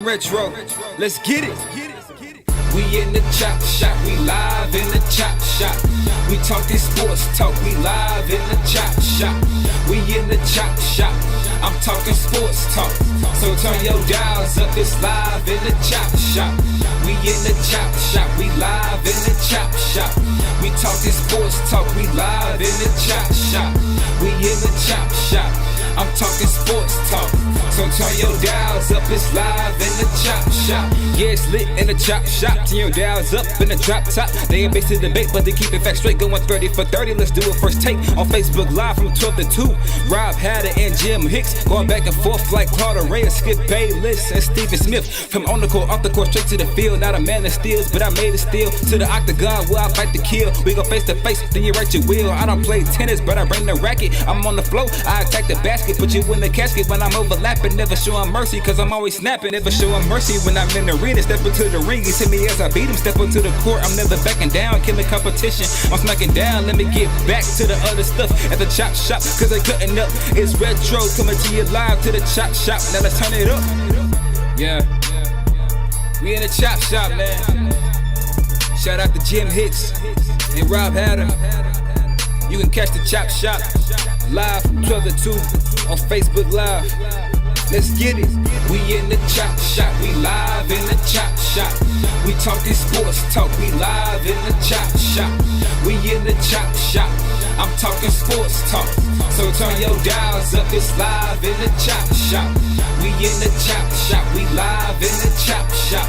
Retro, let's get it. We in the chop shop, we live in the chop shop. We talking sports talk, we live in the chop shop. We in the chop shop, I'm talking sports talk. So turn your dials up, it's live in the chop shop. We in the chop shop, we live in the chop shop. We talking sports talk, we live in the chop shop. We in the chop shop, I'm talking sports talk. So turn your dials up, it's live in the chop shop. Yeah, it's lit in the chop shop. Turn your dials up in the drop top. They ain't based the debate, but they keep it fact straight. Going 30 for 30, let's do a first take on Facebook Live from 12 to 2. Rob Hatter and Jim Hicks going back and forth like Carter Ray and Skip Bayless and Stephen Smith. From on the court, off the court, straight to the field. Not a man that steals, but I made it steal. To the octagon where I fight to kill. We go face to face, then you write your will. I don't play tennis, but I bring the racket. I'm on the floor, I attack the basket. Put you in the casket when I'm overlapping. Never showing mercy, cause I'm always snapping. Never showing mercy when I'm in the arena. Step into the ring, he hit me as I beat him. Step into the court, I'm never backing down. Killing competition, I'm smacking down. Let me get back to the other stuff at the chop shop, cause they cutting up. It's retro, coming to you live to the chop shop. Now let's turn it up. Yeah, we in the chop shop, man. Shout out to Jim Hicks and Rob Hatter. You can catch the chop shop live from 12 to 2 on Facebook Live. Let's get it. We in the chop shop, we live in the chop shop. We talking sports talk, we live in the chop shop. We in the chop shop, I'm talking sports talk. So turn your dials up, it's live in the chop shop. We in the chop shop, we live in the chop shop.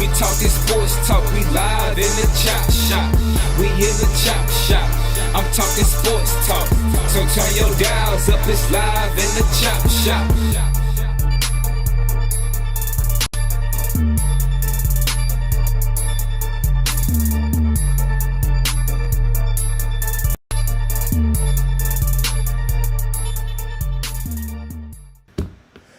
We talking sports talk, we live in the chop shop. We in the chop shop, I'm talking sports talk. So turn your dials up, it's live in the chop shop.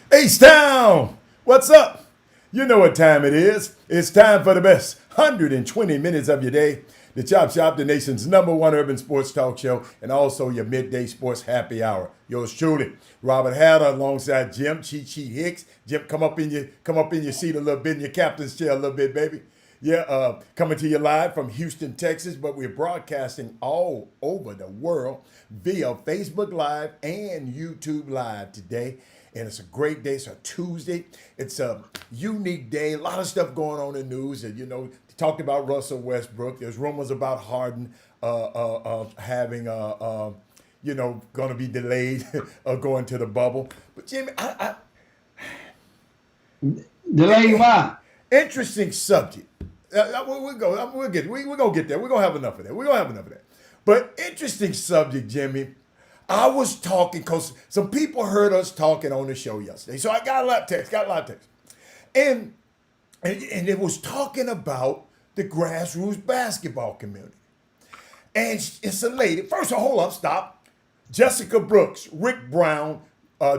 H-Town, what's up? You know what time it is. It's time for the best 120 minutes of your day. The Chop Shop, the nation's #1 urban sports talk show, and also your midday sports happy hour. Yours truly, Robert Hatter, alongside Jim Cheat Sheet Hicks. Jim, come up in your seat a little bit, in your captain's chair a little bit, baby. Yeah, coming to you live from Houston, Texas, but we're broadcasting all over the world via Facebook Live and YouTube Live today. And it's a great day. It's a Tuesday. It's a unique day. A lot of stuff going on in the news. And, you know, talked about Russell Westbrook. There's rumors about Harden having, going to be delayed going to the bubble. But, Jimmy, Delayed why? Interesting subject. We're going to get there. We're going to have enough of that. But interesting subject, Jimmy. I was talking because some people heard us talking on the show yesterday. So I got a lot of text. And it was talking about the grassroots basketball community. And it's a lady. First of all, hold up, stop. Jessica Brooks, Rick Brown,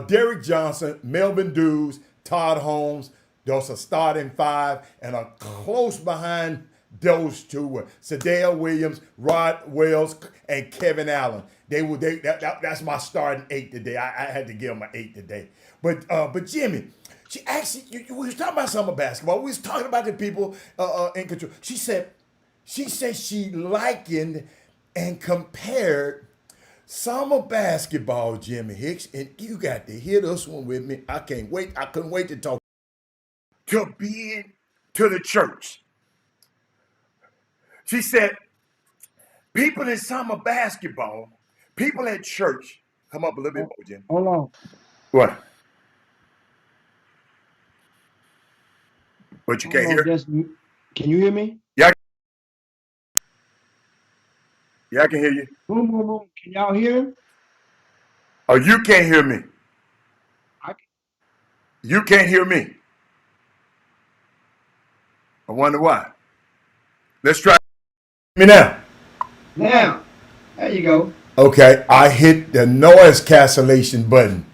Derek Johnson, Melvin Dews, Todd Holmes. Those are starting five, and a close behind those two were Sadale Williams, Rod Wells, and Kevin Allen. That's my starting 8 today. I had to give them an 8 today. But Jimmy, she actually, we was talking about summer basketball. We was talking about the people in control. She said she likened and compared summer basketball, Jimmy Hicks, and you got to hear this one with me. I can't wait. I couldn't wait to talk. To being to the church. She said, people in summer basketball, people at church, come up a little bit more, Jim. Hold on. What? But you can't hear? Can you hear me? Yeah, I can hear you. Boom, boom, boom. Can y'all hear? Oh, you can't hear me. You can't hear me. I wonder why. Let's try me now. Now, there you go. Okay, I hit the noise cancellation button,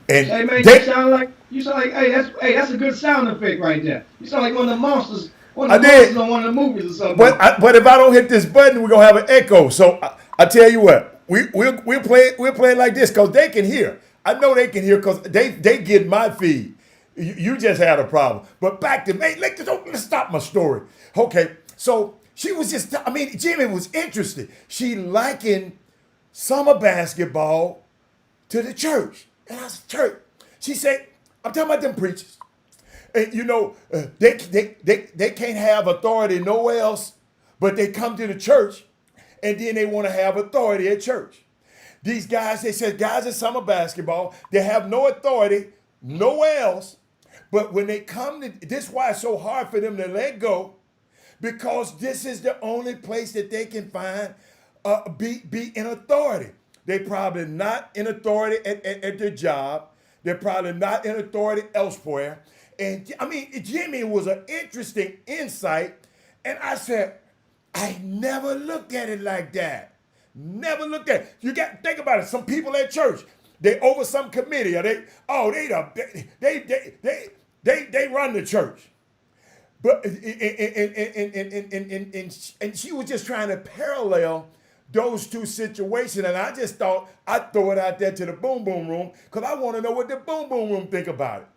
and hey man, you sound like that's a good sound effect right there. You sound like one of the monsters. One of the monsters on one of the movies or something. But if I don't hit this button, we're gonna have an echo. So I tell you what, we're playing like this because they can hear. I know they can hear because they get my feed. You just had a problem. But back to me, let's stop my story. Okay, so she was just, I mean, Jimmy was interested. She likened summer basketball to the church. And I said, church. She said, I'm talking about them preachers. And you know, they can't have authority nowhere else, but they come to the church and then they want to have authority at church. These guys, they said, guys in summer basketball, they have no authority nowhere else. But when they come to, this is why it's so hard for them to let go, because this is the only place that they can find be in authority. They probably not in authority at their job. They're probably not in authority elsewhere. And I mean, Jimmy was an interesting insight. And I said, I never looked at it like that. Never looked at it. You got to think about it. Some people at church, they over some committee, or they run the church. But and she was just trying to parallel those two situations, and I just thought I'd throw it out there to the boom boom room because I want to know what the boom boom room think about it.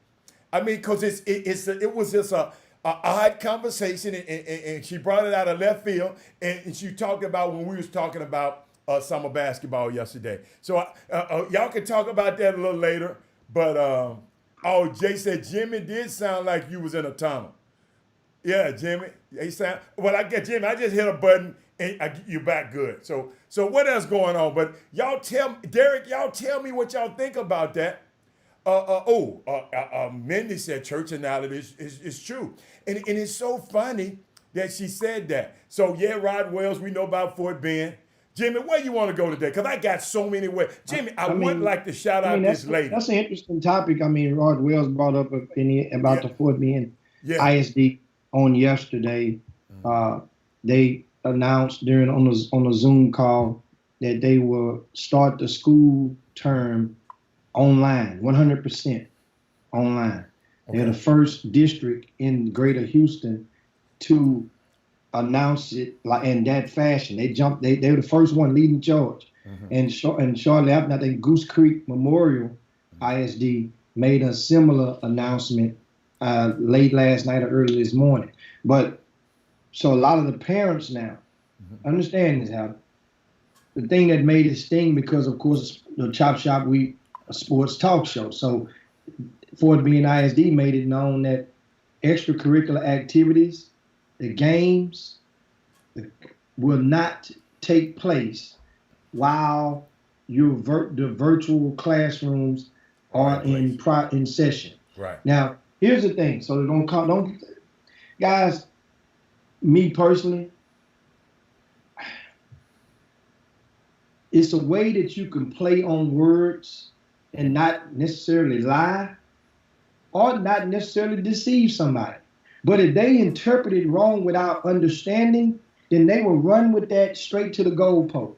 I mean, because it was just a odd conversation, and she brought it out of left field, and she talked about when we was talking about summer basketball yesterday. So y'all can talk about that a little later. But Jay said Jimmy did sound like you was in a tunnel. Yeah, Jimmy. He sound well. I get Jimmy. I just hit a button and you back good. So what else going on? But y'all Derek. Y'all tell me what y'all think about that. Mindy said church analogy is true. And it's so funny that she said that. So yeah, Rod Wells, we know about Fort Bend. Jimmy, where you want to go today? Because I got so many ways. Jimmy, I would like to shout out this lady. That's an interesting topic. I mean, Rod Wells brought up about the Fort Bend ISD on yesterday. They announced on a Zoom call that they will start the school term online, 100% online. Okay. They're the first district in Greater Houston to announce it like in that fashion. They were the first one leading charge. Mm-hmm. And shortly after, I think Goose Creek Memorial ISD made a similar announcement late last night or early this morning. But so a lot of the parents now understand this, how the thing that made it sting, because of course the Chop Shop Week, a sports talk show. So Fort Bend ISD made it known that extracurricular activities, the games, will not take place while the virtual classrooms are in session. Right. Now, here's the thing. So don't guys, me personally, it's a way that you can play on words and not necessarily lie or not necessarily deceive somebody. But if they interpret it wrong without understanding, then they will run with that straight to the goalpost.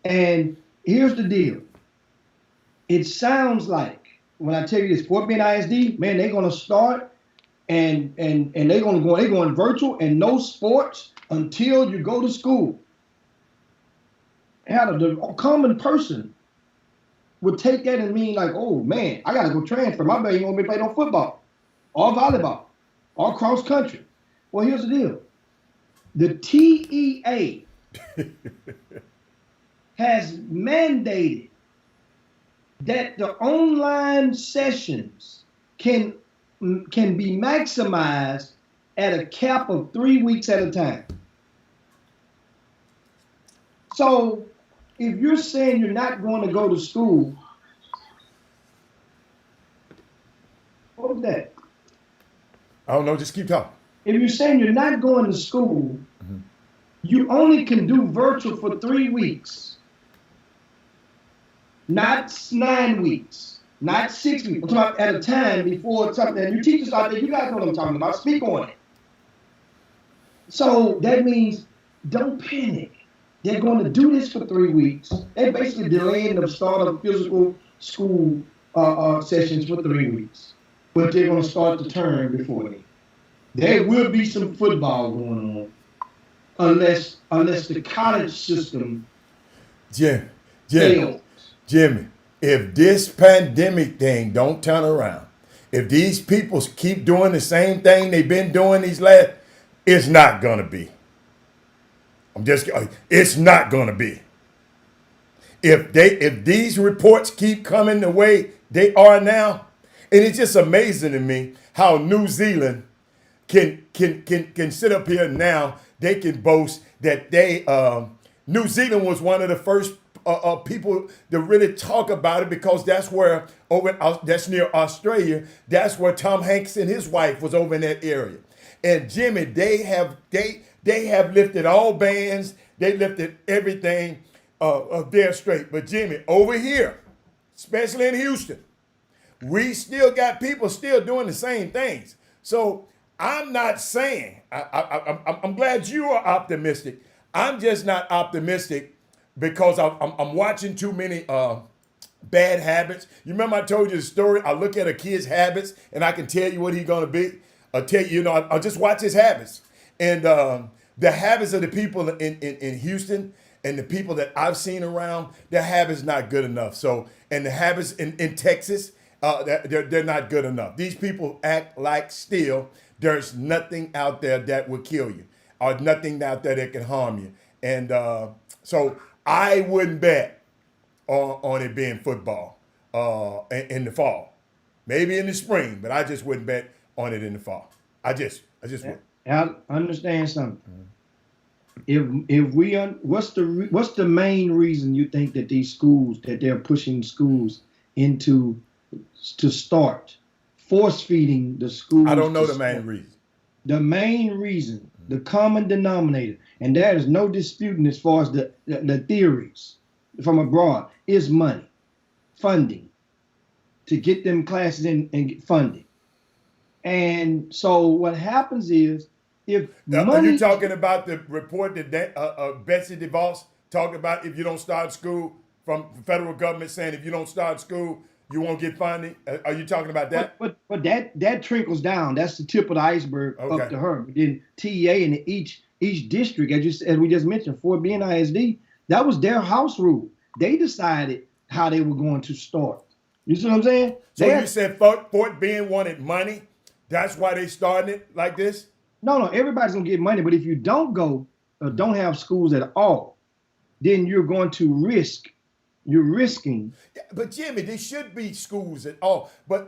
And here's the deal. It sounds like, when I tell you this, Fort Bend ISD, man, they're going to start and they're going virtual and no sports until you go to school. And the common person would take that and mean like, oh man, I got to go transfer. My baby won't be playing no football or volleyball or cross country. Well, here's the deal. The TEA has mandated that the online sessions can be maximized at a cap of 3 weeks at a time. So if you're saying you're not going to go to school, what was that? I don't know, just keep talking. If you're saying you're not going to school, you only can do virtual for 3 weeks. Not 9 weeks, not 6 weeks. I'm talking about at a time before something. And your teachers out there, you guys know what I'm talking about. Speak on it. So that means don't panic. They're going to do this for 3 weeks. They're basically delaying the start of physical school sessions for 3 weeks. But they're going to start the term before then. There will be some football going on unless the college system Jimmy, if this pandemic thing don't turn around If these people keep doing the same thing they've been doing these last, it's not gonna be. It's not gonna be. If these reports keep coming the way they are now, and it's just amazing to me how New Zealand can sit up here now. They can boast that New Zealand was one of the first people to really talk about it, because that's where that's near Australia. That's where Tom Hanks and his wife was, over in that area. And Jimmy, they have lifted all bans. They lifted everything. They're straight. But Jimmy, over here, especially in Houston, we still got people still doing the same things. So I'm not saying, I'm glad you are optimistic. I'm just not optimistic because I'm watching too many bad habits. You remember I told you the story? I look at a kid's habits and I can tell you what he's going to be. I'll tell you, I'll just watch his habits. And the habits of the people in Houston and the people that I've seen around, their habits not good enough. So, and the habits in Texas, they're not good enough. These people act like still there's nothing out there that will kill you, or nothing out there that can harm you. And so I wouldn't bet on it being football in the fall. Maybe in the spring, but I just wouldn't bet on it in the fall. I just wouldn't. I understand something. What's the main reason you think that these schools, that they're pushing schools into to start force feeding the schools? I don't know the main reason. The main reason, the common denominator, and there is no disputing as far as the theories from abroad, is money, funding, to get them classes in and get funding. And so what happens is, if money, are you talking about the report that Betsy DeVos talked about? If you don't start school, from the federal government saying if you don't start school, you won't get funding. Are you talking about that? But that trickles down. That's the tip of the iceberg up to her. But then TEA and each district, as we just mentioned, Fort Bend ISD, that was their house rule. They decided how they were going to start. You see what I'm saying? So you said Fort Bend wanted money. That's why they started it like this? No, everybody's gonna get money, but if you don't go or don't have schools at all, then you're going to risk. You're risking. Yeah, but Jimmy, there should be schools at all. But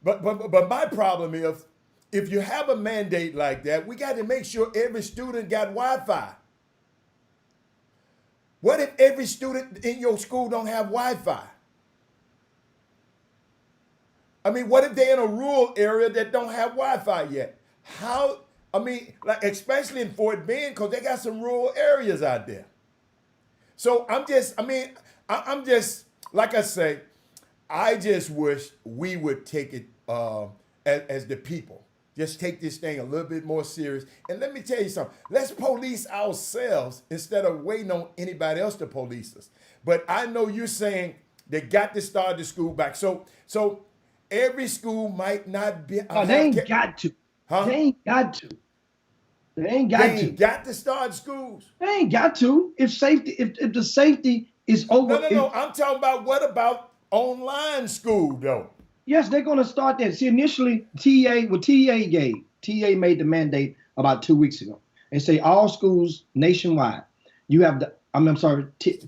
my problem is, if you have a mandate like that, we got to make sure every student got Wi-Fi. What if every student in your school don't have Wi-Fi? I mean, what if they're in a rural area that don't have Wi-Fi yet? How? I mean, like especially in Fort Bend, because they got some rural areas out there. So I'm just like I say, I just wish we would take it as the people. Just take this thing a little bit more serious. And let me tell you something. Let's police ourselves instead of waiting on anybody else to police us. But I know you're saying they got to start the school back. So every school might not be. They ain't got to. Huh? They ain't got to. They ain't got to start schools. They ain't got to. If the safety is over. No. I'm talking about, what about online school though? Yes, they're going to start that. See, initially, TEA made the mandate about 2 weeks ago, and say all schools nationwide. You have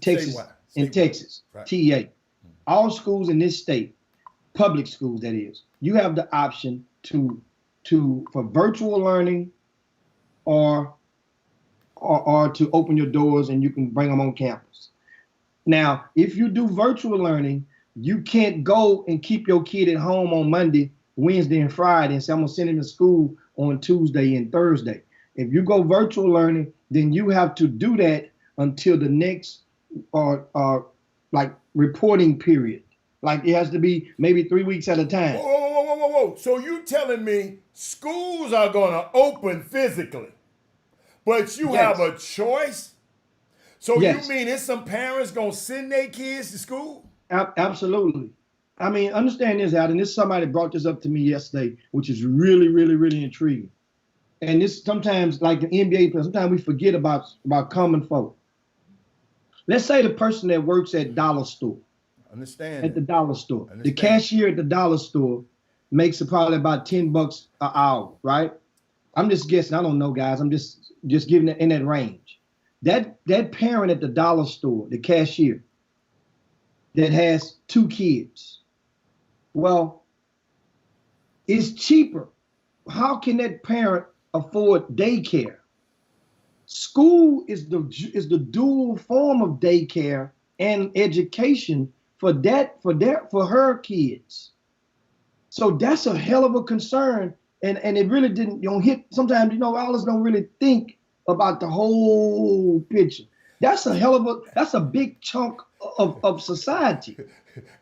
Texas, in Texas, right. TEA. All schools in this state, public schools that is, you have the option for virtual learning, or to open your doors and you can bring them on campus. Now, if you do virtual learning, you can't go and keep your kid at home on Monday, Wednesday, and Friday and say, I'm going to send him to school on Tuesday and Thursday. If you go virtual learning, then you have to do that until the next reporting period. Like it has to be maybe 3 weeks at a time. Whoa. So you telling me schools are going to open physically, but you have a choice? So you mean it's some parents going to send their kids to school? Absolutely. I mean, understand this, Al, and this somebody brought this up to me yesterday, which is really, really, really intriguing. And this sometimes, like the NBA players, sometimes we forget about common folk. Let's say the person that works at dollar store. Understand. At the dollar store. The cashier at the dollar store makes probably about $10 an hour, right? I'm just guessing. I don't know, guys. I'm just giving it in that range. That parent at the dollar store, the cashier, that has 2 kids, well, it's cheaper. How can that parent afford daycare? School is the dual form of daycare and education for her kids. So that's a hell of a concern, and it really didn't hit. Sometimes all of us don't really think about the whole picture. That's a big chunk of society.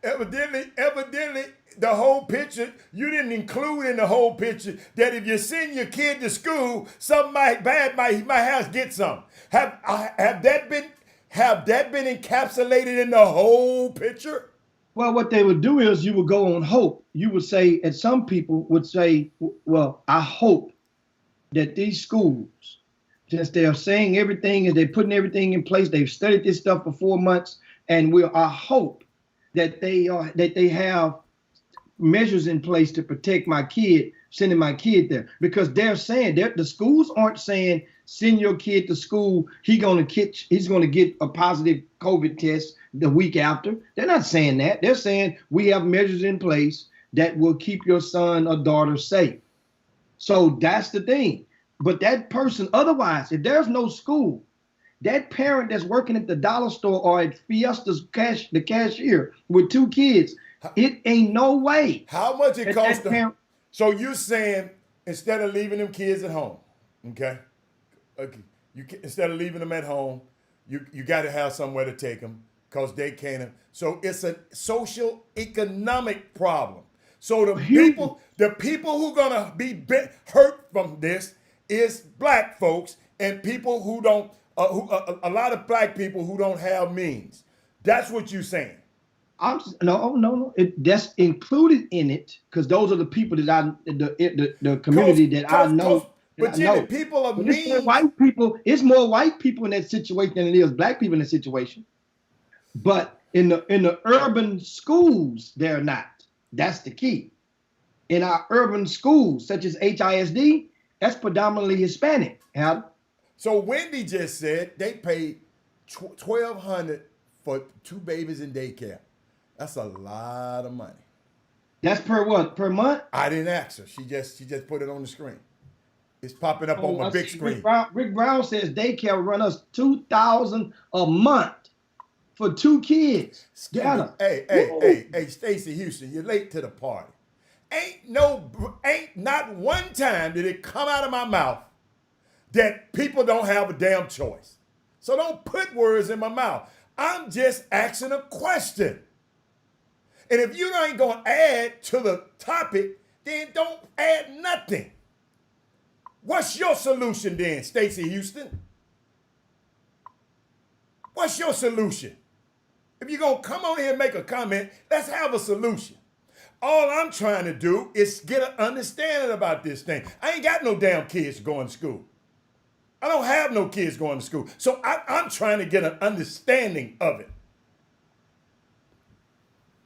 Evidently, the whole picture, you didn't include in the whole picture that if you send your kid to school, something bad might get some. Have that been encapsulated in the whole picture? Well, what they would do is you would go on hope. You would say, and some people would say, well, I hope that these schools, since they're saying everything and they're putting everything in place, they've studied this stuff for 4 months, and I hope that they have measures in place to protect my kid, sending my kid there, because they're saying that the schools aren't saying send your kid to school. He's going to get a positive COVID test the week after. They're not saying that. They're saying we have measures in place that will keep your son or daughter safe. So that's the thing. But that person, otherwise, if there's no school, that parent that's working at the dollar store or at Fiesta's the cashier with 2 kids, it ain't no way. How much it costs them? So you're saying instead of leaving them kids at home, okay? Instead of leaving them at home, you got to have somewhere to take them because they can't. So it's a social economic problem. So the people who are gonna be hurt from this is black folks and people who don't. A lot of black people who don't have means. That's what you're saying. No. That's included in it because those are the people that the community that I know. But Jimmy, people of means. It's more white people in that situation than it is black people in that situation. But in the urban schools, they're not. That's the key. In our urban schools, such as HISD, that's predominantly Hispanic. So Wendy just said they paid $1,200 for 2 babies in daycare. That's a lot of money. That's per what? Per month? I didn't ask her. She just put it on the screen. It's popping up on my big screen. Rick Brown says daycare run us $2,000 a month for 2 kids. Hey, Stacey Houston, you're late to the party. Ain't not one time did it come out of my mouth that people don't have a damn choice. So don't put words in my mouth. I'm just asking a question. And if you ain't going to add to the topic, then don't add nothing. What's your solution then, Stacey Houston? What's your solution? If you're going to come on here and make a comment, let's have a solution. All I'm trying to do is get an understanding about this thing. I ain't got no damn kids going to school. I don't have no kids going to school. So I'm trying to get an understanding of it.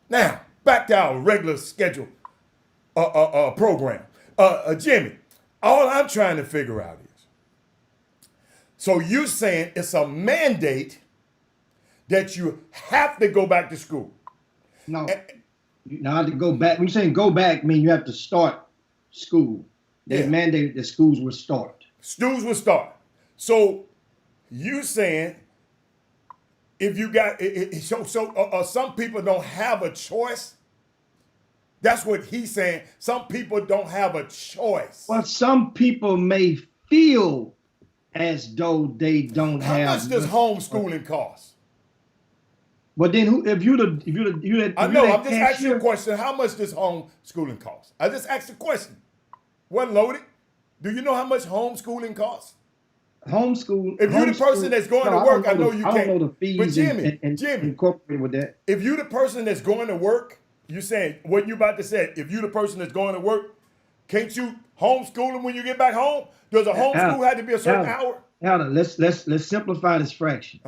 Now, back to our regular schedule program. Jimmy, all I'm trying to figure out is, so you're saying it's a mandate that you have to go back to school. No, not to go back. When you're saying go back, I mean you have to start school. They mandated that schools would start. Schools would start. So you saying if you got some people don't have a choice. That's what he's saying. Some people don't have a choice. Well, some people may feel as though they don't have. How much does homeschooling cost? But then, if you I know. I'm just asking you a question. How much does homeschooling cost? I just asked a question. Wasn't loaded. Do you know how much homeschooling costs? Homeschool. If you're the person that's going to work, I know you can't. I don't know the fees. But Jimmy, incorporated with that. If you're the person that's going to work, you're saying what you about to say. If you're the person that's going to work, can't you homeschool them when you get back home? Does a homeschool have to be a certain hour? Alan, let's simplify this fraction.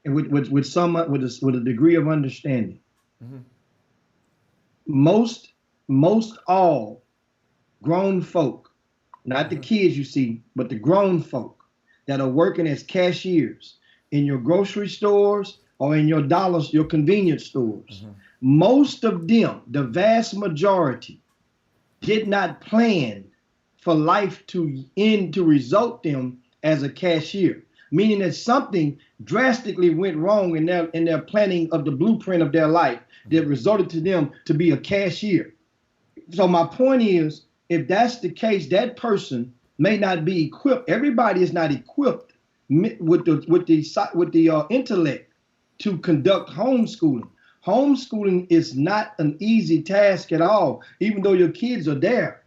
And with a degree of understanding. Mm-hmm. Most most all grown folk, not the kids you see, but the grown folk that are working as cashiers in your grocery stores or in your convenience stores, most of them, the vast majority, did not plan for life to end to result them as a cashier, meaning that something drastically went wrong in their planning of the blueprint of their life that resulted to them to be a cashier. So my point is, if that's the case, that person may not be equipped. Everybody is not equipped with the intellect to conduct homeschooling. Homeschooling is not an easy task at all, even though your kids are there.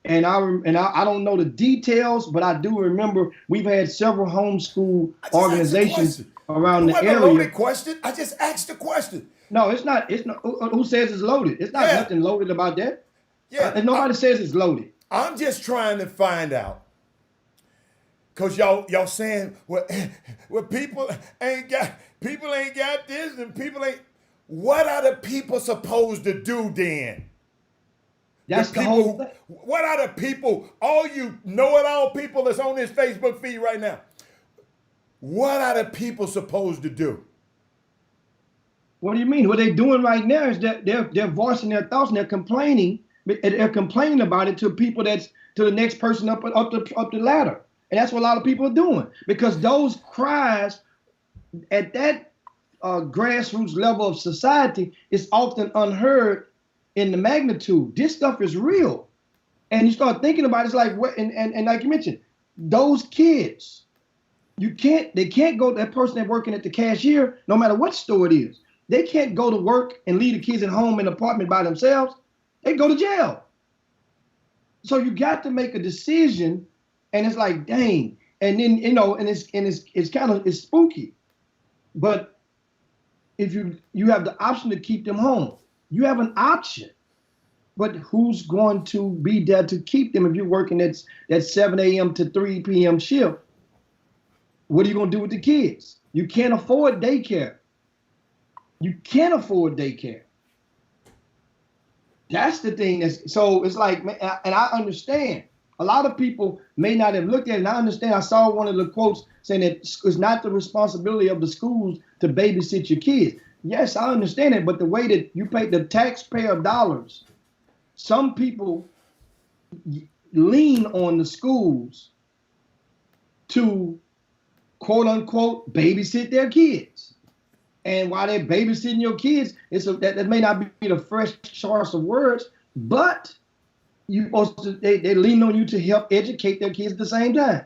And I don't know the details, but I do remember we've had several homeschool organizations around the area. Loaded question. I just asked the question. No, it's not. It's not. Who says it's loaded? It's not nothing loaded about that. Yeah, and nobody says it's loaded. I'm just trying to find out, cause y'all saying well people ain't got this and people ain't. What are the people supposed to do then? That's the whole thing. What are the people? All you know-it-all people that's on this Facebook feed right now. What are the people supposed to do? What do you mean? What they're doing right now is that they're voicing their thoughts and they're complaining. They're complaining about it to people that's to the next person up the ladder, and that's what a lot of people are doing because those cries at that grassroots level of society is often unheard in the magnitude. This stuff is real, and you start thinking about it, it's like what and like you mentioned, those kids, they can't go. That person that's working at the cashier, no matter what store it is, they can't go to work and leave the kids at home in an apartment by themselves. They go to jail. So you got to make a decision, and it's like, dang. And then and it's kind of spooky. But if you have the option to keep them home, you have an option. But who's going to be there to keep them if you're working that 7 a.m. to 3 p.m. shift? What are you going to do with the kids? You can't afford daycare. You can't afford daycare. That's the thing. So it's like, and I understand. A lot of people may not have looked at it, and I understand. I saw one of the quotes saying that it's not the responsibility of the schools to babysit your kids. Yes, I understand it, but the way that you pay the taxpayer dollars, some people lean on the schools to, quote unquote, babysit their kids. And while they're babysitting your kids, that may not be the fresh choice of words, but they lean on you to help educate their kids at the same time.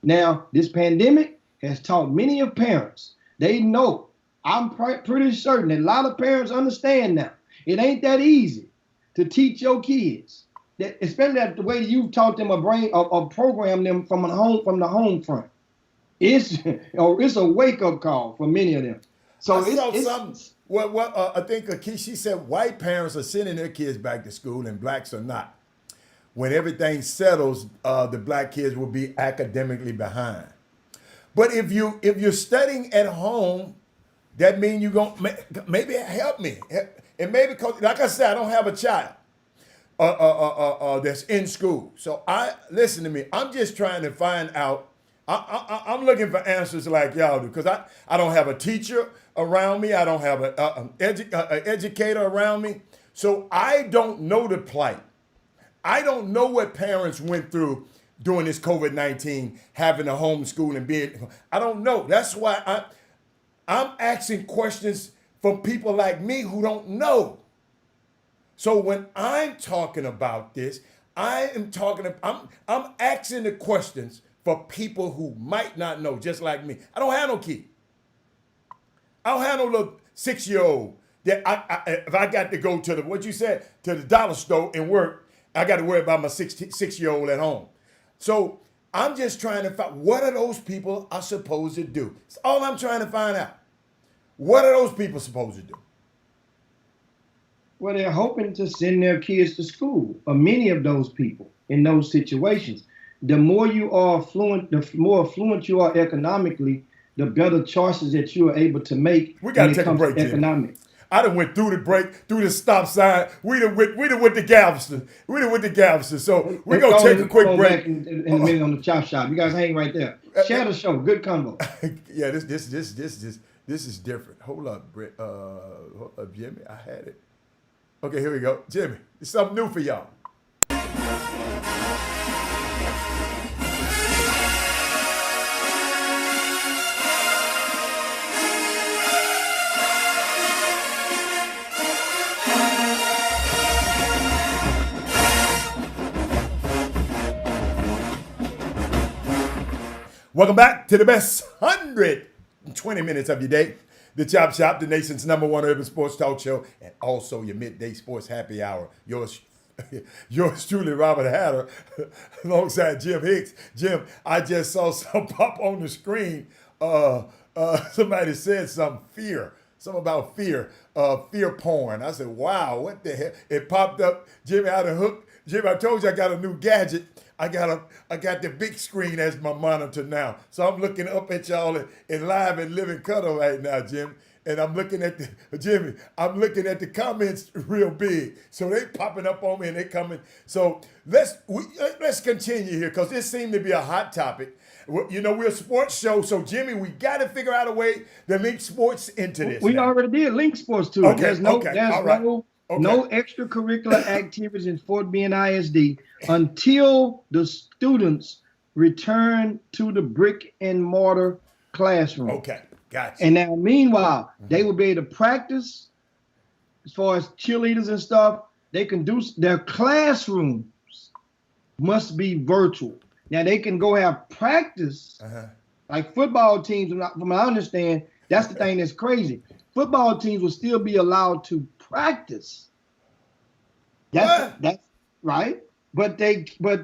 Now, this pandemic has taught many of parents. They know. I'm pretty certain that a lot of parents understand now. It ain't that easy to teach your kids, especially the way you've taught them or program them from the home front. It's a wake up call for many of them. So I think she said white parents are sending their kids back to school and blacks are not. When everything settles, the black kids will be academically behind. But if you're studying at home, that means you're going to maybe help me. And maybe because, like I said, I don't have a child that's in school. So listen to me. I'm just trying to find out. I'm looking for answers like y'all do because I don't have a teacher around me. I don't have an educator around me. So I don't know the plight. I don't know what parents went through during this COVID-19, having to homeschool and being, I don't know. That's why I'm asking questions from people like me who don't know. So when I'm talking about this, I'm asking the questions for people who might not know, just like me. I don't have no kid. I don't have no little 6-year-old that if I got to go to the dollar store and work, I got to worry about my 6-year-old at home. So I'm just trying to find what are those people are supposed to do. That's all I'm trying to find out. What are those people supposed to do? Well, they're hoping to send their kids to school, or many of those people in those situations. The more you are affluent, the more affluent you are economically, the better choices that you are able to make. We got to take a break, economics. I done went through the break, through the stop sign. We done went to Galveston. So we're going to take a quick break. In a minute on the chop shop. You guys hang right there. Share the show. Good combo. Yeah, this is different. Hold up, Brett. Hold up, Jimmy. I had it. Okay, here we go. Jimmy, it's something new for y'all. Welcome back to the best 120 minutes of your day. The Chop Shop, the nation's #1 urban sports talk show, and also your midday sports happy hour. Yours truly, Robert Hatter, alongside Jim Hicks. Jim, I just saw some pop on the screen. Somebody said something about fear porn. I said, wow, what the hell? It popped up. Jimmy, out of hook. Jimmy, I told you I got a new gadget. I got the big screen as my monitor now. So I'm looking up at y'all in live and living color right now, Jim. And I'm looking at the comments real big. So they popping up on me and they coming. So let's continue here because this seemed to be a hot topic. You know, we're a sports show. So Jimmy, we got to figure out a way to link sports into this. We already did link sports to it. There's no extracurricular activities in Fort Bend ISD until the students return to the brick and mortar classroom. Okay, gotcha. And now, meanwhile, they will be able to practice as far as cheerleaders and stuff. They can do their classrooms must be virtual. Now they can go have practice like football teams. From what I understand, that's the thing that's crazy. Football teams will still be allowed to practice. That's right. But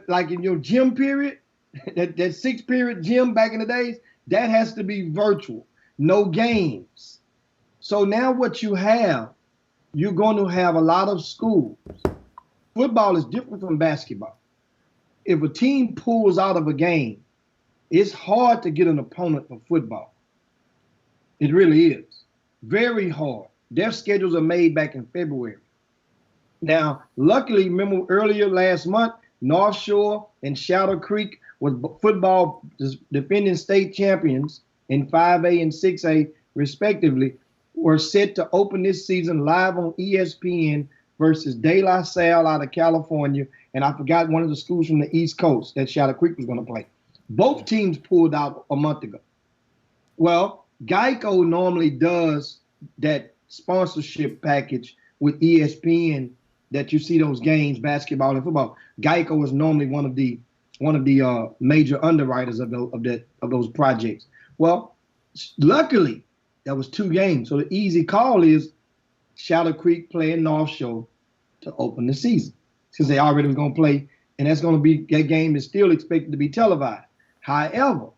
like in your gym period, that 6-period gym back in the days, that has to be virtual. No games. So now what you have, you're going to have a lot of schools. Football is different from basketball. If a team pulls out of a game, it's hard to get an opponent for football. It really is. Very hard. Their schedules are made back in February. Now, luckily, remember earlier last month, North Shore and Shadow Creek was football defending state champions in 5A and 6A, respectively, were set to open this season live on ESPN versus De La Salle out of California. And I forgot one of the schools from the East Coast that Shadow Creek was going to play. Both teams pulled out a month ago. Well, Geico normally does that sponsorship package with ESPN that you see those games, basketball and football. Geico is normally one of the major underwriters of those projects. Well, luckily, that was 2 games. So the easy call is Shadow Creek playing North Shore to open the season, since they already was going to play, and that game is still expected to be televised. However,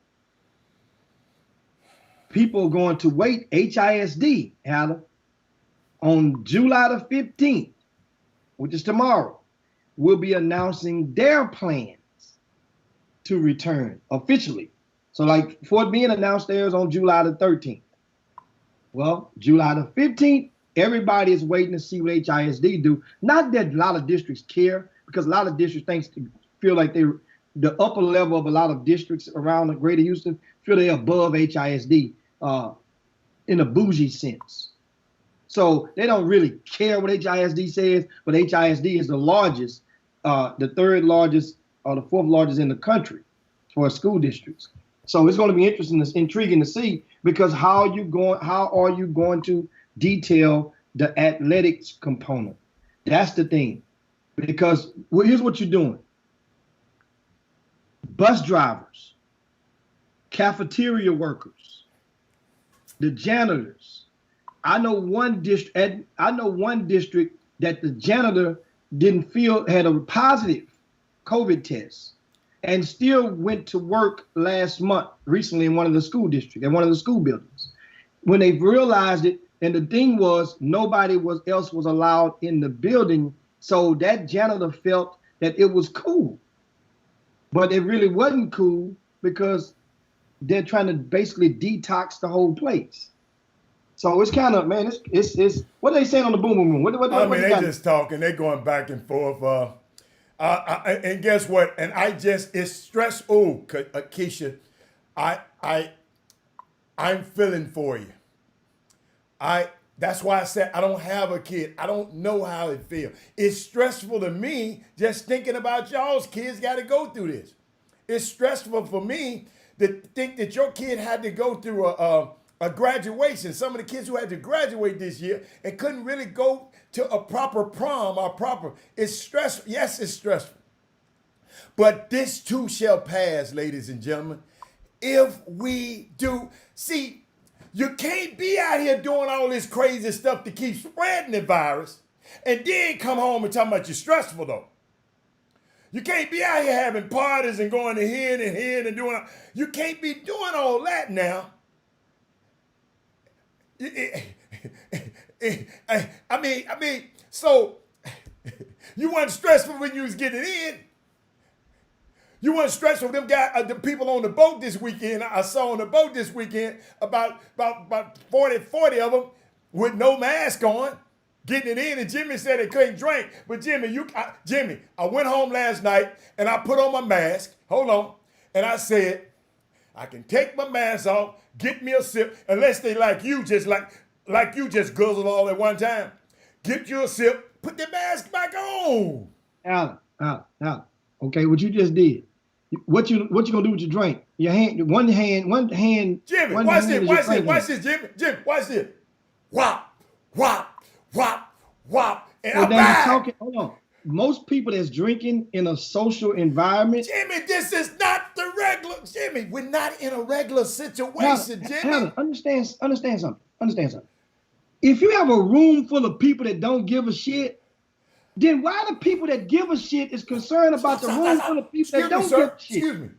people are going to wait. HISD, Heather, on July the 15th, which is tomorrow, will be announcing their plans to return officially. So like Fort Bend announced theirs on July the 13th. Well, July the 15th, everybody is waiting to see what HISD do. Not that a lot of districts care, because a lot of districts feel like the upper level of a lot of districts around the greater Houston feel they're above HISD in a bougie sense. So they don't really care what HISD says, but HISD is the largest, the 3rd largest or the 4th largest in the country for school districts. So it's going to be intriguing to see, because how are you going to detail the athletics component? That's the thing. Because here's what you're doing. Bus drivers, cafeteria workers, the janitors. I know one district that the janitor didn't feel had a positive COVID test and still went to work recently in one of the school districts, in one of the school buildings. When they realized it, and the thing was, nobody else was allowed in the building, so that janitor felt that it was cool. But it really wasn't cool, because they're trying to basically detox the whole place. So it's kind of, man, it's what are they saying on the boom boom boom? What They just talking. They going back and forth. And guess what? And it's stressful. Keisha, I'm feeling for you. That's why I said I don't have a kid. I don't know how it feels. It's stressful to me just thinking about y'all's kids got to go through this. It's stressful for me to think that your kid had to go through a graduation. Some of the kids who had to graduate this year and couldn't really go to a proper prom or proper. It's stressful. Yes, it's stressful. But this too shall pass, ladies and gentlemen. If we do, see, you can't be out here doing all this crazy stuff to keep spreading the virus and then come home and talking about you're stressful though. You can't be out here having parties and going to here and doing. You can't be doing all that now. So you weren't stressful when you was getting in. You weren't stressful with them guys, the people on the boat this weekend. I saw on the boat this weekend about 40 of them with no mask on, getting it in. And Jimmy said they couldn't drink. But Jimmy, I went home last night and I put on my mask. Hold on. And I said, I can take my mask off, get me a sip, unless they like you just guzzle all at one time. Get you a sip, put the mask back on. Alan. Okay, what you just did. What you gonna do with your drink? Your hand, one hand. Jimmy, watch this, Jimmy, watch this. Whop, whop, whop, whop. And I'm back. Talking. Hold on. Most people that's drinking in a social environment. Jimmy, this is not the regular. Jimmy, we're not in a regular situation, Jimmy. Alan, understand something. If you have a room full of people that don't give a shit, then why the people that give a shit is concerned about the room full of people that don't give a shit? Excuse me.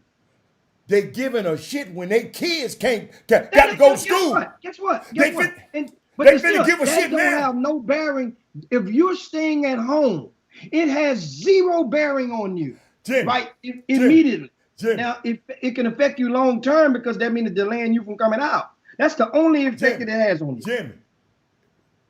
They giving a shit when their kids got to go to school. Guess what? They finna give a shit now. That don't have no bearing. If you're staying at home, it has zero bearing on you. Jimmy, right? Immediately. Jimmy. Now, it can affect you long term because that means it's delaying you from coming out. That's the only effect that it has on you. Jimmy.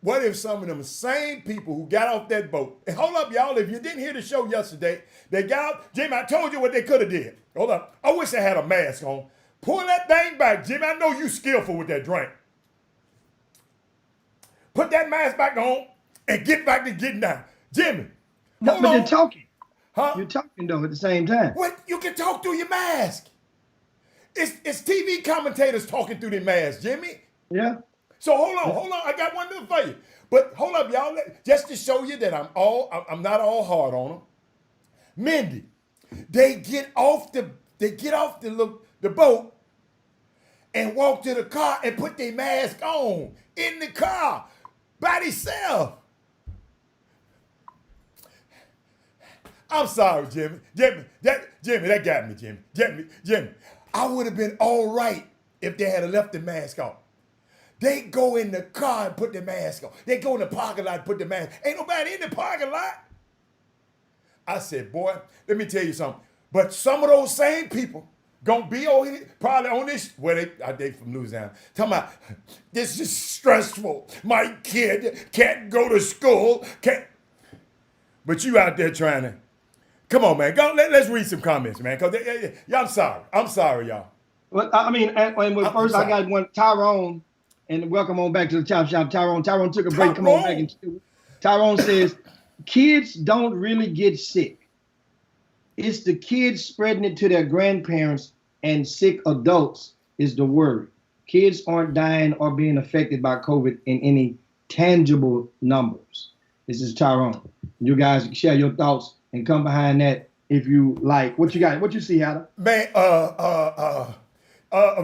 What if some of them same people who got off that boat, and hold up, y'all, if you didn't hear the show yesterday, they got out, Jimmy, I told you what they could have did. Hold up. I wish I had a mask on. Pull that thing back, Jimmy. I know you skillful with that drink. Put that mask back on and get back to getting down. Jimmy, but you're talking. Huh? You're talking, though, at the same time. What? You can talk through your mask. It's TV commentators talking through their mask, Jimmy. Yeah. So hold on. I got one more for you. But hold up, y'all. Just to show you that I'm not all hard on them. Mindy, they get off the boat and walk to the car and put their mask on in the car by themselves. I'm sorry, Jimmy. That got me, Jimmy. I would have been all right if they had left the mask on. They go in the car and put the mask on. They go in the parking lot and put the mask. Ain't nobody in the parking lot. I said, boy, let me tell you something. But some of those same people gonna be probably on this. Well, they from Louisiana. Talking about this is stressful. My kid can't go to school. But you out there trying to. Come on, man. Go. Let's read some comments, man. Cause I'm sorry, y'all. Well, I mean, first I got one, Tyrone. And welcome on back to the Chop Shop. Tyrone took a break. Come on back and Tyrone says, kids don't really get sick. It's the kids spreading it to their grandparents and sick adults is the worry. Kids aren't dying or being affected by COVID in any tangible numbers. This is Tyrone. You guys share your thoughts and come behind that if you like. What you got? What you see, Hatter? Man,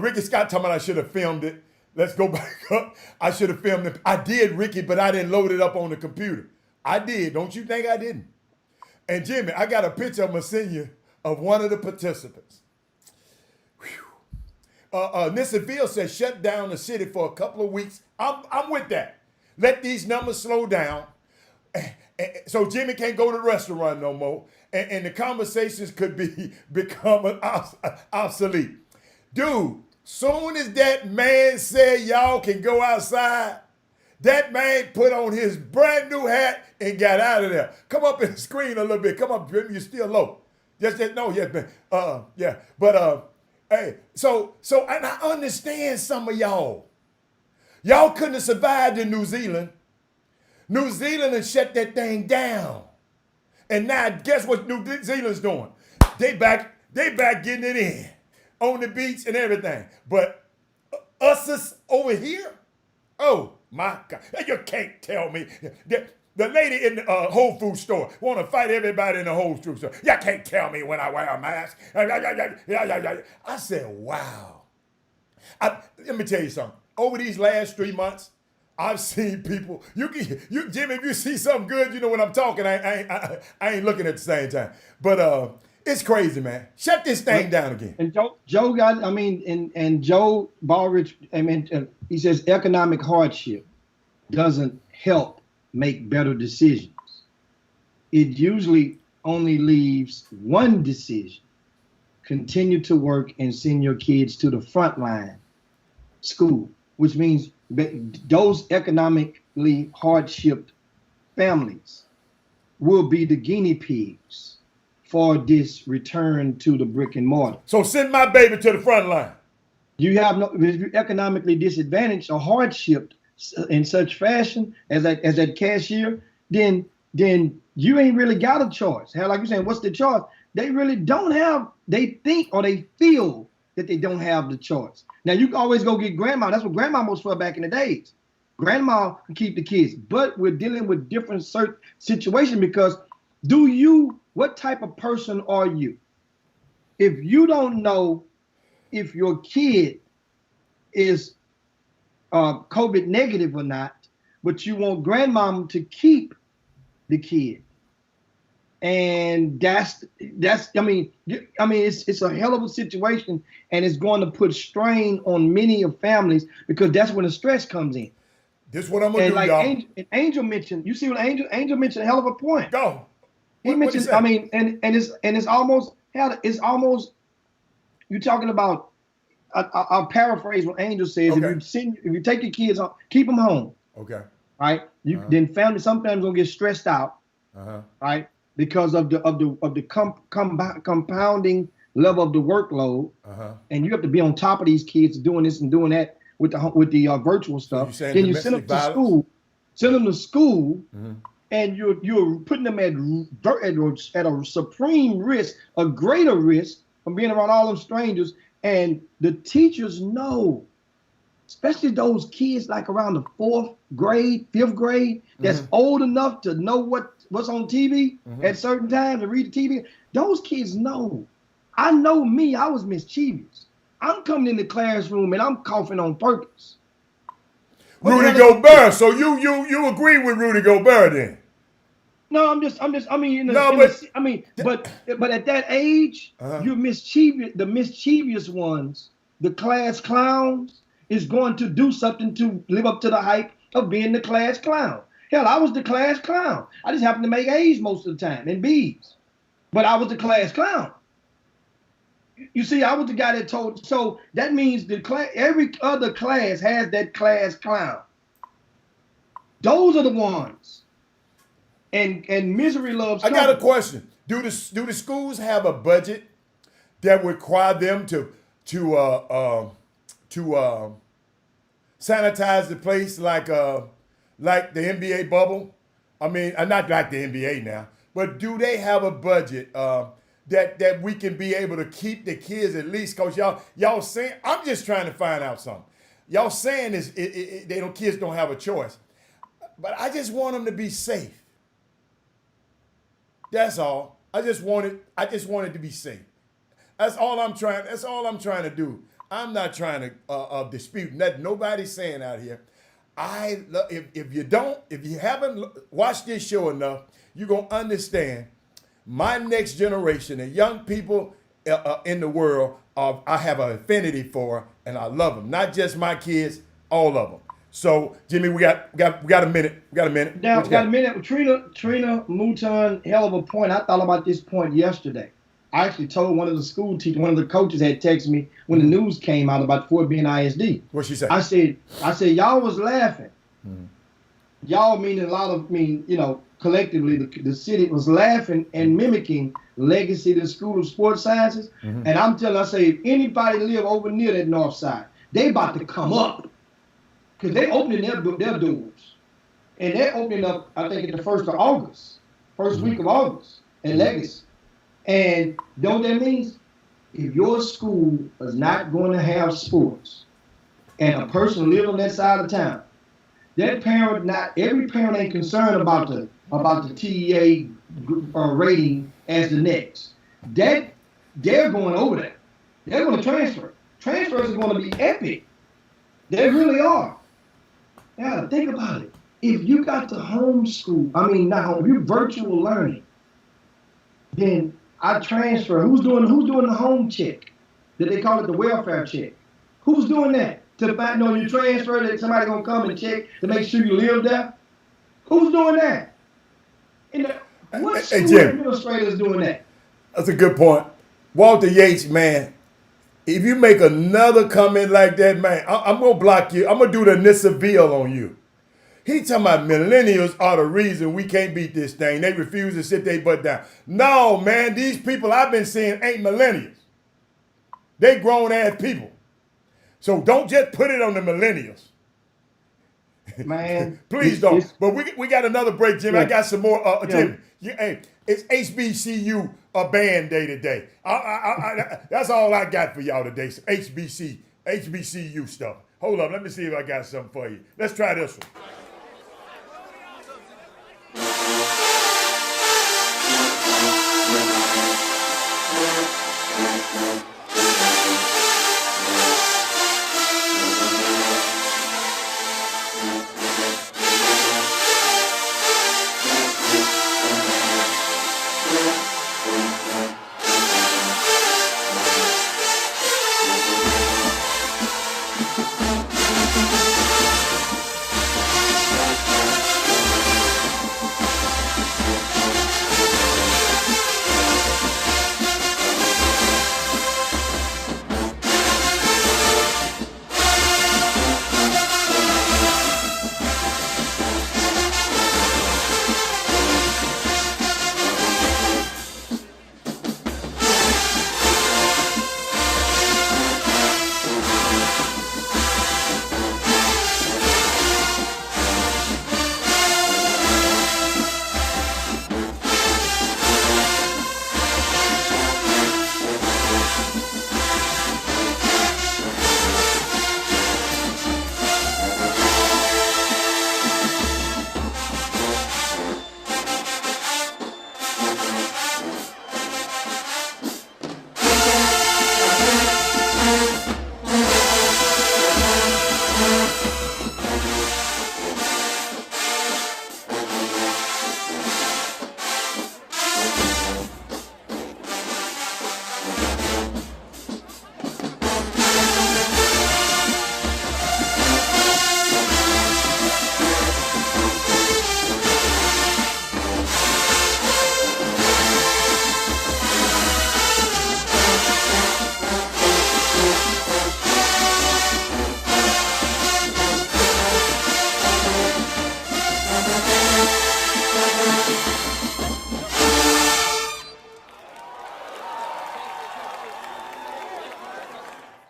Ricky Scott talking about I should have filmed it. Let's go back up. I should have filmed it. I did, Ricky, but I didn't load it up on the computer. I did. Don't you think I didn't? And Jimmy, I got a picture of my senior of one of the participants. Nissaville says shut down the city for a couple of weeks. I'm with that. Let these numbers slow down. So Jimmy can't go to the restaurant no more. And the conversations could become obsolete. Dude, Soon as that man said y'all can go outside, that man put on his brand new hat and got out of there. Come up and screen a little bit. Come up, Jim. You're still low. Just no, yes, man. Yeah. But hey, so and I understand some of y'all. Y'all couldn't have survived in New Zealand. New Zealand has shut that thing down. And now guess what New Zealand's doing? They back getting it in on the beach and everything. But us over here, oh my God, you can't tell me. The lady in the Whole Food store want to fight everybody in the Whole Food store. You can't tell me when I wear a mask. I said, wow. Let me tell you something. Over these last 3 months, I've seen people. You Jimmy, if you see something good, you know what I'm talking. I ain't looking at the same time. But it's crazy, man. Shut this thing down again. And Joe got. I mean, and Joe Baldrige. I mean, he says economic hardship doesn't help make better decisions. It usually only leaves one decision: continue to work and send your kids to the front line, school, which means those economically hardship families will be the guinea pigs for this return to the brick and mortar. So send my baby to the front line. You have no, if you're economically disadvantaged or hardship in such fashion as that cashier, then you ain't really got a choice. Hell, like you're saying, what's the choice? They really don't have. They think or they feel that they don't have the choice. Now, you can always go get grandma. That's what grandma was for back in the days. Grandma can keep the kids, but we're dealing with different situations because what type of person are you? If you don't know if your kid is COVID negative or not, but you want grandmom to keep the kid, and that's I mean it's a hell of a situation, and it's going to put strain on many of families because that's when the stress comes in. This is what I'm gonna do, like y'all. Angel mentioned, you see what Angel mentioned a hell of a point. Go. He mentioned, I mean, and it's almost you're talking about. I'll paraphrase what Angel says. Okay. If you take your kids home, keep them home. Okay. Right. Then family sometimes gonna get stressed out. Right. Because of the compounding level of the workload, and you have to be on top of these kids doing this and doing that with the virtual stuff. So then you send them to school, and you're putting them at a supreme risk, a greater risk from being around all them strangers. And the teachers know, especially those kids like around the 4th grade, 5th grade, that's old enough to know what's on TV at certain times and read the TV. Those kids know. I know me, I was mischievous. I'm coming in the classroom and I'm coughing on purpose. Rudy Gobert. So you agree with Rudy Gobert then? No, but at that age, you're mischievous. The mischievous ones, the class clowns, is going to do something to live up to the hype of being the class clown. Hell, I was the class clown. I just happened to make A's most of the time and B's, but I was the class clown. You see, I was the guy that told. So that means every other class has that class clown. Those are the ones. And misery loves company. I got a question. Do the schools have a budget that require them to sanitize the place like the NBA bubble? I mean, not like the NBA now, but do they have a budget that we can be able to keep the kids at least? Cause y'all saying, I'm just trying to find out something. Y'all saying kids don't have a choice, but I just want them to be safe. That's all. I just wanted to be safe. That's all I'm trying to do. I'm not trying to dispute nothing nobody's saying out here. If you haven't watched this show enough, you're gonna understand my next generation and young people in the world. I have an affinity for, and I love them. Not just my kids, all of them. So, Jimmy, we got a minute. We got a minute. Now, we got a minute. Trina Mouton, hell of a point. I thought about this point yesterday. I actually told one of the school teachers, one of the coaches had texted me when the news came out about Fort Bend ISD. What she said? I said, y'all was laughing. Y'all meaning a lot of, collectively, the city was laughing and mimicking legacy of the School of Sports Sciences. And I'm telling, I say, if anybody live over near that north side, they about to come up. Because they opening their doors. And they're opening up, I think, at the 1st of August. First week of August in Legacy. And know what that means? If your school is not going to have sports and a person live on that side of town, that parent, not every parent ain't concerned about the TEA rating as the next. That they're going over there. They're going to transfer. Transfers are going to be epic. They really are. Yeah, think about it. If you got to homeschool, if you're virtual learning, then I transfer. Who's doing the home check? That they call it the welfare check. Who's doing that? To find out you transfer that somebody gonna come and check to make sure you live there? Who's doing that? What school administrator is doing that? That's a good point. Walter Yates, man, if you make another comment like that, man, I'm gonna block you. I'm gonna do the Nissaville on you. He talking about millennials are the reason we can't beat this thing. They refuse to sit their butt down. No, man, these people I've been seeing ain't millennials. They grown-ass people. So don't just put it on the millennials. Man. Please don't. But we got another break, Jimmy. Yeah. I got some more. Jimmy, hey, it's HBCU band day today. That's all I got for y'all today. Some HBCU stuff. Hold up. Let me see if I got something for you. Let's try this one.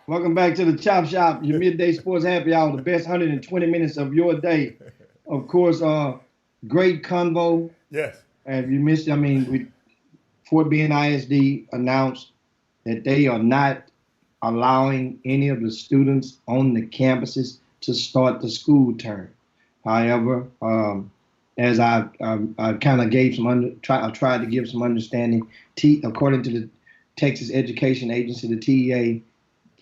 Welcome back to the Chop Shop, your midday sports happy hour, the best 120 minutes of your day. Of course, great convo. Yes. And you missed, Fort Bend ISD announced that they are not allowing any of the students on the campuses to start the school term. However, as I kind of gave I tried to give some understanding. According to the Texas Education Agency, the TEA,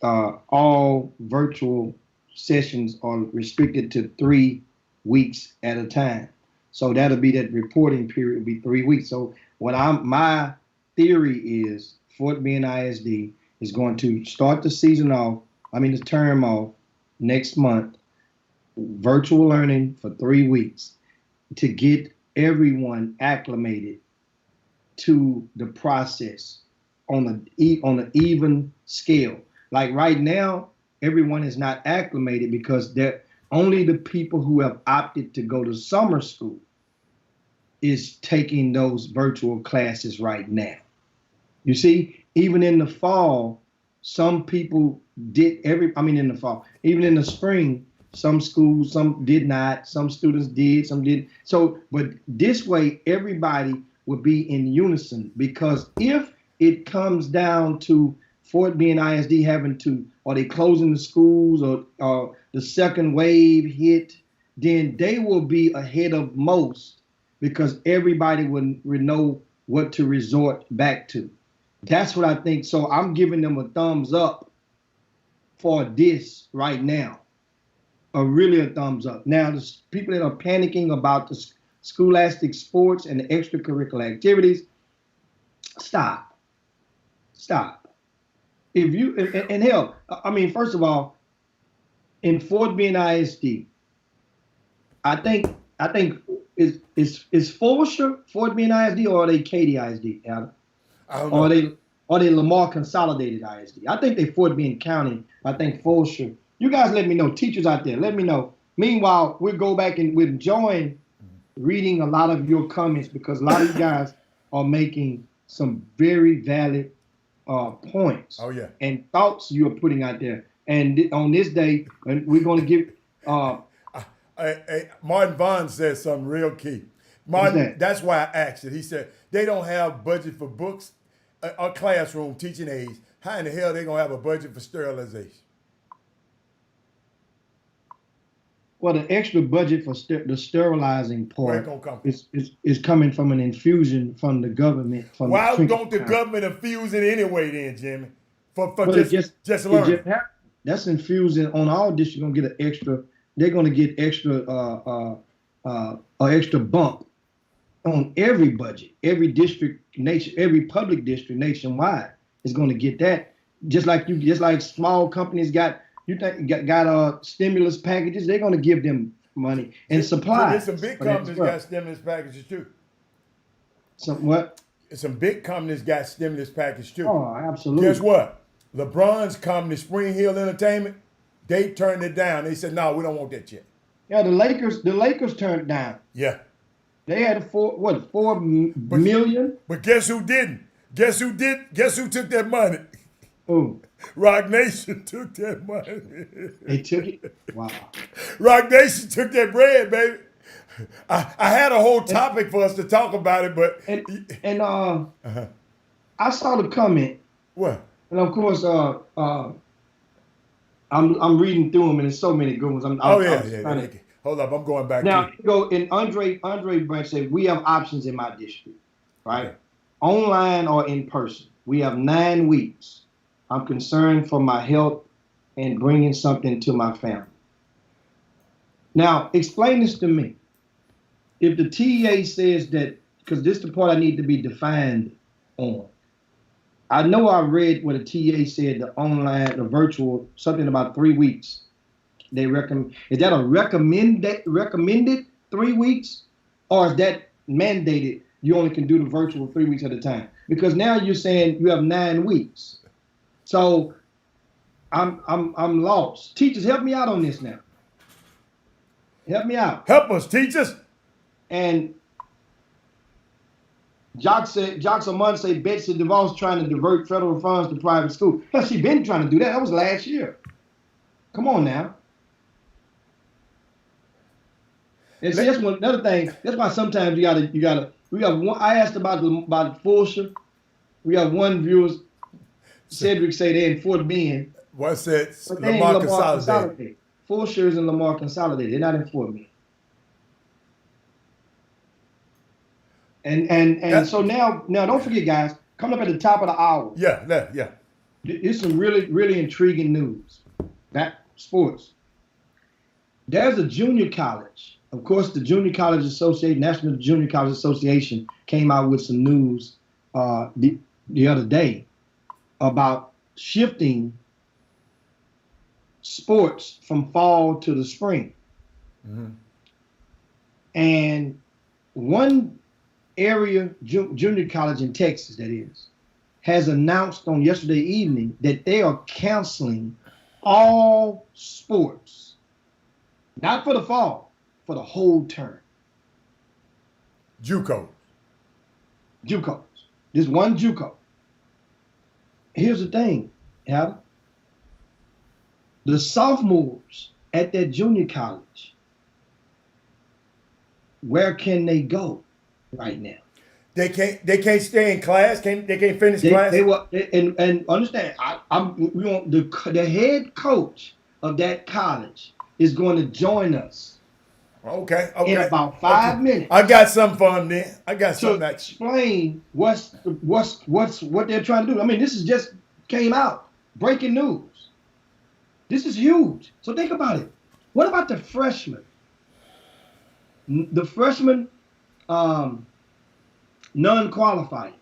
all virtual sessions are restricted to 3 weeks at a time. So that'll be that reporting period will be 3 weeks. So my theory is Fort Bend ISD is going to start the the term off next month, virtual learning for 3 weeks to get everyone acclimated to the process on an even scale. Like right now, everyone is not acclimated because they're only the people who have opted to go to summer school is taking those virtual classes right now. You see, even in the fall, some people did in the fall, even in the spring, some schools, some did not, some students did, some did. So, but this way, everybody would be in unison, because if it comes down to Fort Bend ISD having to, are they closing the schools, or the second wave hit, then they will be ahead of most, because everybody would know what to resort back to. That's what I think. So I'm giving them a thumbs up for this right now. Really a thumbs up. Now, the people that are panicking about the scholastic sports and the extracurricular activities, stop. If you, and hell, I mean, first of all, in Fort Bend ISD, I think is Fulshire Fort Bend ISD, or are they Katy ISD, Adam? I don't know. Or they Lamar Consolidated ISD? I think they Fort Bend County. I think Fulshire. You guys let me know. Teachers out there, let me know. Meanwhile, we'll go back and we'll join reading a lot of your comments, because a lot of you guys are making some very valid points. Oh, yeah. And thoughts you're putting out there. And on this day, and we're going to give. Martin Vaughn said something real key. Martin, that's why I asked it. He said they don't have budget for books or classroom teaching aids. How in the hell they going to have a budget for sterilization? Well, the extra budget for the sterilizing part is coming from an infusion from the government. Why don't the government infuse it anyway then, Jimmy? For just learning. That's infusing on all districts. Gonna get an extra. They're gonna get extra extra bump on every budget. Every district every public district nationwide is gonna get that. Just like small companies got. You think got stimulus packages? They're going to give them money and supplies. Some big companies got stimulus packages too. Some big companies got stimulus packages too. Oh, absolutely. Guess what? LeBron's company, Spring Hill Entertainment, they turned it down. They said, "No, we don't want that yet." Yeah, the Lakers turned it down. Yeah. They had $4 million. But guess who didn't? Guess who did? Guess who took that money? Who? Rock Nation took that money. They took it? Wow. Rock Nation took that bread, baby. I had a whole topic for us to talk about it, but I saw the comment. What? And of course, I'm reading through them, and there's so many good ones. Hold up, I'm going back. Now, and Andre Branch said, we have options in my district, right? Okay. Online or in person. We have 9 weeks. I'm concerned for my health and bringing something to my family. Now, explain this to me. If the TEA says that, because this is the part I need to be defined on. I know I read what the TEA said, the online, the virtual, something about 3 weeks. They recommend. Is that a recommended 3 weeks, or is that mandated? You only can do the virtual 3 weeks at a time, because now you're saying you have 9 weeks. So I'm lost. Teachers, help me out on this now. Help me out. Help us, teachers. And Jacques Amon say Betsy DeVos trying to divert federal funds to private school. Hell, she been trying to do that. That was last year. Come on now. And see, that's another thing. That's why sometimes you gotta. We have one. I asked about Fulshire. We have one viewer. Cedric say they're in Fort Bend. What said Lamar Consolidated? Fulshire is in Lamar Consolidated. They're not in Fort Bend. And so now don't forget, guys, coming up at the top of the hour. Yeah. It's some really, really intriguing news. That sports. There's a junior college. Of course, the Junior College Association, National Junior College Association, came out with some news the other day about shifting sports from fall to the spring. Mm-hmm. And one area, junior college in Texas, that is, has announced on yesterday evening that they are canceling all sports, not for the fall, for the whole term. JUCO. JUCOs. Just one JUCO. Here's the thing, Adam. The sophomores at that junior college, where can they go right now? They can't stay in class. They can't finish class. And understand. We want the head coach of that college is going to join us. Okay. In about 5 minutes. I got something for them then. I got something to explain what they're trying to do. I mean, this is just came out. Breaking news. This is huge. So think about it. What about the freshmen? The freshmen non-qualifying.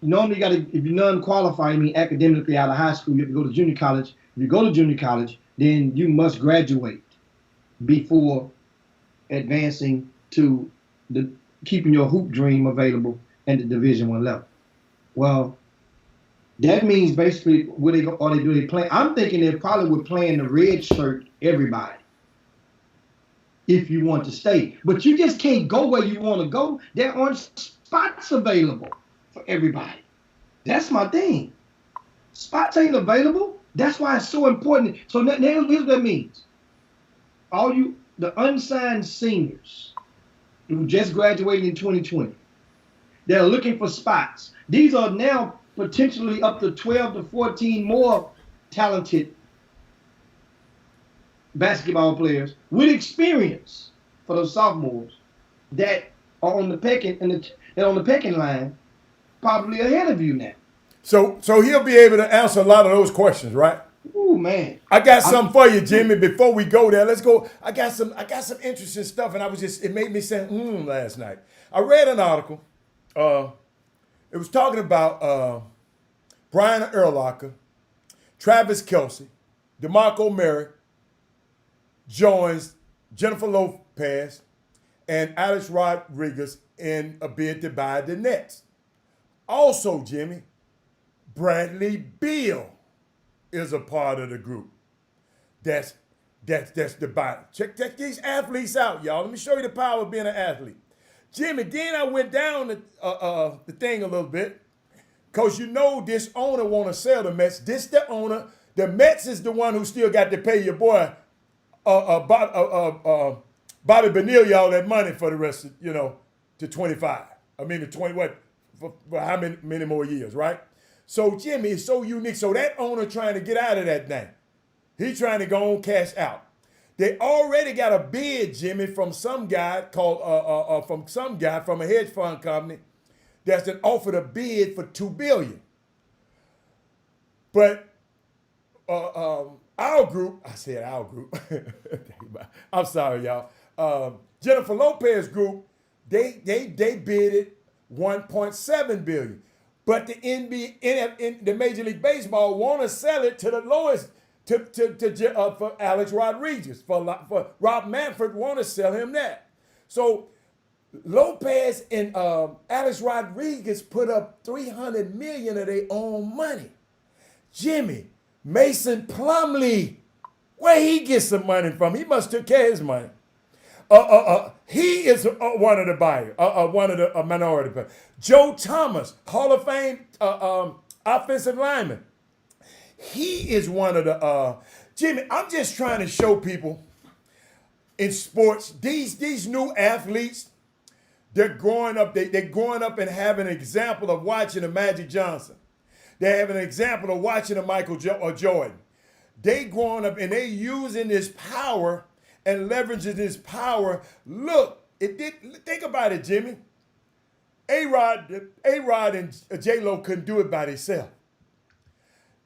Normally, if you're non-qualifying, I mean academically out of high school, you have to go to junior college. If you go to junior college, then you must graduate before advancing to keeping your hoop dream available at the Division I level. Well, that means basically what they play. I'm thinking they probably would play in the red shirt everybody if you want to stay. But you just can't go where you want to go. There aren't spots available for everybody. That's my thing. Spots ain't available. That's why it's so important. So here's what that means. All the unsigned seniors who just graduated in 2020, they're looking for spots. These are now potentially up to 12 to 14 more talented basketball players with experience for those sophomores that are on the pecking line, probably ahead of you now. So he'll be able to answer a lot of those questions, right? Ooh, man. I got something for you, Jimmy. Before we go there, let's go. I got some interesting stuff, and it made me say last night. I read an article. It was talking about Brian Urlacher, Travis Kelce, DeMarco Murray joins Jennifer Lopez and Alex Rodriguez in a bid to buy the Nets. Also, Jimmy, Bradley Beal is a part of the group. That's the buy. Check these athletes out, y'all. Let me show you the power of being an athlete. Jimmy, then I went down the thing a little bit, because this owner want to sell the Mets. This the owner. The Mets is the one who still got to pay your boy Bobby Bonilla all that money for the rest of, to 25. I mean, to 20, for how many more years, right? So, Jimmy, it's so unique. So that owner trying to get out of that thing. He's trying to go on cash out. They already got a bid, Jimmy, from some guy from a hedge fund company that's been offered a bid for $2 billion. But our group, I'm sorry, y'all. Jennifer Lopez group, they bidded $1.7 billion. But the NBA, the Major League Baseball want to sell it to the lowest, for Alex Rodriguez. For Rob Manfred want to sell him that. So Lopez and Alex Rodriguez put up $300 million of their own money. Jimmy, Mason Plumlee, where he get some money from? He must took care of his money. He is one of the buyers, one of the minority buyers. Joe Thomas, Hall of Fame offensive lineman. He is one of the, Jimmy, I'm just trying to show people in sports, these new athletes, they're growing up, they're growing up and having an example of watching a Magic Johnson. They have an example of watching a Michael Jordan. They growing up and they using this power and leveraging this power. Look, think about it, Jimmy. A-Rod and J-Lo couldn't do it by themselves.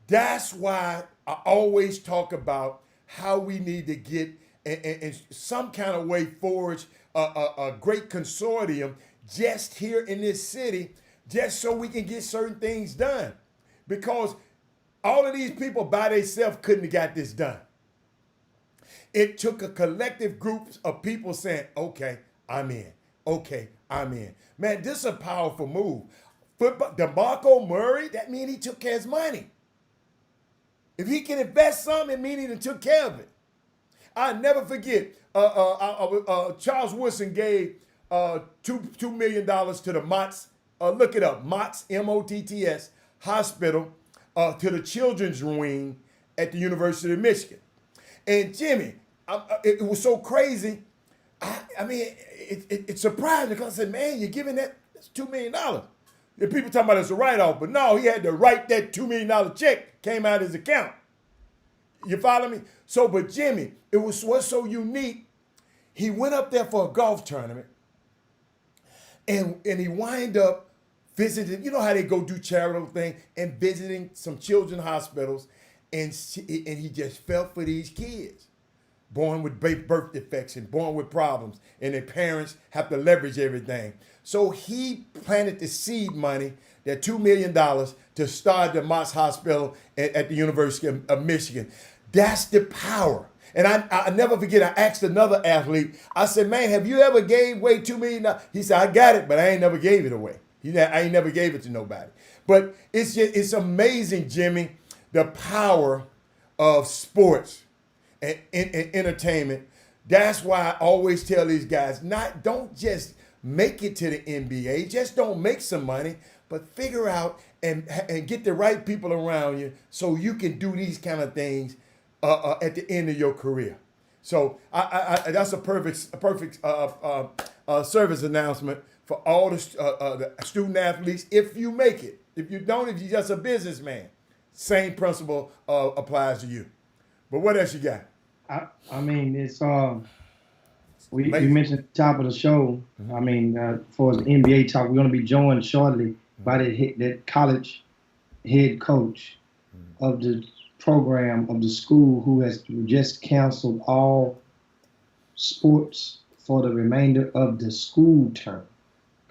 That's why I always talk about how we need to get in some kind of way forge a great consortium just here in this city, just so we can get certain things done. Because all of these people by themselves couldn't have got this done. It took a collective group of people saying, okay, I'm in. Okay, I'm in. Man, this is a powerful move. football, DeMarco Murray, that means he took care of his money. If he can invest some, it means he done took care of it. I'll never forget, Charles Woodson gave $2 million to the Motts, look it up, Motts, M-O-T-T-S, hospital, to the children's wing at the University of Michigan. And Jimmy, it was so crazy. I mean, it surprised me because I said, man, you're giving that's $2 million. And people talking about it's a write-off, but no, he had to write that $2 million check, came out of his account. You follow me? So, but Jimmy, it was what's so unique. He went up there for a golf tournament, and he wind up visiting. You know how they go do charitable thing and visiting some children's hospitals, and he just felt for these kids, born with birth defects and born with problems, and their parents have to leverage everything. So he planted the seed money, that $2 million, to start the Motts Hospital at the University of Michigan. That's the power. And I never forget, I asked another athlete, I said, man, have you ever gave away $2 million? He said, I got it, but I ain't never gave it away. I ain't never gave it to nobody. But it's amazing, Jimmy, the power of sports and entertainment. That's why I always tell these guys, don't just make it to the NBA, just don't make some money, but figure out and get the right people around you so you can do these kind of things at the end of your career. So that's a perfect service announcement for all the student athletes. If you make it, if you don't, if you're just a businessman, same principle applies to you. But what else you got? I mean, it's we mentioned at the top of the show. Mm-hmm. I mean, for the NBA talk, we're going to be joined shortly by that college head coach of the program of the school who has just canceled all sports for the remainder of the school term.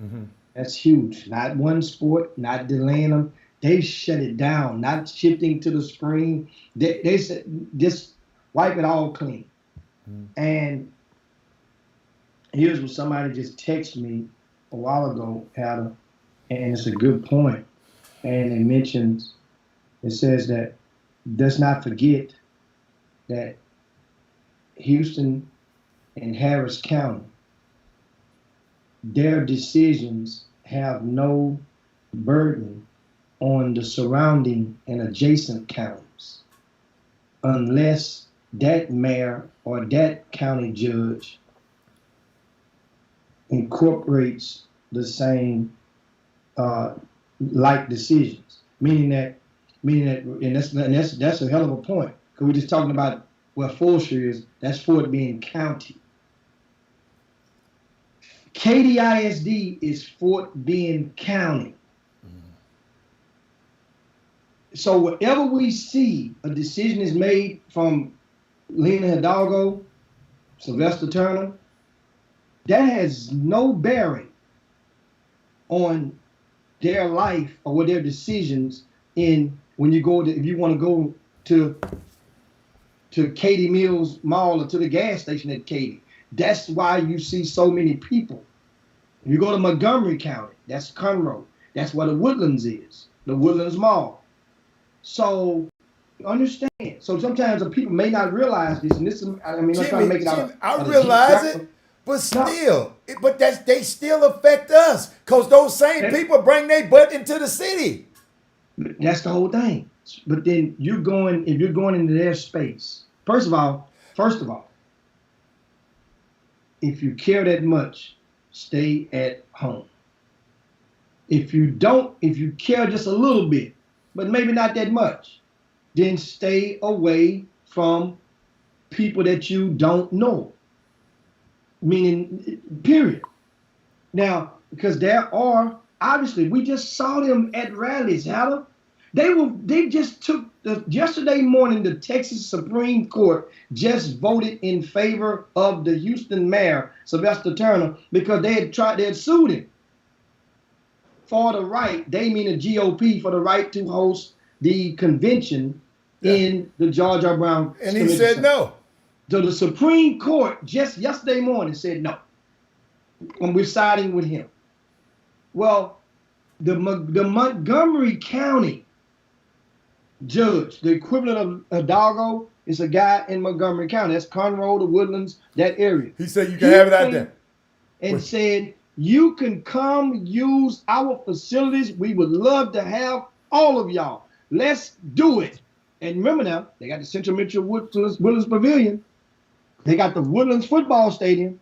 Mm-hmm. That's huge. Not one sport, not delaying them. They shut it down, not shifting to the spring. They said just wipe it all clean. Mm-hmm. And here's what somebody just texted me a while ago, Adam, and it's a good point. And it says that let's not forget that Houston and Harris County, their decisions have no burden on the surrounding and adjacent counties unless that mayor or that county judge incorporates the same like decisions, meaning that, and that's a hell of a point. Because we're just talking about where Fulshire is. That's Fort Bend County. Katy ISD is Fort Bend County. Mm-hmm. So wherever we see a decision is made from Lena Hidalgo, Sylvester Turner, that has no bearing on their life or what their decisions in when you go to, if you want to go to Katy Mills Mall or to the gas station at Katy. That's why you see so many people. If you go to Montgomery County, that's Conroe. That's where the Woodlands is, the Woodlands Mall. So understand. So sometimes the people may not realize this, and this is, I mean, I'm trying to make it out. I realize it. But still, they still affect us because those same people bring their butt into the city. That's the whole thing. But then if you're going into their space, first of all, if you care that much, stay at home. If you care just a little bit, but maybe not that much, then stay away from people that you don't know. Meaning, period. Now, because there are, obviously, we just saw them at rallies, Hannah. They just took, yesterday morning, the Texas Supreme Court just voted in favor of the Houston mayor, Sylvester Turner, because they had sued him for the right, they mean the GOP, for the right to host the convention in the George R. Brown. And he said no. So the Supreme Court just yesterday morning said no, and we're siding with him. Well, the Montgomery County judge, the equivalent of Hidalgo, is a guy in Montgomery County. That's Conroe, the Woodlands, that area. He said you can have it out there. And said, you can come use our facilities. We would love to have all of y'all. Let's do it. And remember now, they got the Central Mitchell Woodlands Pavilion. They got the Woodlands Football Stadium.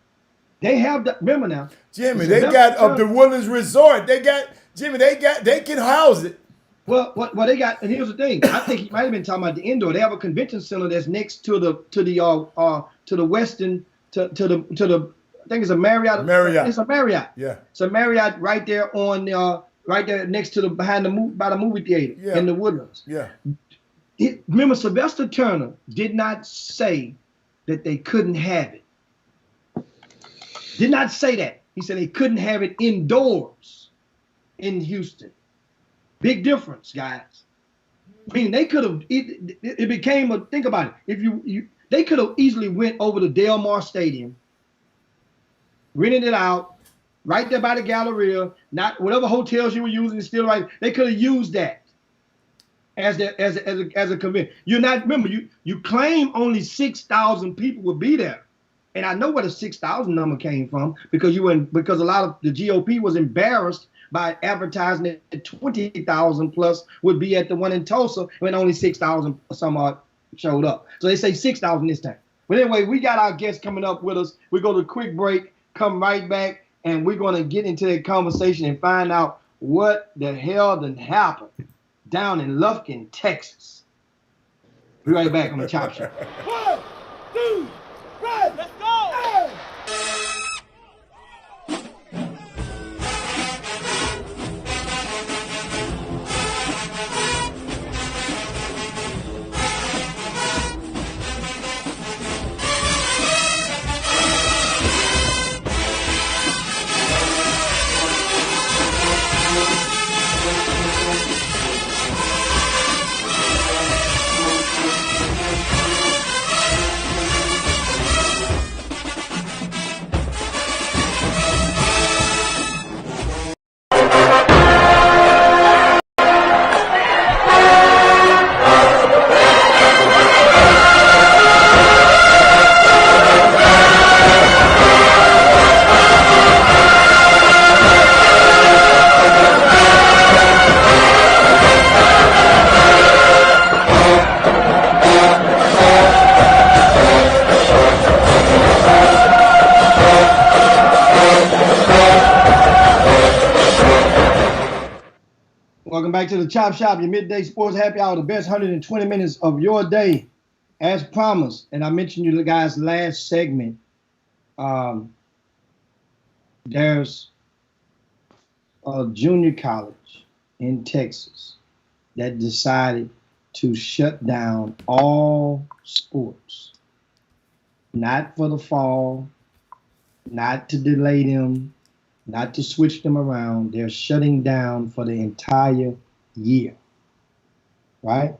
They have the, remember now. Jimmy, they got the Woodlands Resort. They can house it. Well, they got, and here's the thing. I think he might have been talking about the indoor. They have a convention center that's next to the western, to the I think it's a Marriott. Marriott. It's a Marriott. Yeah. It's a Marriott right there on right there next to by the movie theater in the Woodlands. Yeah. Remember, Sylvester Turner did not say that they couldn't have it. Did not say that. He said they couldn't have it indoors in Houston. Big difference, guys. I mean, they could have. It became a. Think about it. They could have easily went over to Del Mar Stadium, rented it out, right there by the Galleria. Not whatever hotels you were using, still right. They could have used that as a convention. You're not. Remember, you claim only 6,000 people would be there, and I know where the 6,000 number came from because a lot of the GOP was embarrassed by advertising that 20,000 plus would be at the one in Tulsa when only 6,000 some odd showed up. So they say 6,000 this time. But anyway, we got our guests coming up with us. We go to a quick break, come right back, and we're going to get into that conversation and find out what the hell done happened down in Lufkin, Texas. Be right back on the Chop Shop. 1, 2, 3, let's go! Hey! Welcome back to the Chop Shop, your midday sports happy hour, the best 120 minutes of your day, as promised. And I mentioned you guys last segment. There's a junior college in Texas that decided to shut down all sports, not for the fall, not to delay them, not to switch them around. They're shutting down for the entire year, right?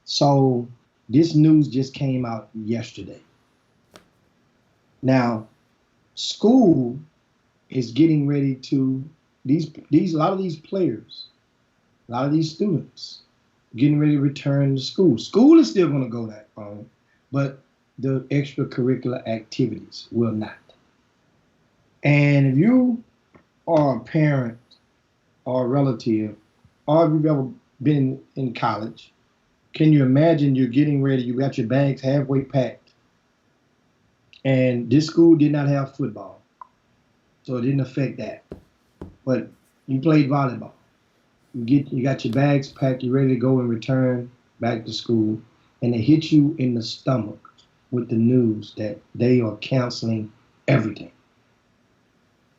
So this news just came out yesterday. Now, school is getting ready to, a lot of these players, a lot of these students getting ready to return to school. School is still going to go that on, but the extracurricular activities will not. And if you are a parent or a relative, or if you've ever been in college, can you imagine you're getting ready, you got your bags halfway packed, and this school did not have football, so it didn't affect that. But you played volleyball. You got your bags packed, you're ready to go and return back to school, and they hit you in the stomach with the news that they are canceling everything.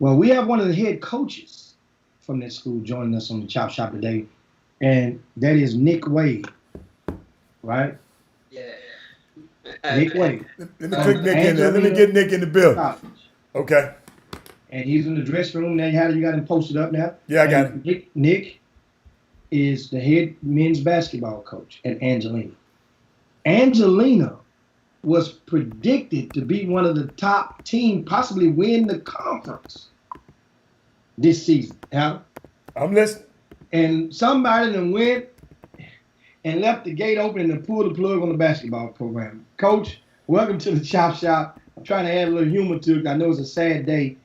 Well, we have one of the head coaches from that school joining us on the Chop Shop today, and that is Nick Wade, right? Yeah. Nick Wade. Let me click Nick in there. Let me get Nick in the building. Okay. And he's in the dressing room. Now you got him posted up now. Yeah, I got it. Nick is the head men's basketball coach at Angelina. Angelina was predicted to be one of the top teams, possibly win the conference this season. Yeah? I'm listening. And somebody done went and left the gate open and pulled the plug on the basketball program. Coach, welcome to the Chop Shop. I'm trying to add a little humor to it. I know it's a sad day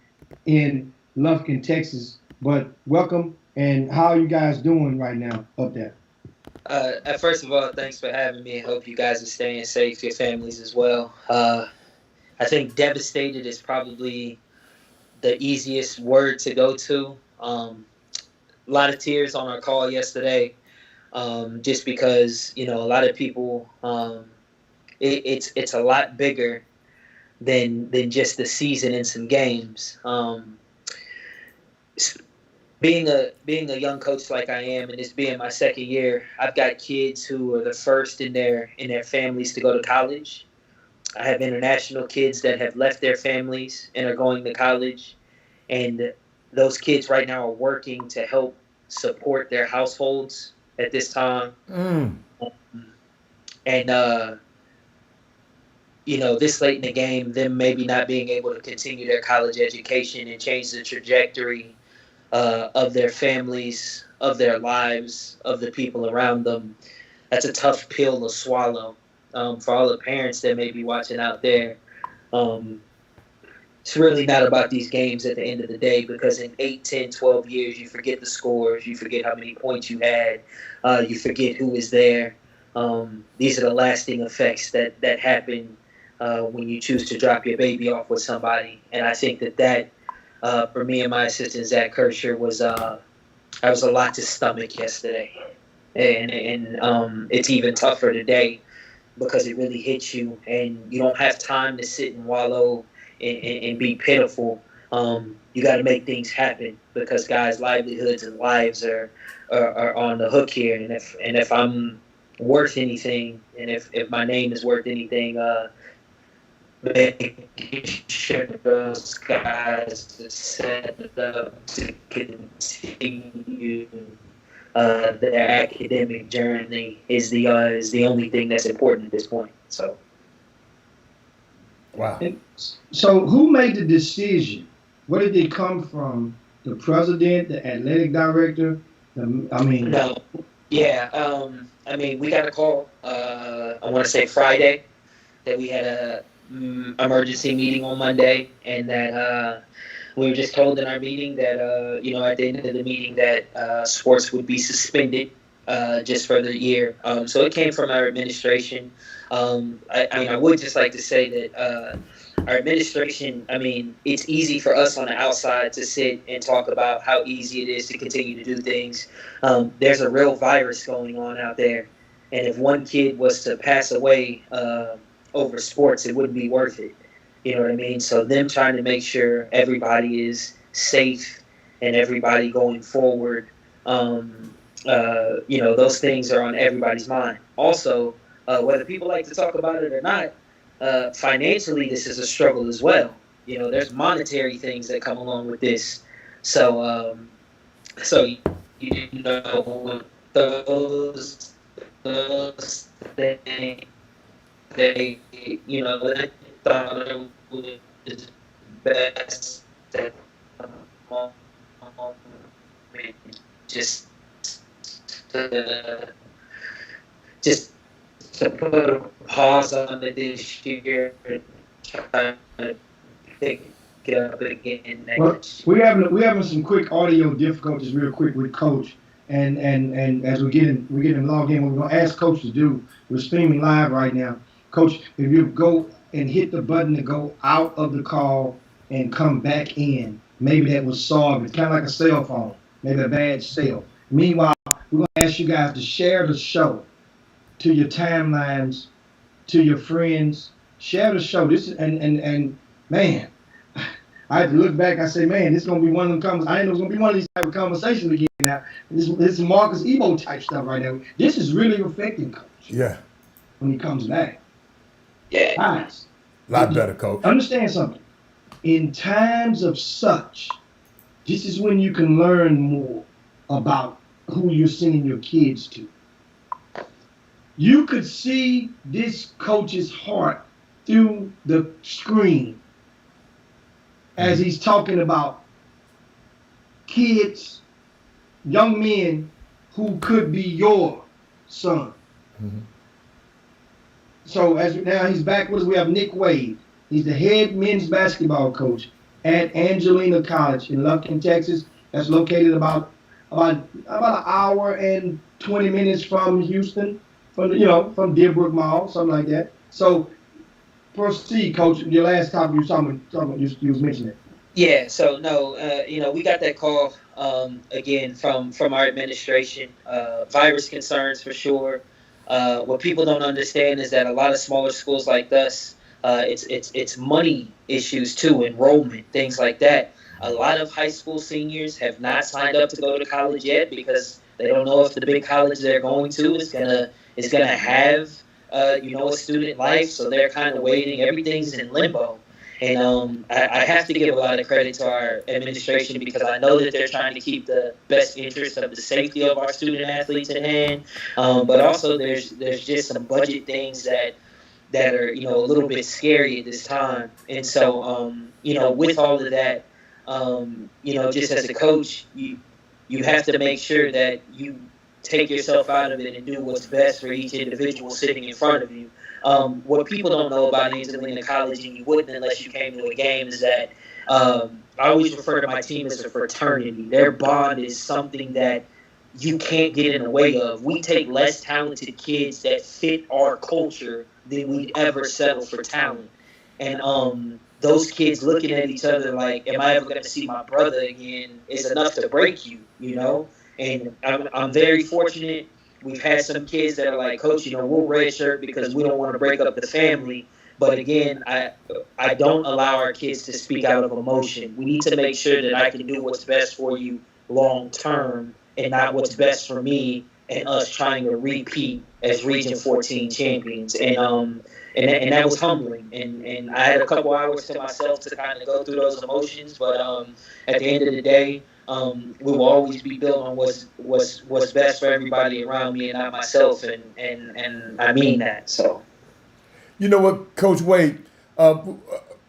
in Lufkin, Texas, but welcome. And how are you guys doing right now up there? First of all, thanks for having me. I hope you guys are staying safe, your families as well. I think devastated is probably the easiest word to go to. A lot of tears on our call yesterday, just because, a lot of people, it's a lot bigger than just the season and some games. Being a young coach like I am, and this being my second year, I've got kids who are the first in their families to go to college. I have international kids that have left their families and are going to college, and those kids right now are working to help support their households at this time. And this late in the game, them maybe not being able to continue their college education and change the trajectory of their families, of their lives, of the people around them. That's a tough pill to swallow for all the parents that may be watching out there. It's really not about these games at the end of the day, because in 8, 10, 12 years, you forget the scores, you forget how many points you had, you forget who was there. These are the lasting effects that happen when you choose to drop your baby off with somebody. And I think that for me and my assistant, Zach Kirscher, was a lot to stomach yesterday. And it's even tougher today because it really hits you, and you don't have time to sit and wallow and be pitiful. You got to make things happen, because guys' livelihoods and lives are on the hook here. And if I'm worth anything, and if my name is worth anything, making sure those guys are set up to continue their academic journey is the only thing that's important at this point. So, wow. And so, who made the decision? Where did they come from? The president, the athletic director? No. Yeah. We got a call. I want to say Friday, that we had a emergency meeting on Monday, and that we were just told in our meeting that at the end of the meeting that sports would be suspended just for the year. So it came from our administration. I would just like to say that our administration, it's easy for us on the outside to sit and talk about how easy it is to continue to do things. There's a real virus going on out there, and if one kid was to pass away over sports, it wouldn't be worth it. You know what I mean? So them trying to make sure everybody is safe and everybody going forward, those things are on everybody's mind. Also, whether people like to talk about it or not, financially, this is a struggle as well. There's monetary things that come along with this. So those things, they thought it was best at the moment just to put a pause on it this year and try to pick it up again next year. We're having some quick audio difficulties real quick with Coach. And as we're getting logged in, what we're gonna ask Coach to do, we're streaming live right now. Coach, if you go and hit the button to go out of the call and come back in, maybe that will solve it. Kind of like a cell phone, maybe a bad cell. Meanwhile, we're going to ask you guys to share the show to your timelines, to your friends. Share the show. This is, and man, I had to look back. I say, man, this is going to be one of them conversations. I didn't know it was going to be one of these type of conversations again now. This is Marcus Ebo type stuff right now. This is really affecting Coach. Yeah. When he comes back. Yeah. Guys, a lot better, Coach. Understand something. In times of such, this is when you can learn more about who you're sending your kids to. You could see this coach's heart through the screen as he's talking about kids young men who could be your son. Mm-hmm. So as now he's back with us, we have Nick Wade. He's the head men's basketball coach at Angelina College in Lufkin, Texas. That's located about an hour and 20 minutes from Houston, from Deerbrook Mall, something like that. So proceed, Coach. Your last topic you was mentioning. Yeah, so no, we got that call again from our administration. Virus concerns for sure. What people don't understand is that a lot of smaller schools like us, it's money issues too, enrollment, things like that. A lot of high school seniors have not signed up to go to college yet because they don't know if the big college they're going to is gonna have a student life. So they're kind of waiting. Everything's in limbo. And I have to give a lot of credit to our administration because I know that they're trying to keep the best interest of the safety of our student athletes in hand. But also there's just some budget things that are, a little bit scary at this time. And so, with all of that, just as a coach, you have to make sure that you take yourself out of it and do what's best for each individual sitting in front of you. What people don't know about Angelina College, and you wouldn't unless you came to a game, is that I always refer to my team as a fraternity. Their bond is something that you can't get in the way of. We take less talented kids that fit our culture than we'd ever settle for talent. And those kids looking at each other like, am I ever going to see my brother again, is enough to break you, And I'm very fortunate. We've had some kids that are like, Coach, we'll redshirt because we don't want to break up the family. But again, I don't allow our kids to speak out of emotion. We need to make sure that I can do what's best for you long term and not what's best for me and us trying to repeat as Region 14 champions. And that was humbling. And I had a couple hours to myself to kind of go through those emotions. But at the end of the day, we will always be built on what's best for everybody around me and not myself, and I mean that. So, you know what, Coach Wade?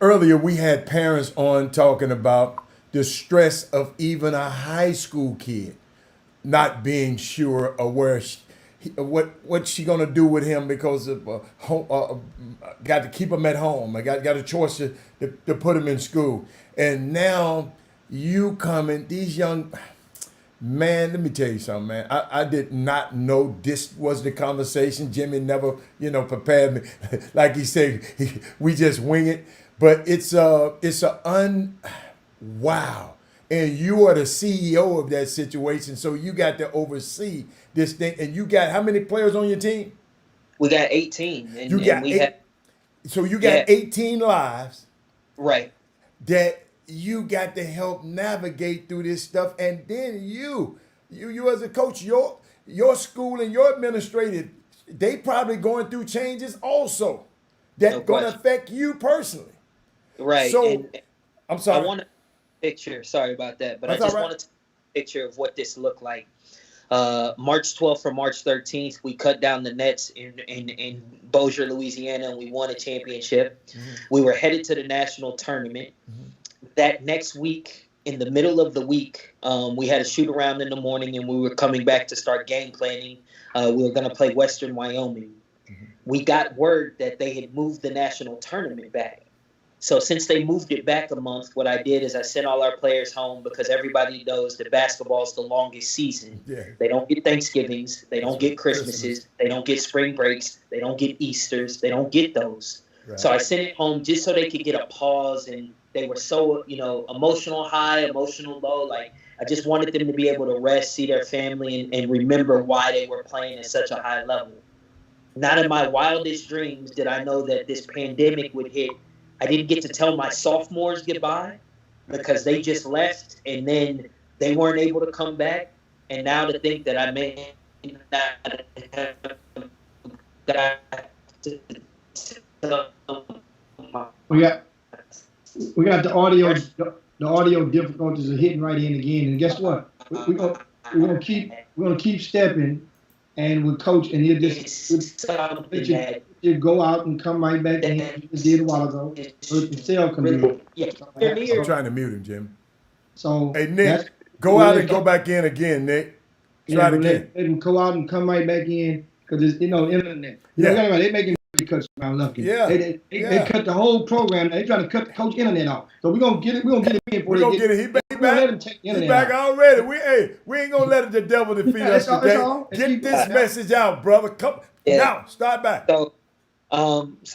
Earlier we had parents on talking about the stress of even a high school kid not being sure of where what she gonna do with him because of got to keep him at home. I got a choice to put him in school, and now. You coming, these young, man, let me tell you something, man. I did not know this was the conversation. Jimmy never, prepared me. Like he said, we just wing it. But wow. And you are the CEO of that situation, so you got to oversee this thing. And you got how many players on your team? We got 18. And, you got So you got 18 lives. Right. That you got to help navigate through this stuff, and then you as a coach, your school and your administrative, they probably going through changes also that going to affect you personally. Right. So I'm sorry. I want a picture. Sorry about that, but I just wanted to take a picture of what this looked like. March 12th or March 13th, we cut down the nets in Bossier, Louisiana, and we won a championship. Mm-hmm. We were headed to the national tournament. Mm-hmm. That next week, in the middle of the week, we had a shoot around in the morning, and we were coming back to start game planning. We were going to play Western Wyoming. Mm-hmm. We got word that they had moved the national tournament back. So since they moved it back a month, what I did is I sent all our players home because everybody knows that basketball is the longest season. Yeah. They don't get Thanksgivings. They don't get Christmases. They don't get spring breaks. They don't get Easters. They don't get those. Right. So I sent it home just so they could get a pause, and they were so, emotional high, emotional low. Like, I just wanted them to be able to rest, see their family, and remember why they were playing at such a high level. Not in my wildest dreams did I know that this pandemic would hit. I didn't get to tell my sophomores goodbye because they just left, and then they weren't able to come back. And now to think that I may not have We got the audio difficulties are hitting right in again, and guess what? We're gonna keep stepping, and with Coach, and he'll just you go out and come right back in. You did a while ago. So the cell can be. I'm trying to mute him, Jim. So hey Nick, Go out and go back in again, Nick. Try it again. Let them go out and come right back in because it's internet. They making cuts around Lufkin. Yeah. They cut the whole program. They trying to cut the coach internet off. So we're gonna get it. We're gonna get it in. We're gonna get it. He back. He back already. We ain't gonna let the devil defeat us today. Get this message out, brother. Come now. Start back. So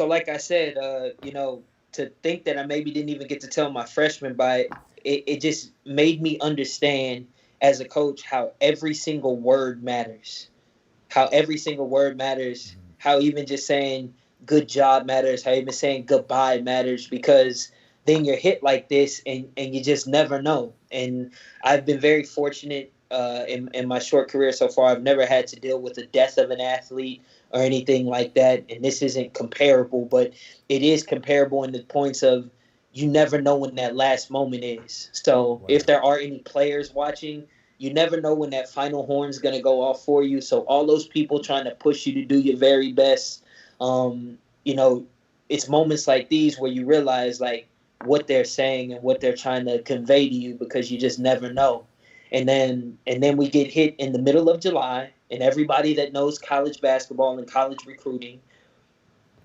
like I said, to think that I maybe didn't even get to tell my freshmen by it just made me understand as a coach how every single word matters. How every single word matters. How even just saying good job matters. How even saying goodbye matters, because then you're hit like this and you just never know. And I've been very fortunate in my short career so far. I've never had to deal with the death of an athlete or anything like that. And this isn't comparable, but it is comparable in the points of you never know when that last moment is. So if there are any players watching, you never know when that final horn's going to go off for you. So all those people trying to push you to do your very best, it's moments like these where you realize like what they're saying and what they're trying to convey to you, because you just never know. And then we get hit in the middle of July, and everybody that knows college basketball and college recruiting,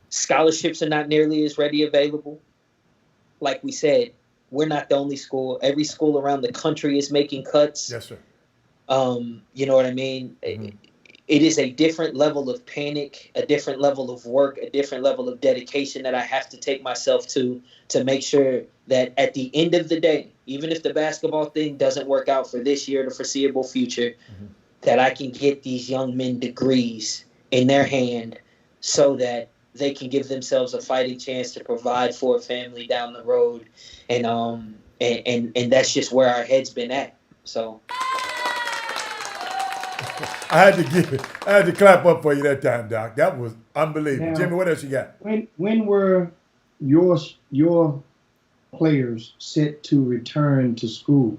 scholarships are not nearly as ready available. Like we said, we're not the only school. Every school around the country is making cuts. Yes, sir. You know what I mean? Mm-hmm. It is a different level of panic, a different level of work, a different level of dedication that I have to take myself to make sure that at the end of the day, even if the basketball thing doesn't work out for this year, the foreseeable future, that I can get these young men degrees in their hand so that they can give themselves a fighting chance to provide for a family down the road. And that's just where our head's been at. So I had to clap up for you that time, Doc. That was unbelievable. Now, Jimmy, what else you got? When were your players set to return to school?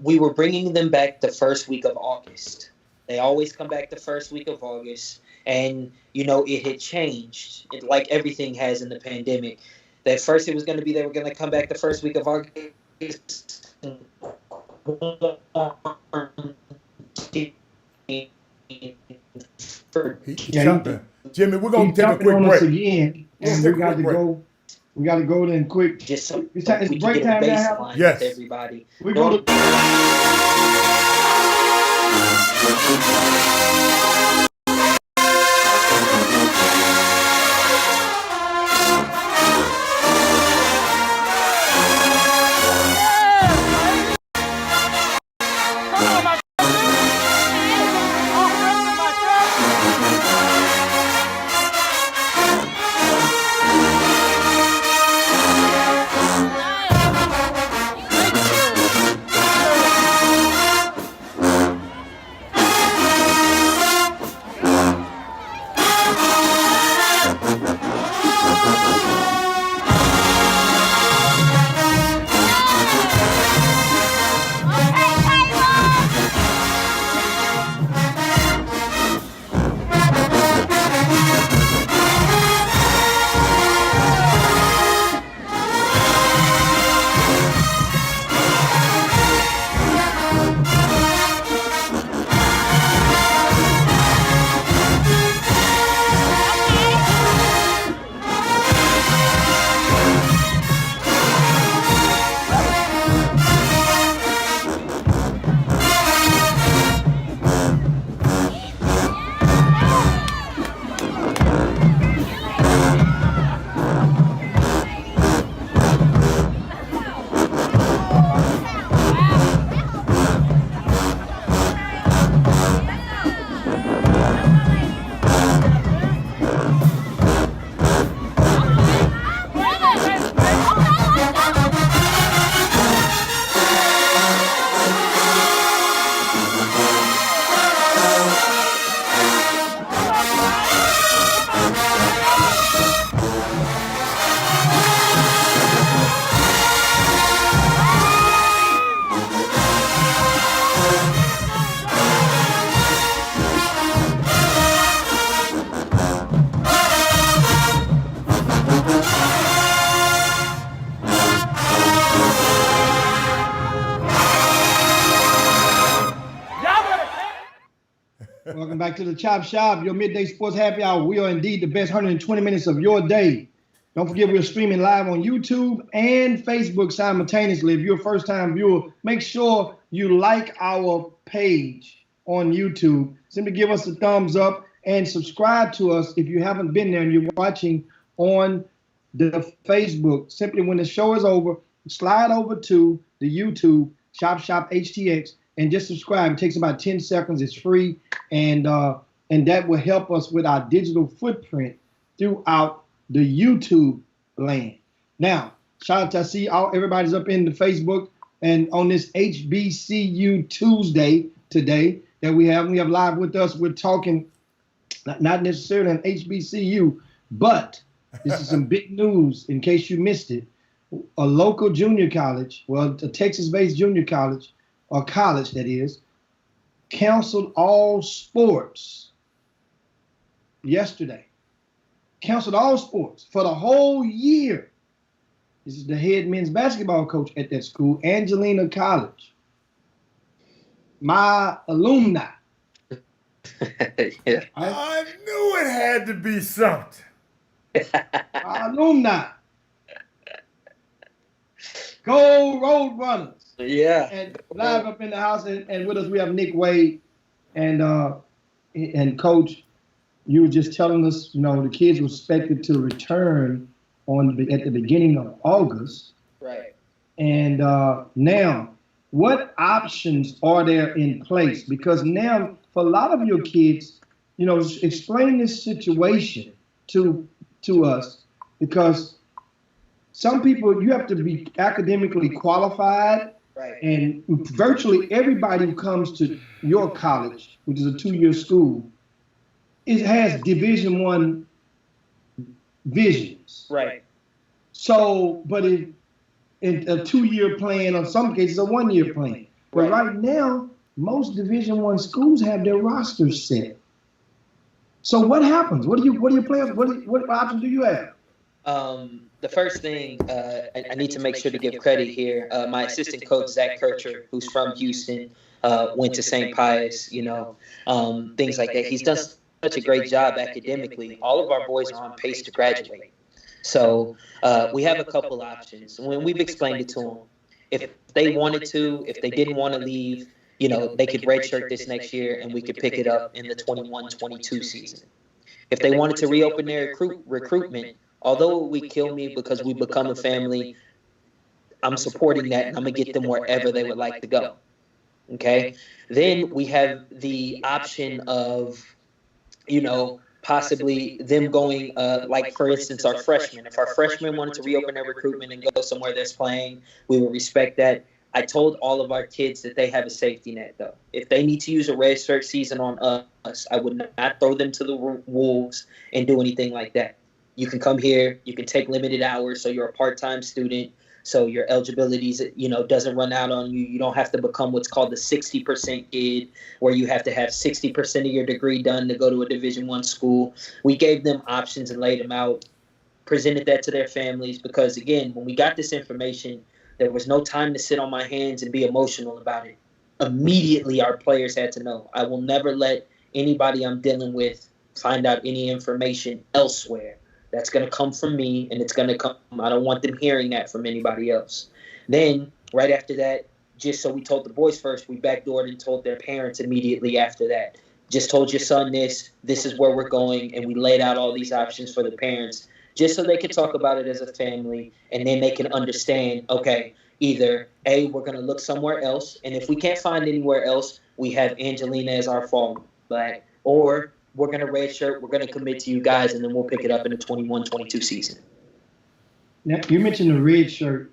We were bringing them back the first week of August. They always come back the first week of August. And, it had changed, like everything has in the pandemic. At first it was going to be they were going to come back the first week of August. Jimmy, we're going to take a quick break. Again, and we got to go. We got to go then quick. Just so it's break time now. Yes. With everybody. We go to. to the Chop Shop, your midday sports happy hour. We are indeed the best 120 minutes of your day. Don't forget we're streaming live on YouTube and Facebook simultaneously. If you're a first-time viewer, make sure you like our page on YouTube. Simply give us a thumbs up and subscribe to us if you haven't been there and you're watching on the Facebook. Simply when the show is over, slide over to the YouTube, Chop Shop HTX, and just subscribe. It takes about 10 seconds. It's free, and that will help us with our digital footprint throughout the YouTube land. Now, shout out to everybody's up in the Facebook and on this HBCU Tuesday today that we have live with us. We're talking not necessarily an HBCU, but this is some big news in case you missed it. A local junior college, well, a Texas-based junior college, or college that is, canceled all sports yesterday. Canceled all sports for the whole year. This is the head men's basketball coach at that school, Angelina College. My alumni. Yeah. I knew it had to be something. My alumni. Go Road Runners. Yeah. And live up in the house, and with us we have Nick Wade and Coach. You were just telling us, the kids were expected to return at the beginning of August. Right. And now, what options are there in place? Because now, for a lot of your kids, explain this situation to us, because some people, you have to be academically qualified. Right. And virtually everybody who comes to your college, which is a 2-year school, it has Division I visions. Right. So, but in a 2-year plan, or some cases a 1-year plan. But right now, most Division I schools have their rosters set. So what happens? What options do you have? The first thing, I need to make sure to give credit here. My assistant coach, Zach Kircher, who's from Houston, went to St. Pius, things like that. He's done such a great job academically. All of our boys are on pace to graduate. So we have a couple options. When we've explained it to them, if they wanted to, if they didn't want to leave, they could redshirt this next year and we could pick it up in the 21-22 season. If they wanted to reopen their recruitment, although it would kill me because we become a family, I'm supporting that, and I'm going to get them wherever they would like to go. Okay? Then we have the option of, possibly them going, like, for instance, our freshmen. If our freshmen wanted to reopen their recruitment and go somewhere that's playing, we would respect that. I told all of our kids that they have a safety net, though. If they need to use a red shirt season on us, I would not throw them to the wolves and do anything like that. You can come here. You can take limited hours, so you're a part-time student, so your eligibility, doesn't run out on you. You don't have to become what's called the 60% kid, where you have to have 60% of your degree done to go to a Division I school. We gave them options and laid them out, presented that to their families, because, again, when we got this information, there was no time to sit on my hands and be emotional about it. Immediately, our players had to know. I will never let anybody I'm dealing with find out any information elsewhere. That's going to come from me, and it's going to come. I don't want them hearing that from anybody else. Then, right after that, just so we told the boys first, we backdoored and told their parents immediately after that. Just told your son this is where we're going, and we laid out all these options for the parents, just so they can talk about it as a family, and then they can understand, okay, either, A, we're going to look somewhere else, and if we can't find anywhere else, we have Angelina as our fallback, or we're going to redshirt, we're going to commit to you guys, and then we'll pick it up in the 21-22 season. Now, you mentioned the red shirt.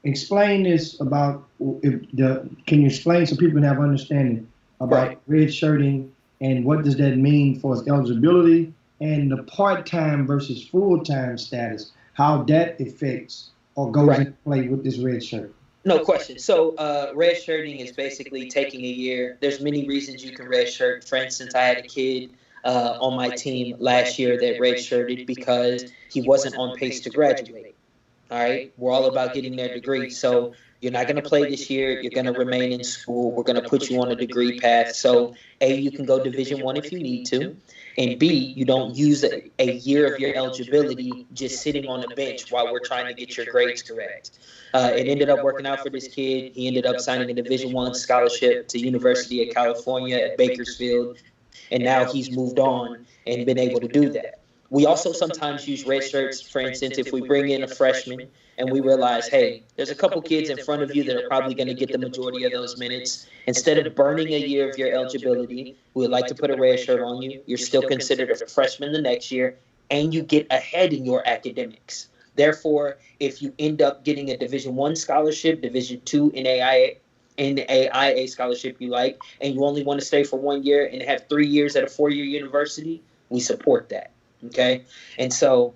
Explain this about, can you explain so people can have understanding about red shirting, and what does that mean for eligibility, and the part-time versus full-time status, how that affects or goes into play with this red shirt? No question. So red shirting is basically taking a year. There's many reasons you can red shirt. For instance, I had a kid on my team last year that red shirted because he wasn't on pace to graduate. All right, we're all about getting their degree. So you're not going to play this year. You're going to remain in school. We're going to put you on a degree path. So A, you can go Division I if you need to, and B, you don't use a year of your eligibility just sitting on the bench while we're trying to get your grades correct. It ended up working out for this kid. He ended up signing a Division I scholarship to University of California at Bakersfield, and now he's moved on and been able to do that. We also sometimes use red shirts. For instance, if we bring in a freshman and we realize, hey, there's a couple kids in front of you that are probably going to get the majority of those minutes. Instead of burning a year of your eligibility, we would like to put a red shirt on you. You're still considered a freshman the next year, and you get ahead in your academics. Therefore, if you end up getting a Division I scholarship, Division II NAIA scholarship you like, and you only want to stay for 1 year and have 3 years at a 4-year university, we support that. Okay. And so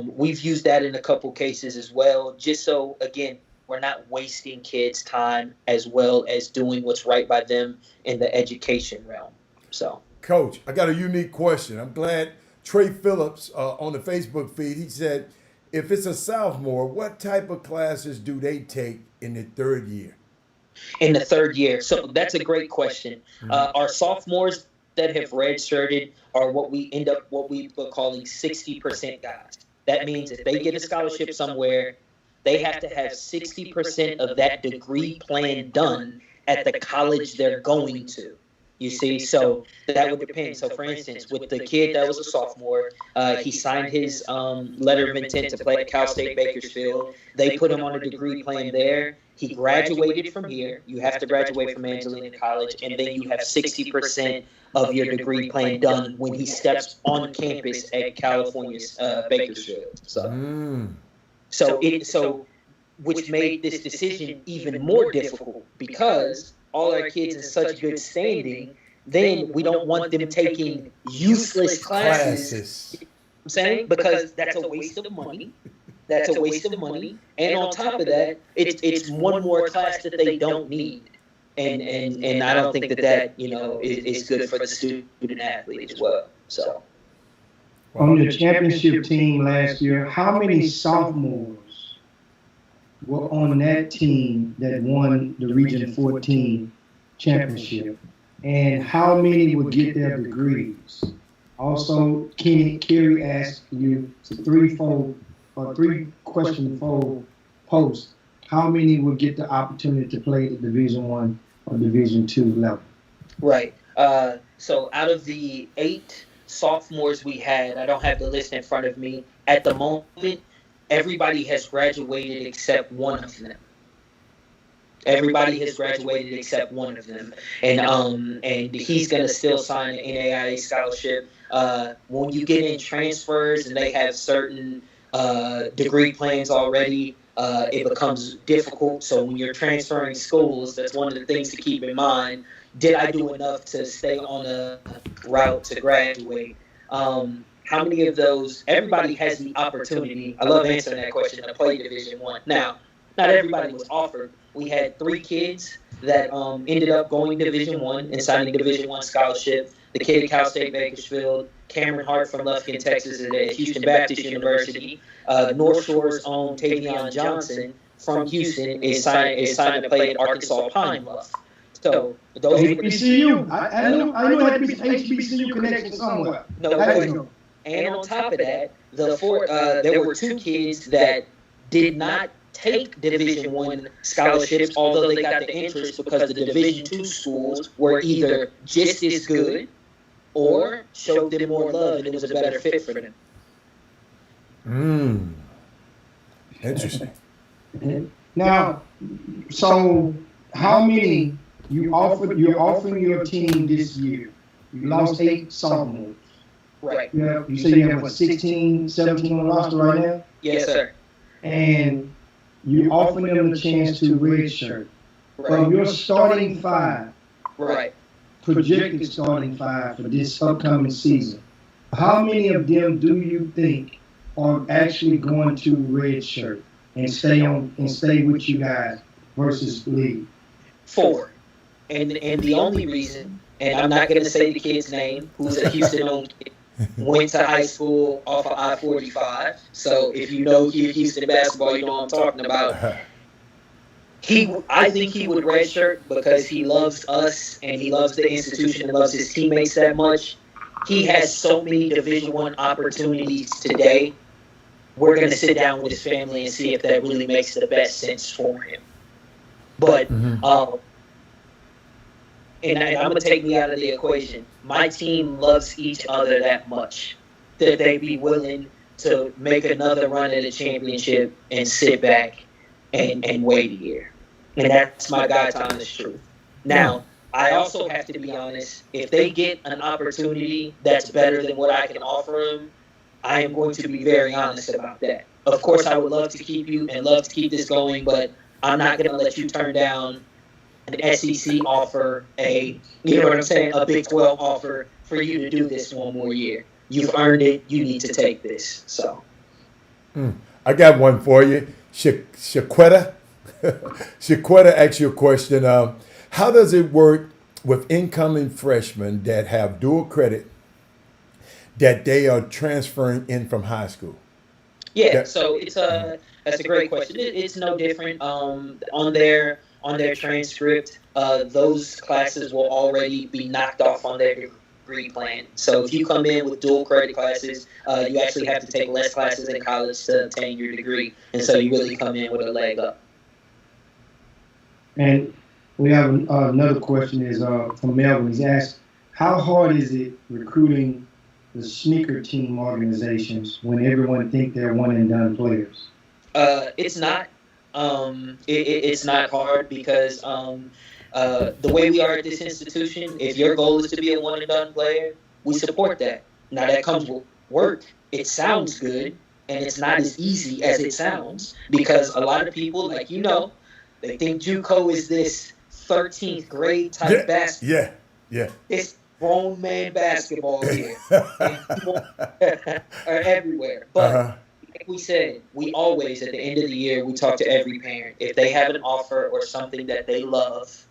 we've used that in a couple cases as well, just so, again, we're not wasting kids' time as well as doing what's right by them in the education realm. So, Coach, I got a unique question. I'm glad Trey Phillips on the Facebook feed, he said, if it's a sophomore, what type of classes do they take in the third year? In the third year. So that's a great question. Our sophomores that have redshirted are what we were calling 60% guys. That means if they get a scholarship somewhere, they have to have 60% of that degree plan done at the college they're going to. You see, so that would depend. So, for instance, with the kid that was a sophomore, he signed his letter of intent to play at Cal State Bakersfield. They put him on a degree plan there. He graduated from here. You have to graduate from Angelina College, and then you have 60% of your degree plan done when he steps on campus at California's Bakersfield. So, which made this decision even more difficult because all our kids in such good standing, then we don't want them taking useless classes. I'm saying, because that's a waste of money. That's a waste of money. And on top of that, it's one more class that they don't need. And I don't think that is good for the student athlete as well. So on the championship team last year, how many sophomores were on that team that won the Region 14 championship, and how many would get their degrees? Also, Kerry asked you, it's a three-question fold post. How many would get the opportunity to play at Division I or Division II level? Right. So out of the 8 sophomores we had, I don't have the list in front of me at the moment. Everybody has graduated except one of them. Everybody has graduated except one of them, and he's gonna still sign an NAIA scholarship. When you get in transfers and they have certain degree plans already, it becomes difficult. So when you're transferring schools, that's one of the things to keep in mind. Did I do enough to stay on a route to graduate? How many of those? Everybody has the opportunity. I love answering that question to play Division I. Now, not everybody was offered. We had 3 kids that ended up going Division I and signing Division I scholarship. The kid at Cal State Bakersfield, Cameron Hart from Lufkin, Texas, at Houston Baptist University. North Shore's own Tavion Johnson from Houston is signed to play at Arkansas Pine Bluff. So those HBCU. I knew it had to be HBCU connection somewhere. No. And on top of that, there were 2 kids that did not take Division I scholarships, although they got the interest because the Division II schools were either just as good or showed them more love and it was a better fit for them. Interesting. Now, so how many you're offering your team this year? You lost 8 sophomores. Right. You say you have 16, 17 on the roster right now? Yes, sir. And you offering them a chance to redshirt. Right. From your starting 5, Right. projected starting 5 for this upcoming season, how many of them do you think are actually going to redshirt and stay with you guys versus leave? 4. And the only reason, and I'm not going to say the kid's name, who's a Houston-owned kid, went to high school off of I-45. So if you know Houston basketball, you know what I'm talking about. I think he would redshirt because he loves us and he loves the institution and loves his teammates that much. He has so many Division I opportunities today. We're going to sit down with his family and see if that really makes the best sense for him. But, and I'm going to take me out of the equation. My team loves each other that much that they'd be willing to make another run at a championship and sit back and wait a year. And that's my God's honest truth. Now, I also have to be honest. If they get an opportunity that's better than what I can offer them, I am going to be very honest about that. Of course, I would love to keep you and love to keep this going, but I'm not going to let you turn down an SEC offer, you know what I'm saying, a Big 12 offer for you to do this one more year. You've earned it. You need to take this. So, I got one for you. Shaquetta. Shaquetta asked you a question. How does it work with incoming freshmen that have dual credit that they are transferring in from high school? Yeah, so that's a great question. It's no different. On their transcript, those classes will already be knocked off on their degree plan. So if you come in with dual credit classes, you actually have to take less classes in college to obtain your degree, and so you really come in with a leg up. And we have another question is from Melvin. He's asked, how hard is it recruiting the sneaker team organizations when everyone think they're one and done players? It's not. It's not hard because the way we are at this institution, if your goal is to be a one and done player, we support that. Now that comes with work. It sounds good, and it's not as easy as it sounds because a lot of people, like they think JUCO is this 13th grade type basketball. Yeah. It's grown man basketball here. Are everywhere. But like we said, we always, at the end of the year, we talk to every parent. If they have an offer or something that they love,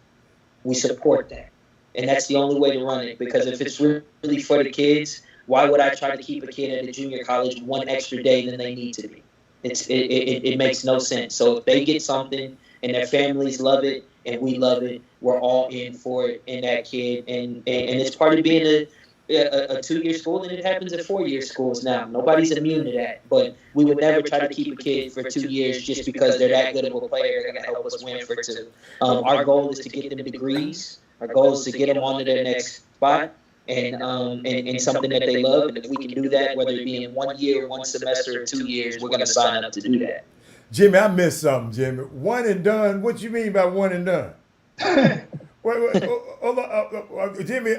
we support that. And that's the only way to run it. Because if it's really for the kids, why would I try to keep a kid at a junior college one extra day than they need to be? It makes no sense. So if they get something and their families love it and we love it, we're all in for it in that kid. And it's part of being a 2-year school, and it happens at 4-year schools now. Nobody's immune to that. But we would never try to keep a kid for 2 years just because they're that good of a player. They're going to help us win for 2. Our goal is to get them degrees. Our goal is to get them onto their next spot and something that they love. And if we can do that, whether it be in 1 year, 1 semester, or 2 years, we're going to sign up to do that. Jimmy, I missed something, Jimmy. One and done? What you mean by one and done? Wait, hold on, Jimmy,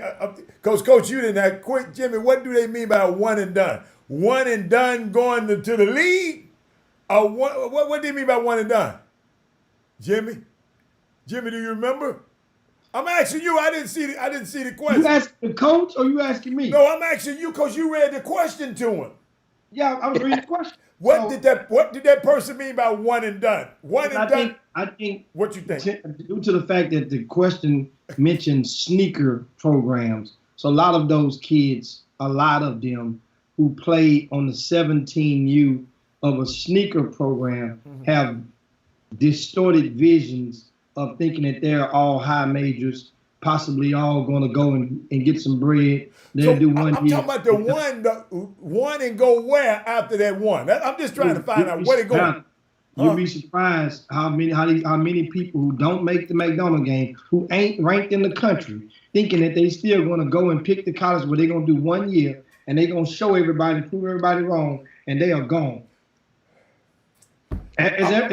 Coach, you didn't have quick. Jimmy, what do they mean by one and done? One and done going to the league? What do you mean by one and done? Jimmy, do you remember? I'm asking you. I didn't see the question. You asking the coach or you asking me? No, I'm asking you because you read the question to him. Yeah, I was reading the question. What did that person mean by one and done? I think. What you think? Due to the fact that the question mentioned sneaker programs, so a lot of those kids, a lot of them who play on the 17U of a sneaker program have distorted visions of thinking that they're all high majors, possibly all going to go and get some bread. They'll do one I'm talking about the one and go where after that one. I'm just trying to find out where they go. You'd be surprised how many people who don't make the McDonald's game, who ain't ranked in the country, thinking that they still going to go and pick the college where they're going to do 1 year and they're going to show everybody, prove everybody wrong, and they are gone. Is that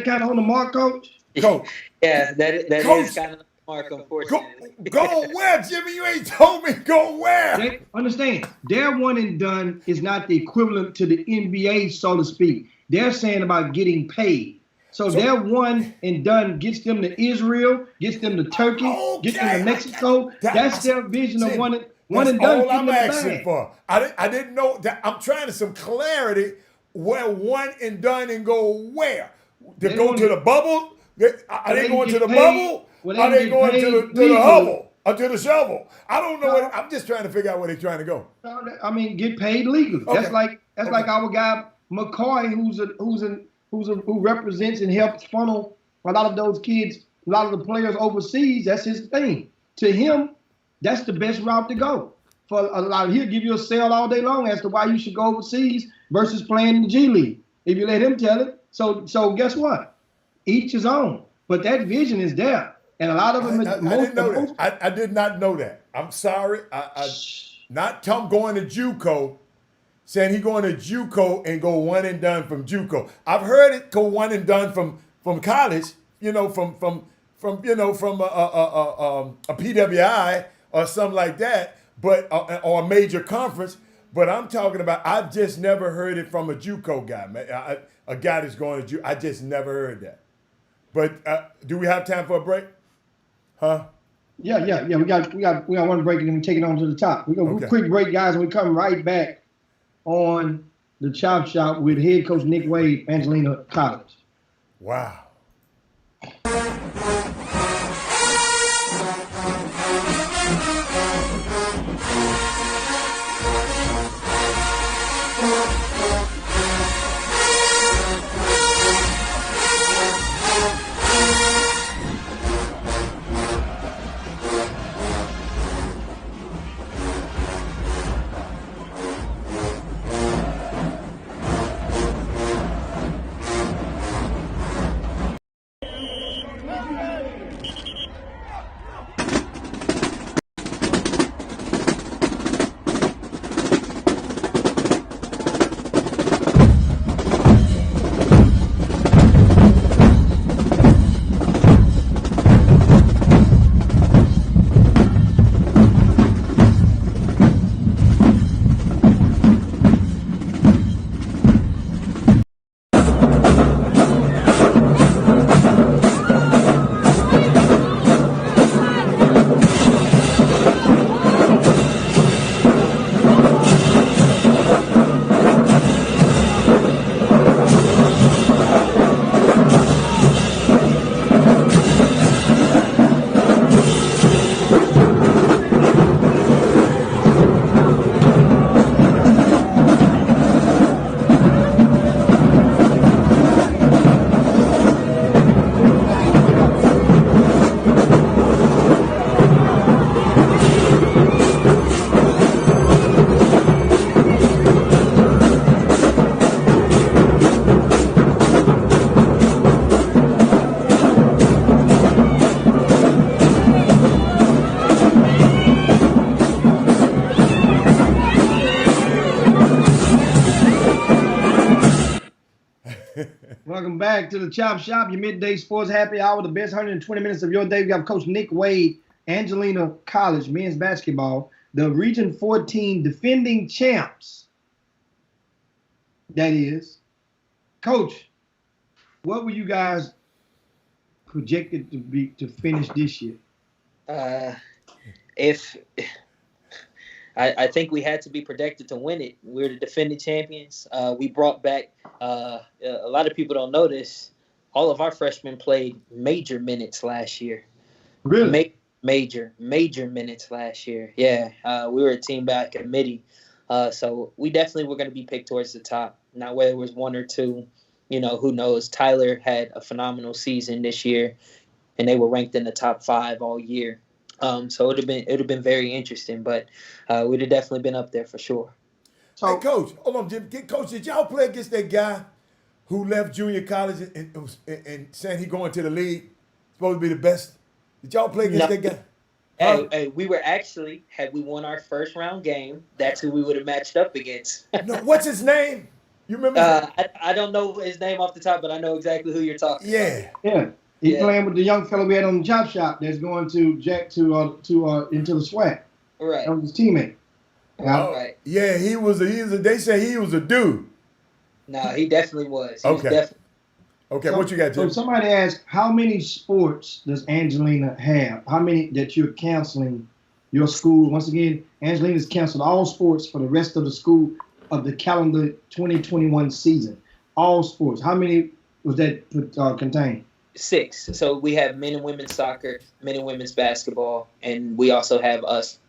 kind of on the mark, Coach? Coach. Yeah, that is kind of on the mark, unfortunately. Go where, Jimmy? You ain't told me go where. Understand, their one and done is not the equivalent to the NBA, so to speak. They're saying about getting paid. So their one and done gets them to Israel, gets them to Turkey, gets them to Mexico. That's their vision of one and done. All I'm asking for. I didn't know that. I'm trying to some clarity where one and done and go where? To the bubble? Are they going to the bubble? Are they going to the Hubble? To the shovel. I don't know. I'm just trying to figure out where they're trying to go. I mean, get paid legally. Okay. That's like our guy McCoy, who represents and helps funnel a lot of those kids, a lot of the players overseas. That's his thing. To him, that's the best route to go. For a lot, he'll give you a sale all day long as to why you should go overseas versus playing in the G League. If you let him tell it. So guess what? Each his own. But that vision is there. And a lot of them. I didn't know that. I did not know that. I'm sorry. Not Tom going to JUCO, saying he going to JUCO and go one and done from JUCO. I've heard it go one and done from college. You know, from a PWI or something like that, but or a major conference. But I'm talking about. I've just never heard it from a JUCO guy, man. A guy that's going to JUCO. I just never heard that. But do we have time for a break? Huh? Yeah. We got one break and then we take it on to the top. We go quick break, guys, and we come right back on the Chop Shop with head coach Nick Wade, Angelina College. Wow. Welcome back to the Chop Shop, your midday sports happy hour, the best 120 minutes of your day. We have Coach Nick Wade, Angelina College, men's basketball, the Region 14 defending champs. That is. Coach, what were you guys projected to finish this year? I think we had to be projected to win it. We're the defending champions. We brought back a lot of people don't know this. All of our freshmen played major minutes last year. Really? Major minutes last year. Yeah, we were a team by committee. So we definitely were going to be picked towards the top. Now, whether it was one or two, who knows? Tyler had a phenomenal season this year, and they were ranked in the top 5 all year. So it would have been very interesting, but we'd have definitely been up there for sure. So, hey, Coach, hold on, Jim. Coach, did y'all play against that guy who left junior college and saying he going to the league? Supposed to be the best. Did y'all play against that guy? Hey, we were actually, had we won our first round game, that's who we would have matched up against. No, what's his name? You remember? I don't know his name off the top, but I know exactly who you're talking about. Yeah. He's playing with the young fellow we had on the Chop Shop that's going to Jack into the SWAC. Right. That was his teammate. Right. Yeah, he was. They say he was a dude. No, he definitely was. Okay, what you got, Jim? So somebody asked, how many sports does Angelina have? How many that you're canceling your school? Once again, Angelina's canceled all sports for the rest of the school of the calendar 2021 season. All sports. How many was that contained? 6. So we have men and women's soccer, men and women's basketball, and we also have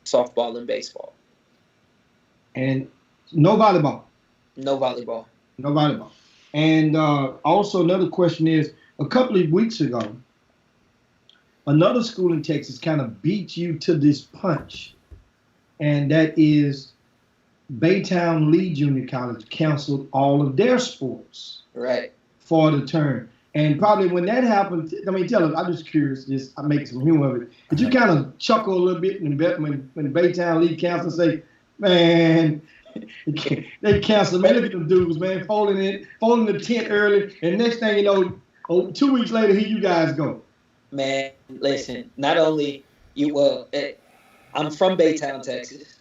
softball and baseball. And no volleyball. No volleyball. No volleyball. And also another question is, a couple of weeks ago, another school in Texas kind of beat you to this punch, and that is Baytown Lee Junior College canceled all of their sports for the term. And probably when that happened, I mean, tell us, I'm just curious, I make some humor of it. Did you kind of chuckle a little bit when Baytown Lee canceled, say, man, they canceled, man, look at them dudes, man, folding the tent early, and next thing you know, 2 weeks later, here you guys go. Man, listen, not only I'm from Baytown, Texas.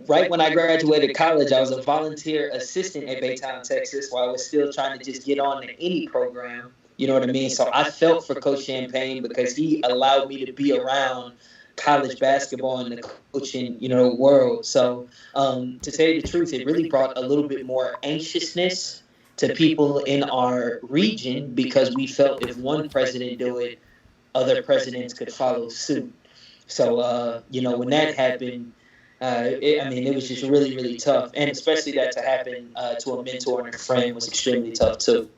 Right when I graduated college, I was a volunteer assistant at Baytown, Texas, while I was still trying to just get on to any program. You know what I mean? So I felt for Coach Champagne because he allowed me to be around college basketball in the coaching, world. So to tell you the truth, it really brought a little bit more anxiousness to people in our region because we felt if one president do it, other presidents could follow suit. So, when that happened, it was just really, really tough. And especially that to happen to a mentor and a friend was extremely tough, too.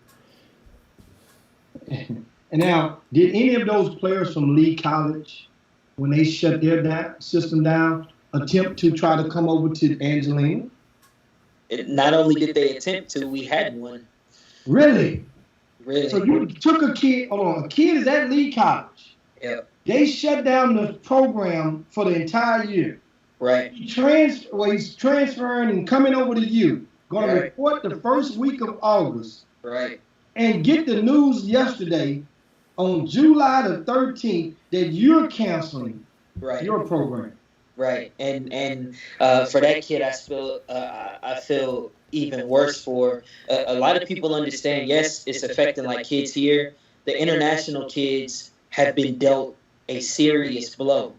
And now, did any of those players from Lee College, when they shut their system down, attempt to try to come over to Angelina? Not only did they attempt to, we had one. Really? Really. So you took a kid is at Lee College. Yeah. They shut down the program for the entire year. Right. He's transferring and coming over to you. Going to report the first week of August. Right. And get the news yesterday on July the 13th that you're canceling your program. Right. And for that kid, I feel even worse for. A lot of people understand, yes, it's affecting like kids here. The international kids have been dealt a serious blow.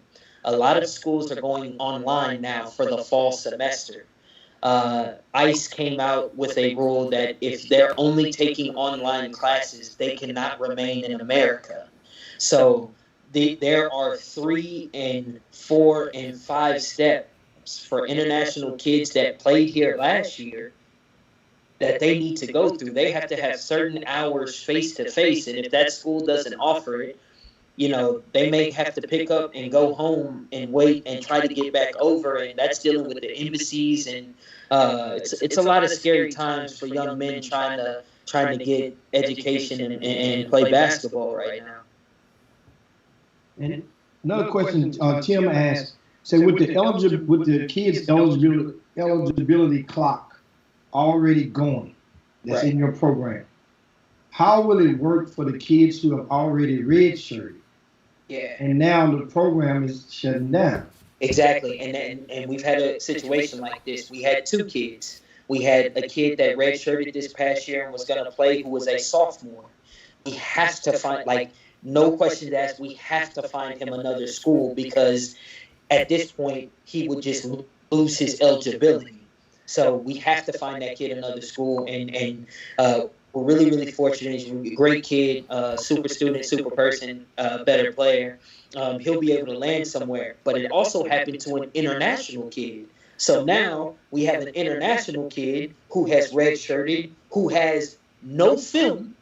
A lot of schools are going online now for the fall semester. ICE came out with a rule that if they're only taking online classes, they cannot remain in America. So there are 3 and 4 and 5 steps for international kids that played here last year that they need to go through. They have to have certain hours face-to-face, and if that school doesn't offer it, they may have to pick up and go home and wait and try to get back over, and that's dealing with the embassies, and it's a lot of scary times for young men trying to get education and play basketball right now. And another question Tim asked, with the kids' eligibility clock already going, that's in your program, how will it work for the kids who have already redshirted? Yeah. And now the program is shutting down. Exactly. And we've had a situation like this. We had 2 kids. We had a kid that redshirted this past year and was going to play who was a sophomore. We have to find, no questions asked, we have to find him another school because at this point he would just lose his eligibility. So we have to find that kid another school. And we're really, really fortunate. He's a great kid, super student, super person, better player. He'll be able to land somewhere. But it also happened to an international kid. So now we have an international kid who has redshirted, who has no film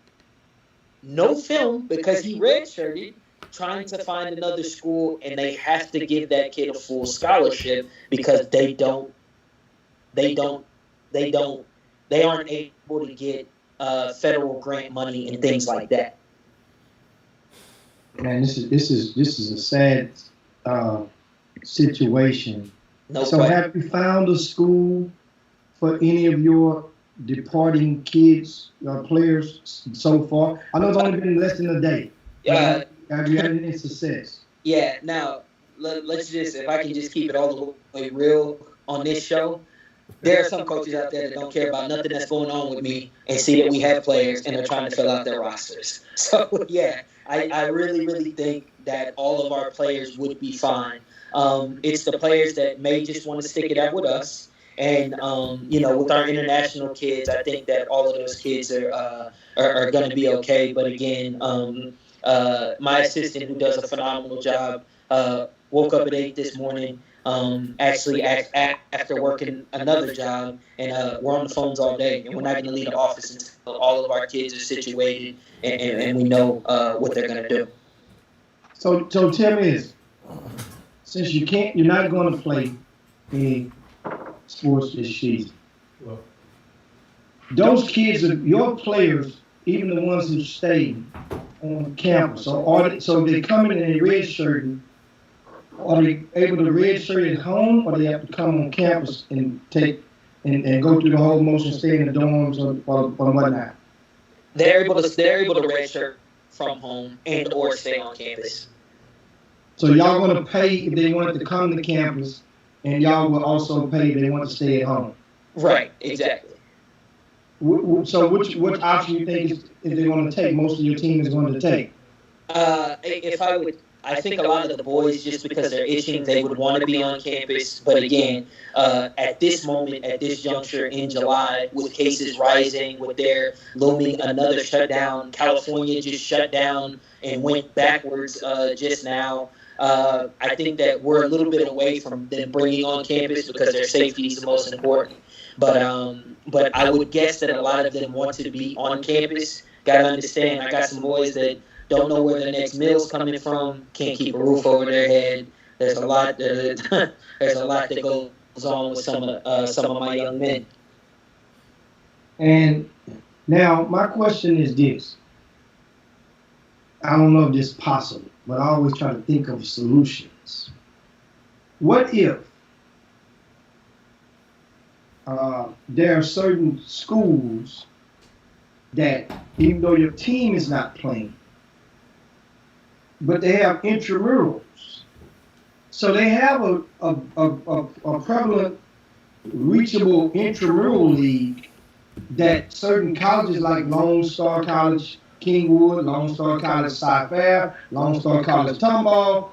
because he redshirted, trying to find another school, and they have to give that kid a full scholarship because they aren't able to get federal grant money and things like that. Man, this is a sad situation. So have you found a school for any of your departing kids, players so far? I know it's only been less than a day. Have you had any success? Yeah. Now, let's just, if I can just keep it all the way real on this show, there are some coaches out there that don't care about nothing that's going on with me and see that we have players and are trying to fill out their rosters. So, yeah, I really, really think that all of our players would be fine. It's the players that may just want to stick it out with us. And, with our international kids, I think that all of those kids are going to be okay. But again, My assistant, who does a phenomenal job, woke up at 8 this morning, actually after working another job, and we're on the phones all day, and we're not going to leave the office until all of our kids are situated and we know what they're going to do. So tell me this: since you're not going to play any sports this season, those kids, your players, even the ones who stay on campus, so they come in and they redshirting. Are they able to redshirt at home, or they have to come on campus and take and go through the whole motion, stay in the dorms or whatnot? They're able to redshirt from home and or stay on campus. So y'all going to pay if they wanted to come to campus, and y'all will also pay if they want to stay at home. Right, exactly. So which option you think is they're going to take? Most of your team is going to take. I think a lot of the boys, just because they're itching, they would want to be on campus. But again, at this moment, at this juncture in July, with cases rising, with there looming another shutdown, California just shut down and went backwards just now. I think that we're a little bit away from them bringing on campus because their safety is the most important. But I would guess that a lot of them want to be on campus. Got to understand, I got some boys that don't know where their next meal's coming from, can't keep a roof over their head. There's a lot that goes on with some of my young men. And now my question is this. I don't know if this is possible, but I always try to think of solutions. What if there are certain schools that, even though your team is not playing, but they have intramurals. So they have a prevalent, reachable intramural league that certain colleges like Lone Star College, Kingwood, Lone Star College, Cy-Fair, Lone Star College, Tomball,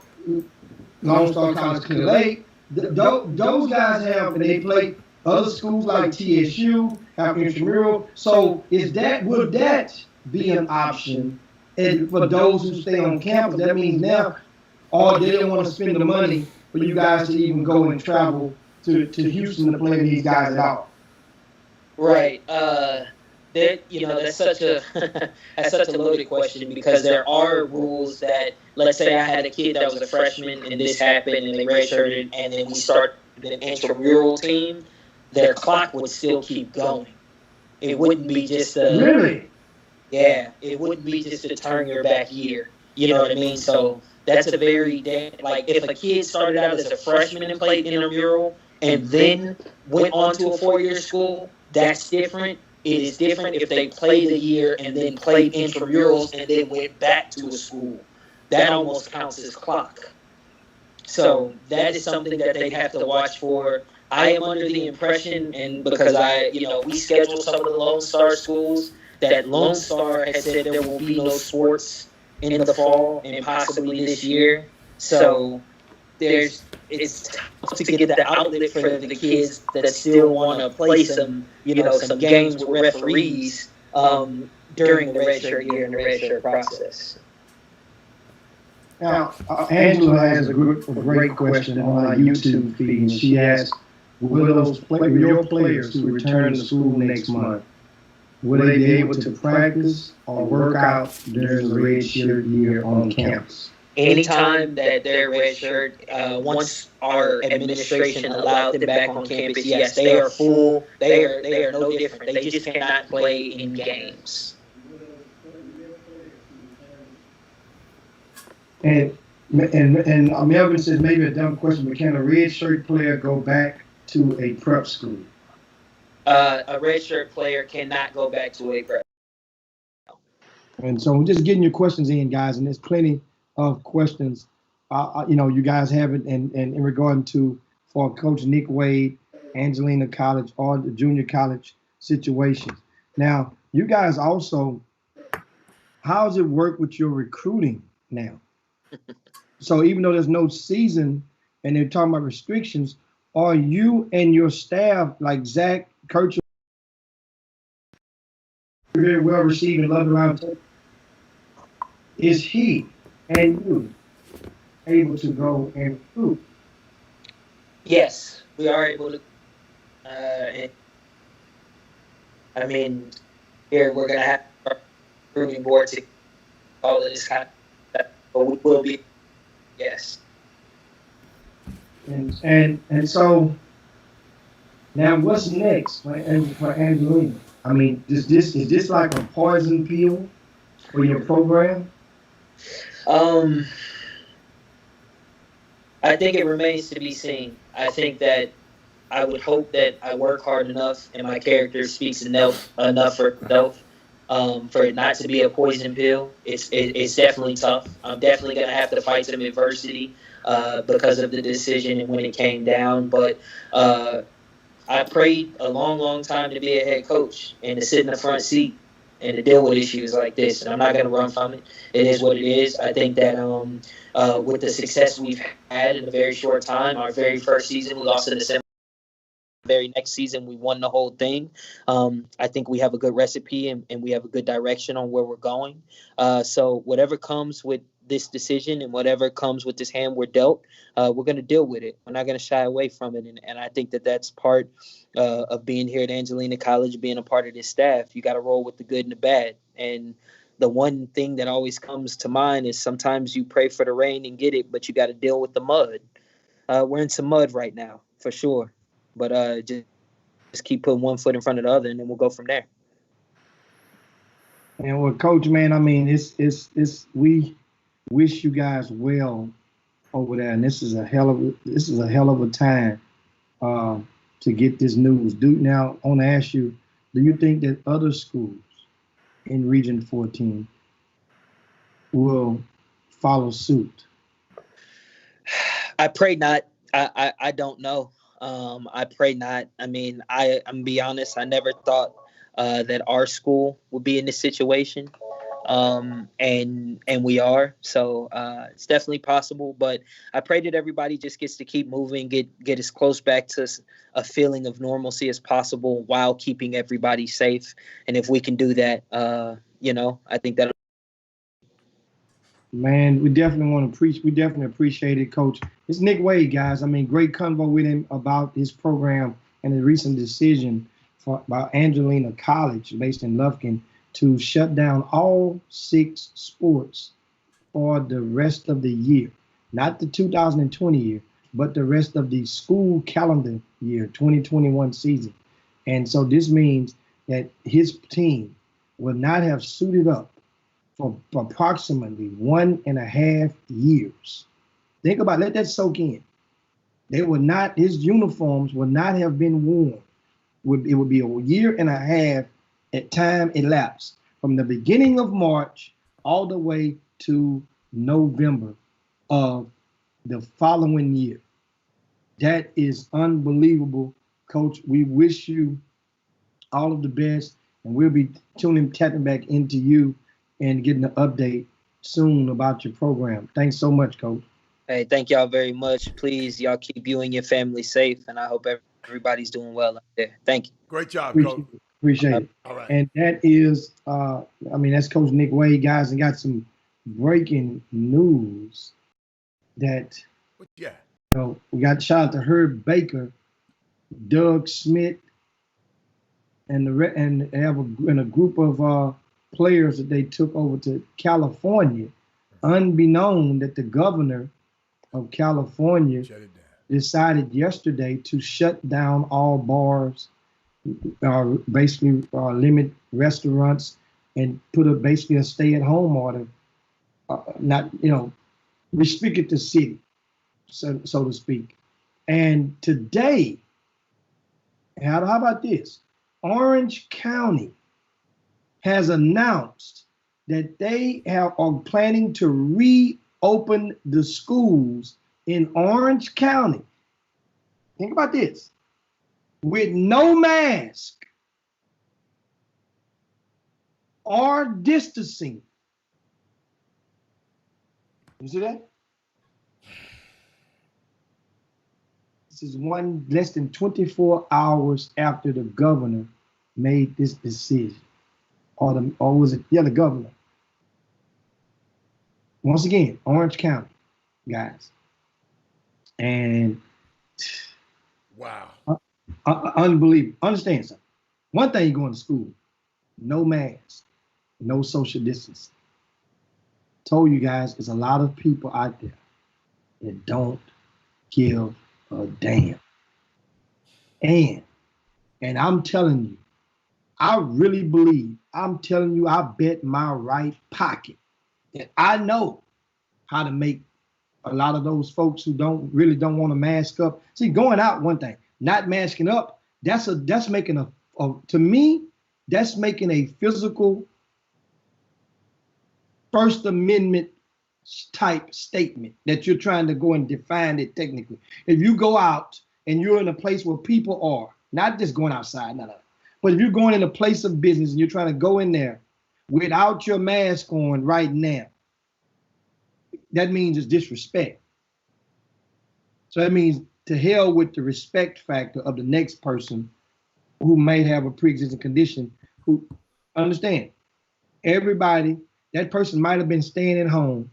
Lone Star College, Clear Lake. Those guys have, and they play other schools like TSU, have intramural. So would that be an option? And for those who stay on campus, that means now, they don't want to spend the money for you guys to even go and travel to Houston to play these guys at all. Right. That's such a loaded question, because there are rules that, let's say I had a kid that was a freshman and this happened and they redshirted, and then we start an intramural team, their clock would still keep going. It wouldn't be just Really? Yeah, it wouldn't be just a turn your back year. You know what I mean? So that's a very, like, if a kid started out as a freshman and played intramural and then went on to a 4-year school, that's different. It is different if they played a year and then played intramurals and then went back to a school. That almost counts as clock. So that is something that they have to watch for. I am under the impression, and because we schedule some of the Lone Star schools, that Lone Star has said there will be no sports in the fall and possibly this year. So it's tough to get the outlet for the kids that still want to play some games with referees during the redshirt year and the redshirt process. Now, Angela has a great question on our YouTube feed, and she asked, will your players who return to school next month, will they be able to practice or work out during the redshirt year on campus? Anytime that they're redshirt, once our administration allowed them back on campus, yes, they are full. They are no different. They just cannot play in games. And Melvin says maybe a dumb question, but can a redshirt player go back to a prep school? A redshirt player cannot go back to a prep. And so we're just getting your questions in, guys, and there's plenty of questions. You guys have it, and in regard to for Coach Nick Wade, Angelina College, or the junior college situations. Now, you guys also, how does it work with your recruiting now? So even though there's no season and they're talking about restrictions, are you and your staff, like Zach Kirchhoff, very well received and loved around? is he and you able to go and recruit? Yes, we are able to. And, I mean, here we're gonna have our recruiting board to all of this kind of stuff, but we will be. Yes. And so now what's next for Angelina? I mean, is this like a poison pill for your program? I think it remains to be seen. I think that I would hope that I work hard enough and my character speaks enough for itself, for it not to be a poison pill. It's definitely tough. I'm definitely gonna have to fight some adversity because of the decision and when it came down. But I prayed a long, long time to be a head coach and to sit in the front seat and to deal with issues like this. And I'm not going to run from it. It is what it is. I think that with the success we've had in a very short time, our very first season, we lost in the semi. Very next season, we won the whole thing. I think we have a good recipe and we have a good direction on where we're going. So whatever comes with this decision and whatever comes with this hand we're dealt, we're going to deal with it. We're not going to shy away from it. And I think that that's part of being here at Angelina College, being a part of this staff. You got to roll with the good and the bad. And the one thing that always comes to mind is sometimes you pray for the rain and get it, but you got to deal with the mud. We're in some mud right now, for sure. But just keep putting one foot in front of the other, and then we'll go from there. And well, Coach, man, I mean, we wish you guys well over there, and this is a hell of a time to get this news. Now, I want to ask you, do you think that other schools in Region 14 will follow suit? I pray not. I don't know. I pray not. I mean, I'm gonna be honest. I never thought that our school would be in this situation, and we are. So it's definitely possible. But I pray that everybody just gets to keep moving, get as close back to a feeling of normalcy as possible while keeping everybody safe. And if we can do that, I think that. Man, we definitely appreciate it, Coach. It's Nick Wade, guys. I mean, great convo with him about his program and the recent decision about Angelina College, based in Lufkin, to shut down all 6 sports for the rest of the year. Not the 2020 year, but the rest of the school calendar year, 2021 season. And so this means that his team will not have suited up for approximately 1.5 years. Think about it, let that soak in. His uniforms would not have been worn. It would be a 1.5 years at time elapsed from the beginning of March all the way to November of the following year. That is unbelievable, Coach. We wish you all of the best, and we'll be tapping back into you and getting an update soon about your program. Thanks so much, Coach. Hey, thank y'all very much. Please, y'all keep you and your family safe, and I hope everybody's doing well out there. Thank you. Great job, Coach. Appreciate it. All right. And that is, that's Coach Nick Wade, guys, and got some breaking news that, we got shout out to Herb Baker, Doug Smith, and they have a group of players that they took over to California, unbeknown that the governor of California decided yesterday to shut down all bars, basically limit restaurants, and put basically a stay-at-home order, restricted the city, so to speak. And today, how about this? Orange County has announced that they are planning to reopen the schools in Orange County. Think about this. With no mask or distancing. You see that? This is less than 24 hours after the governor made this decision. Or was it? Yeah, the governor. Once again, Orange County, guys. And wow. Unbelievable. Understand something. One thing, you're going to school, no mask, no social distance. Told you guys, there's a lot of people out there that don't give a damn. And I'm telling you, I really believe, I'm telling you, I bet my right pocket that I know how to make a lot of those folks who don't want to mask up. See, going out, one thing, not masking up, that's making to me, that's making a physical First Amendment type statement that you're trying to go and define it technically. If you go out and you're in a place where people are, not just going outside, no. But if you're going in a place of business and you're trying to go in there without your mask on right now, that means it's disrespect. So that means to hell with the respect factor of the next person who may have a pre-existing condition, who understand, everybody, that person might have been staying at home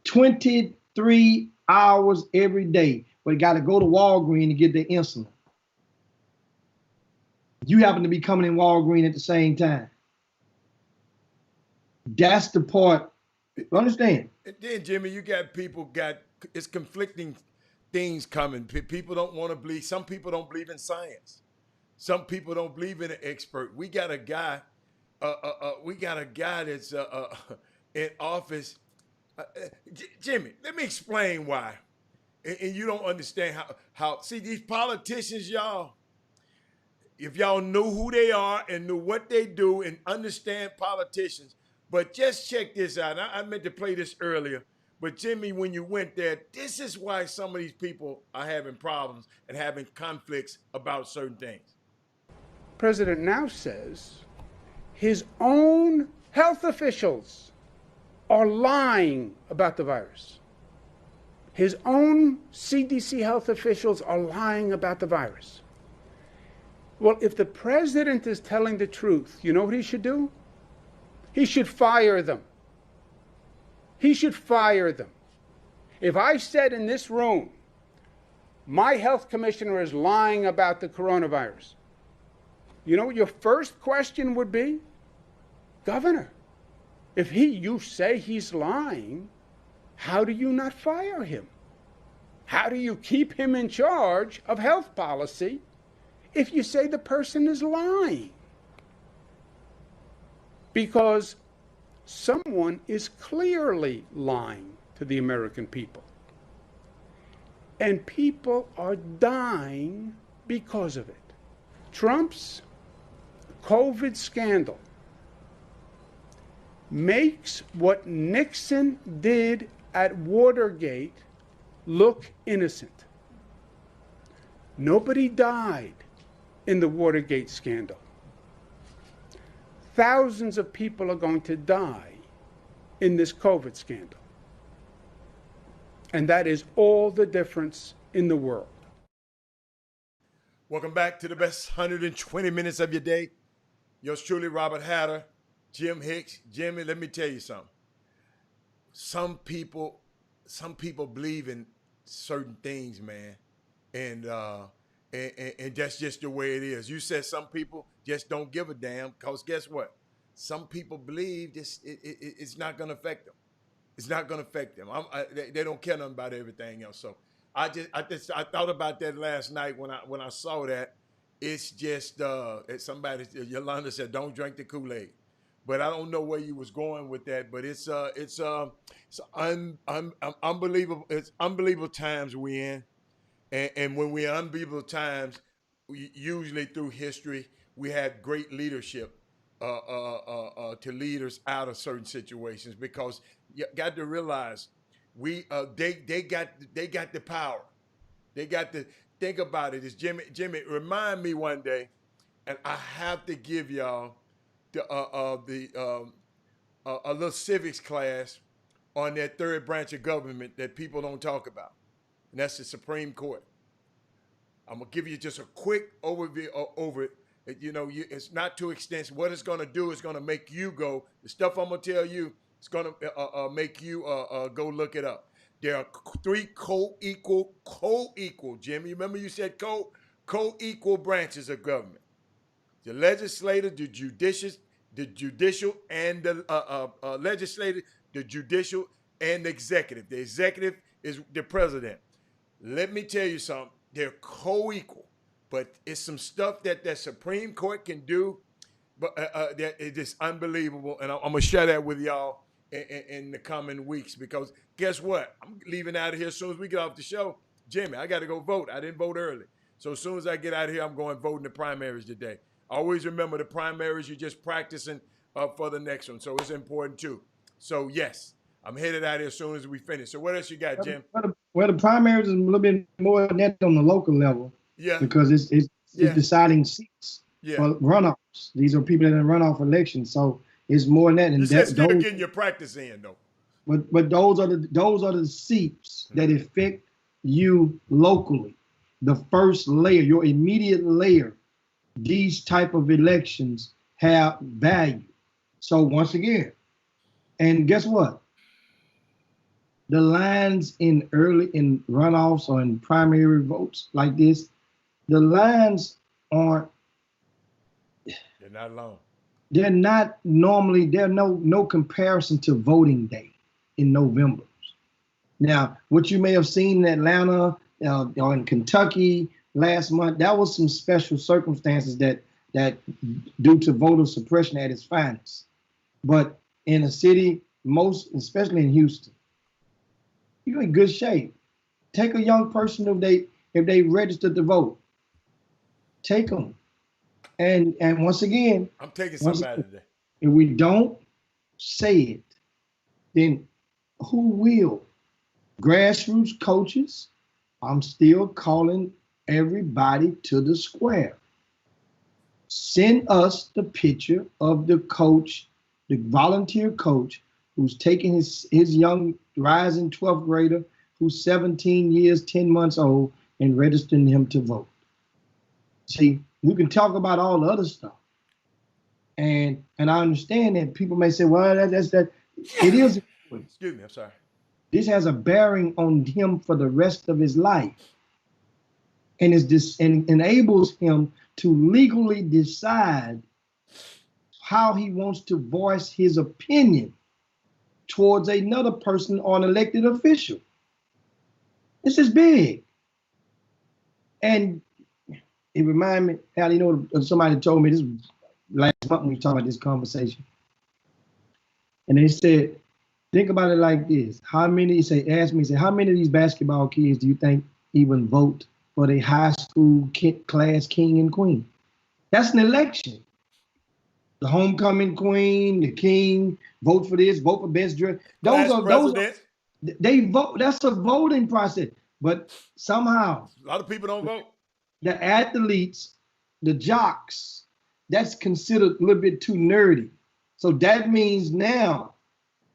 23 hours every day, but got to go to Walgreens to get their insulin. You happen to be coming in Walgreens at the same time. That's the part. Understand? And then, Jimmy, you got it's conflicting things coming. People don't want to believe. Some people don't believe in science. Some people don't believe in an expert. We got a guy. That's in office. Jimmy, let me explain why. And you don't understand how. See, these politicians, y'all. If y'all knew who they are and knew what they do and understand politicians, but just check this out. I meant to play this earlier, but Jimmy, when you went there, this is why some of these people are having problems and having conflicts about certain things. President now says his own health officials are lying about the virus. His own CDC health officials are lying about the virus. Well, if the president is telling the truth, you know what he should do? He should fire them. He should fire them. If I said in this room, my health commissioner is lying about the coronavirus, you know what your first question would be? Governor, if you say he's lying, how do you not fire him? How do you keep him in charge of health policy if you say the person is lying? Because someone is clearly lying to the American people. And people are dying because of it. Trump's COVID scandal makes what Nixon did at Watergate look innocent. Nobody died in the Watergate scandal. Thousands of people are going to die in this COVID scandal. And that is all the difference in the world. Welcome back to the best 120 minutes of your day. Yours truly, Robert Hatter, Jim Hicks. Jimmy, let me tell you something. Some people believe in certain things, man. And that's just the way it is. You said some people just don't give a damn, because guess what? Some people believe it's not going to affect them. It's not going to affect them. They don't care nothing about everything else. So I thought about that last night when I saw that. It's just somebody, Yolanda said, don't drink the Kool-Aid. But I don't know where you was going with that. But it's unbelievable. It's unbelievable times we're in. And when we're in unbelievable times, usually through history, we had great leadership to lead us out of certain situations, because you got to realize they got the power. They got to think about it. It's Jimmy, remind me one day, and I have to give y'all a little civics class on that third branch of government that people don't talk about. And that's the Supreme Court. I'm going to give you just a quick overview over it. It's not too extensive. What it's going to do is going to make you go, the stuff I'm going to tell you, It's gonna make you go look it up. There are three co-equal, Jimmy. Remember you said co-equal branches of government: the legislative, the judicial, and the legislative, the judicial, and the executive. The executive is the president. Let me tell you something. They're co-equal, but it's some stuff that the Supreme Court can do, but that is just unbelievable. And I'm gonna share that with y'all in the coming weeks, because guess what? I'm leaving out of here as soon as we get off the show. Jimmy, I got to go vote. I didn't vote early. So as soon as I get out of here, I'm going to vote in the primaries today. Always remember, the primaries, you're just practicing for the next one. So it's important too. So yes, I'm headed out of here as soon as we finish. So what else you got, Jim? Well, the primaries is a little bit more than that on the local level. Yeah. Because it's deciding seats for runoffs. These are people that are in runoff elections. So it's more than that. And you're still getting your practice in, though. But those are the seats that affect you locally. The first layer, your immediate layer. These type of elections have value. So once again, and guess what? The lines in runoffs or in primary votes like this, the lines aren't. They're not long. They're not normally. There's no comparison to voting day in November. Now, what you may have seen in Atlanta or in Kentucky last month, that was some special circumstances that due to voter suppression at its finest. But in a city, especially in Houston, you're in good shape. Take a young person if they registered to vote. Take them. And once again, I'm taking somebody today. If we don't say it, then who will? Grassroots coaches, I'm still calling everybody to the square. Send us the picture of the coach, the volunteer coach, who's taking his young rising 12th grader, who's 17 years, 10 months old, and registering him to vote. See, we can talk about all the other stuff. And I understand that people may say, well, that's that. It is. Excuse me, I'm sorry. This has a bearing on him for the rest of his life. And enables him to legally decide how he wants to voice his opinion towards another person or an elected official. This is big. And it reminded me, Al, somebody told me this last month when we were talking about this conversation. And they said, think about it like this. How many of these basketball kids do you think even vote for the high school class king and queen? That's an election. The homecoming queen, the king, vote for this, vote for best dress. They vote. That's a voting process. But somehow, a lot of people don't vote. The athletes, the jocks, that's considered a little bit too nerdy. So that means now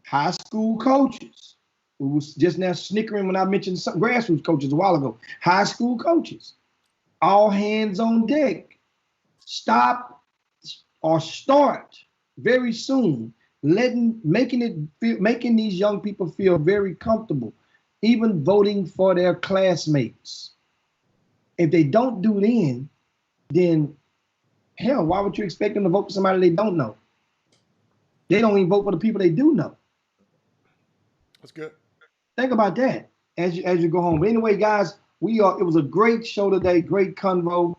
high school coaches, who was just now snickering when I mentioned some grassroots coaches a while ago, high school coaches, all hands on deck. Stop or start very soon, making these young people feel very comfortable, even voting for their classmates. If they don't do then hell, why would you expect them to vote for somebody they don't know? They don't even vote for the people they do know. That's good. Think about that as you go home. But anyway, guys, it was a great show today, great convo,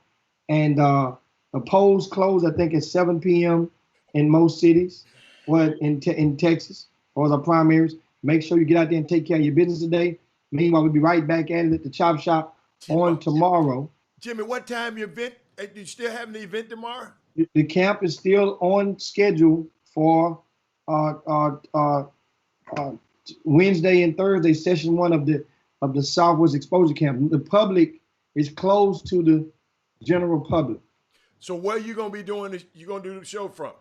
and the polls close, I think, at 7 p.m. in most cities, or in Texas, or the primaries. Make sure you get out there and take care of your business today. Meanwhile, we'll be right back at it at the Chop Shop on tomorrow. Jimmy, what time your event? You still having the event tomorrow? The camp is still on schedule for Wednesday and Thursday, session 1 of the Southwest Exposure Camp. The public is closed to the general public. So where are you gonna be doing this? You gonna do the show from?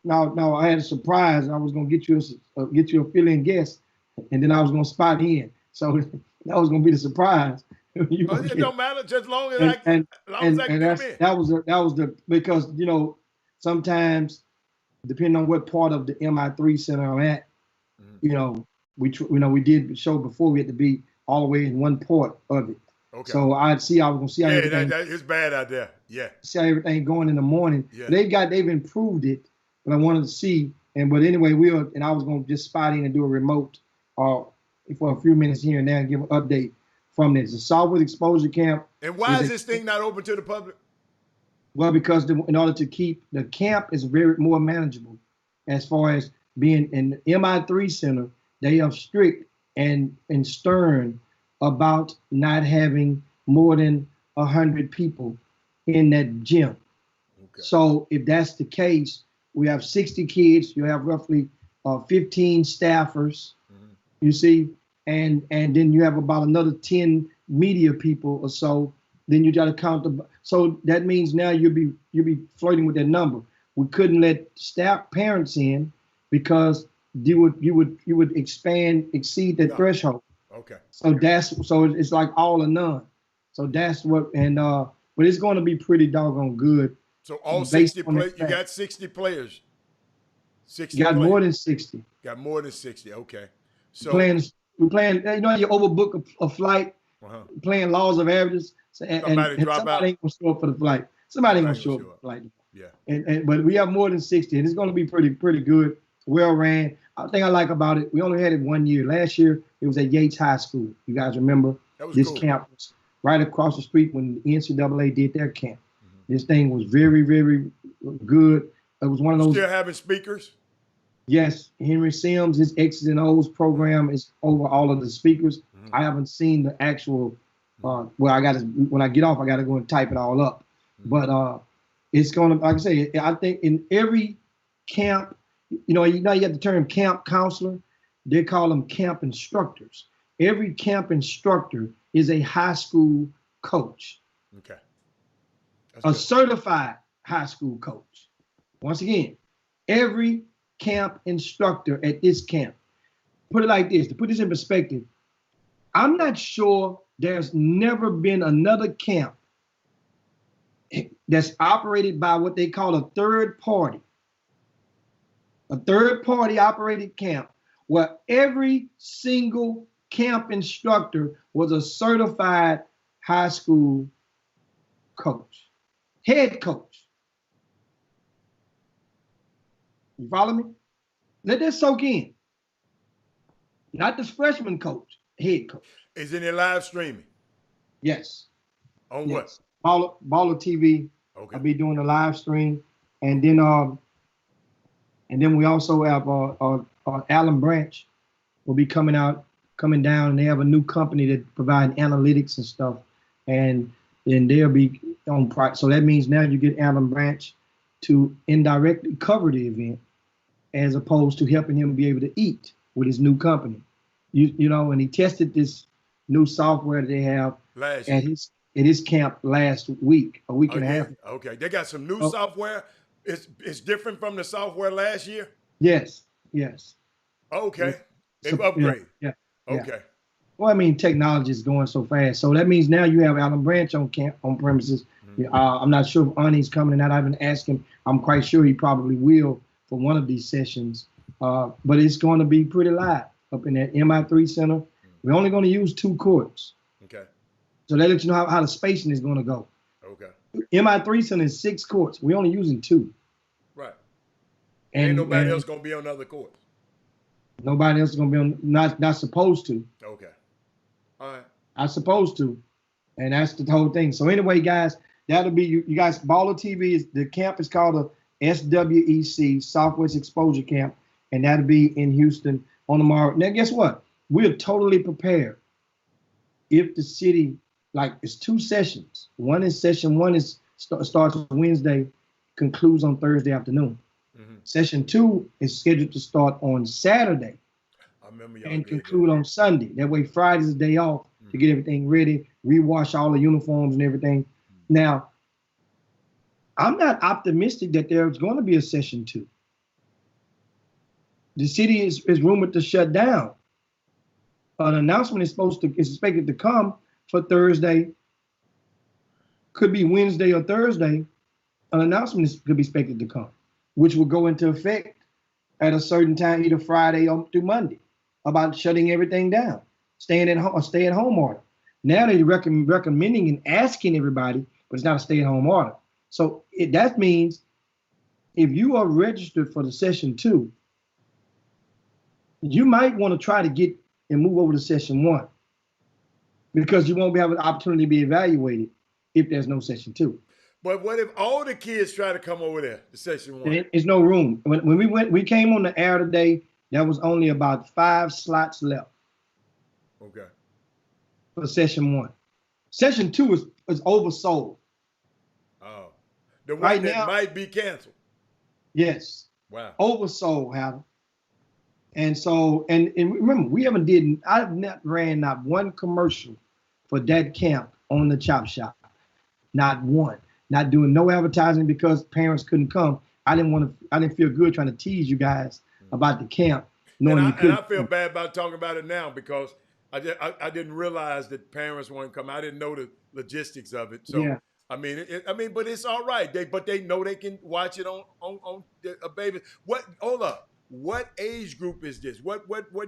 No, I had a surprise. I was gonna get you a fill-in guest, and then I was gonna spot in. So that was gonna be the surprise. It don't matter, just as long as I can come in. That was because sometimes depending on what part of the MI3 center I'm at, You know, we did the show before. We had to be all the way in one port of it. Okay. So I was gonna see how everything. It's bad out there. Yeah. See how everything going in the morning. Yeah. They've improved it, but I wanted to see. But anyway, I was gonna just spot in and do a remote, for a few minutes here and there and give an update from this. The Southwest Exposure Camp. And why is this thing not open to the public? Well, because in order to keep the camp is more manageable, as far as being in the MI3 Center, they are strict and stern about not having more than 100 people in that gym. Okay. So if that's the case, we have 60 kids. You have roughly 15 staffers. You see, and then you have about another 10 media people or so. Then you got to count so that means now you'll be flirting with that number. We couldn't let staff parents in because you would exceed that threshold. Okay. So it's like all or none. So that's what but it's going to be pretty doggone good. So all 60 players, you got 60 players. 60. Got players. More than 60. Got more than 60. Okay. So we're playing. You know, you overbook a flight. Playing laws of averages. And somebody ain't gonna show up for the flight. Somebody ain't gonna show up for the flight. Yeah. But we have more than 60, and it's gonna be pretty good. Well ran. The thing I like about it, we only had it 1 year. Last year it was at Yates High School. You guys remember? This cool. Camp was right across the street when the NCAA did their camp. This thing was very, very good. It was one of those. Still having speakers? Yes, Henry Sims, his X's and O's program is over all of the speakers. I haven't seen the actual. When I get off, I got to go and type it all up. But it's going to, like I say, I think in every camp, you have the term camp counselor. They call them camp instructors. Every camp instructor is a high school coach. Okay. A certified high school coach. Once again, every camp instructor at this camp. Put it like this, to put this in perspective, I'm not sure there's never been another camp that's operated by what they call a third party operated camp, where every single camp instructor was a certified high school coach, head coach. You follow me? Let that soak in. Not this freshman coach, head coach. Is it live streaming? Yes. On what? Baller TV. Okay. I'll be doing the live stream, and then we also have Alan Branch will be coming down, and they have a new company that provide analytics and stuff, and then they'll be on price. So that means now you get Alan Branch to indirectly cover the event, as opposed to helping him be able to eat with his new company. You know, and he tested this new software that they have at his camp last week, a week and a half. Okay, they got some new software. It's different from the software last year? Yes. Okay. They've upgraded. Yeah. Okay. Well, I mean, technology is going so fast. So that means now you have Alan Branch on premises. I'm not sure if Arnie's coming or not. I haven't asked him. I'm quite sure he probably will for one of these sessions. But it's going to be pretty live up in that MI3 Center. We're only going to use 2 courts. Okay. So that lets you know how the spacing is going to go. Okay. MI3 Center is 6 courts. We're only using 2. Right. And ain't nobody else going to be on other courts. Nobody else is going to be on, not supposed to. Okay. All right. Not supposed to. And that's the whole thing. So anyway, guys, that'll be, you guys, Baller TV, the camp is called the SWEC, Southwest Exposure Camp, and that'll be in Houston on tomorrow. Now, guess what? We're totally prepared if the city, like, it's 2 sessions. Session one starts on Wednesday, concludes on Thursday afternoon. Session 2 is scheduled to start on Saturday and conclude on Sunday. That way, Friday's the day off to get everything ready, rewash all the uniforms and everything. Now, I'm not optimistic that there's going to be a session 2. The city is rumored to shut down. An announcement is expected to come for Thursday. Could be Wednesday or Thursday. An announcement could be expected to come, which will go into effect at a certain time, either Friday or through Monday, about shutting everything down, staying at home, a stay-at-home order. Now they're recommending and asking everybody, but it's not a stay-at-home order. So that means if you are registered for the session 2, you might want to try to get and move over to session 1, because you won't be having an opportunity to be evaluated if there's no session 2. But what if all the kids try to come over there to session 1? There's no room. When we came on the air today, there was only about 5 slots left. Okay. For session 1. Session 2 is oversold. Oh. The one Right that now, might be canceled. Yes. Wow. Oversold, Hal. And so, and remember, I've not ran not one commercial for that camp on the Chop Shop. Not one. Not doing no advertising because parents couldn't come. I didn't feel good trying to tease you guys about the camp. And I feel bad about talking about it now because I didn't realize that parents weren't coming. I didn't know the logistics of it. So yeah. But it's all right. They know they can watch it on a baby. Hold up. What age group is this? What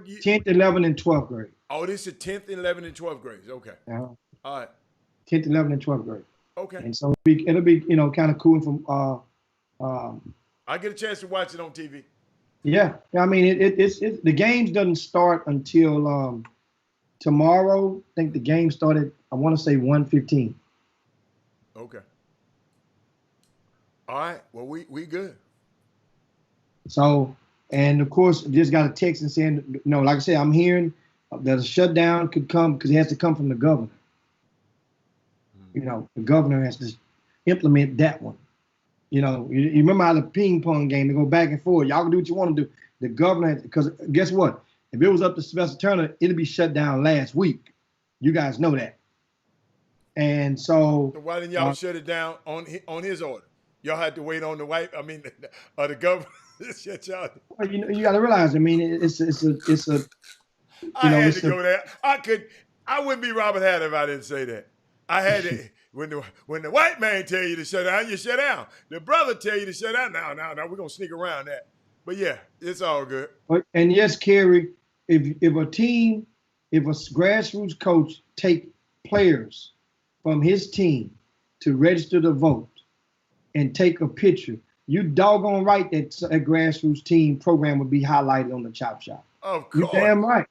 you 10th, 11th, and 12th grade. Oh, this is 10th, 11th, and 12th grades. Okay. All right. 10th, 11th, and 12th grade. Okay. And so it'll be kind of cool from I get a chance to watch it on TV. Yeah. I mean it's the games doesn't start until tomorrow. I think the game started, I want to say 1:15. Okay. All right. Well, we good. So, and of course, just got a text and saying, no, like I said, I'm hearing that a shutdown could come because it has to come from the governor. The governor has to implement that one. You remember how the ping pong game, they go back and forth. Y'all can do what you want to do. The governor, because guess what? If it was up to Sylvester Turner, it'd be shut down last week. You guys know that. And so why didn't y'all shut it down on his order? Y'all had to wait on the governor to shut y'all down. Well, you got to realize. I mean, it's a. I had to go there. I wouldn't be Robert Hatter if I didn't say that. I had to. When the white man tell you to shut down, you shut down. The brother tell you to shut down. Now, we're gonna sneak around that. But yeah, it's all good. And yes, Kerry, if a grassroots coach take players from his team to register to vote and take a picture, you doggone right that a grassroots team program would be highlighted on the Chop Shop. Of course. You damn right.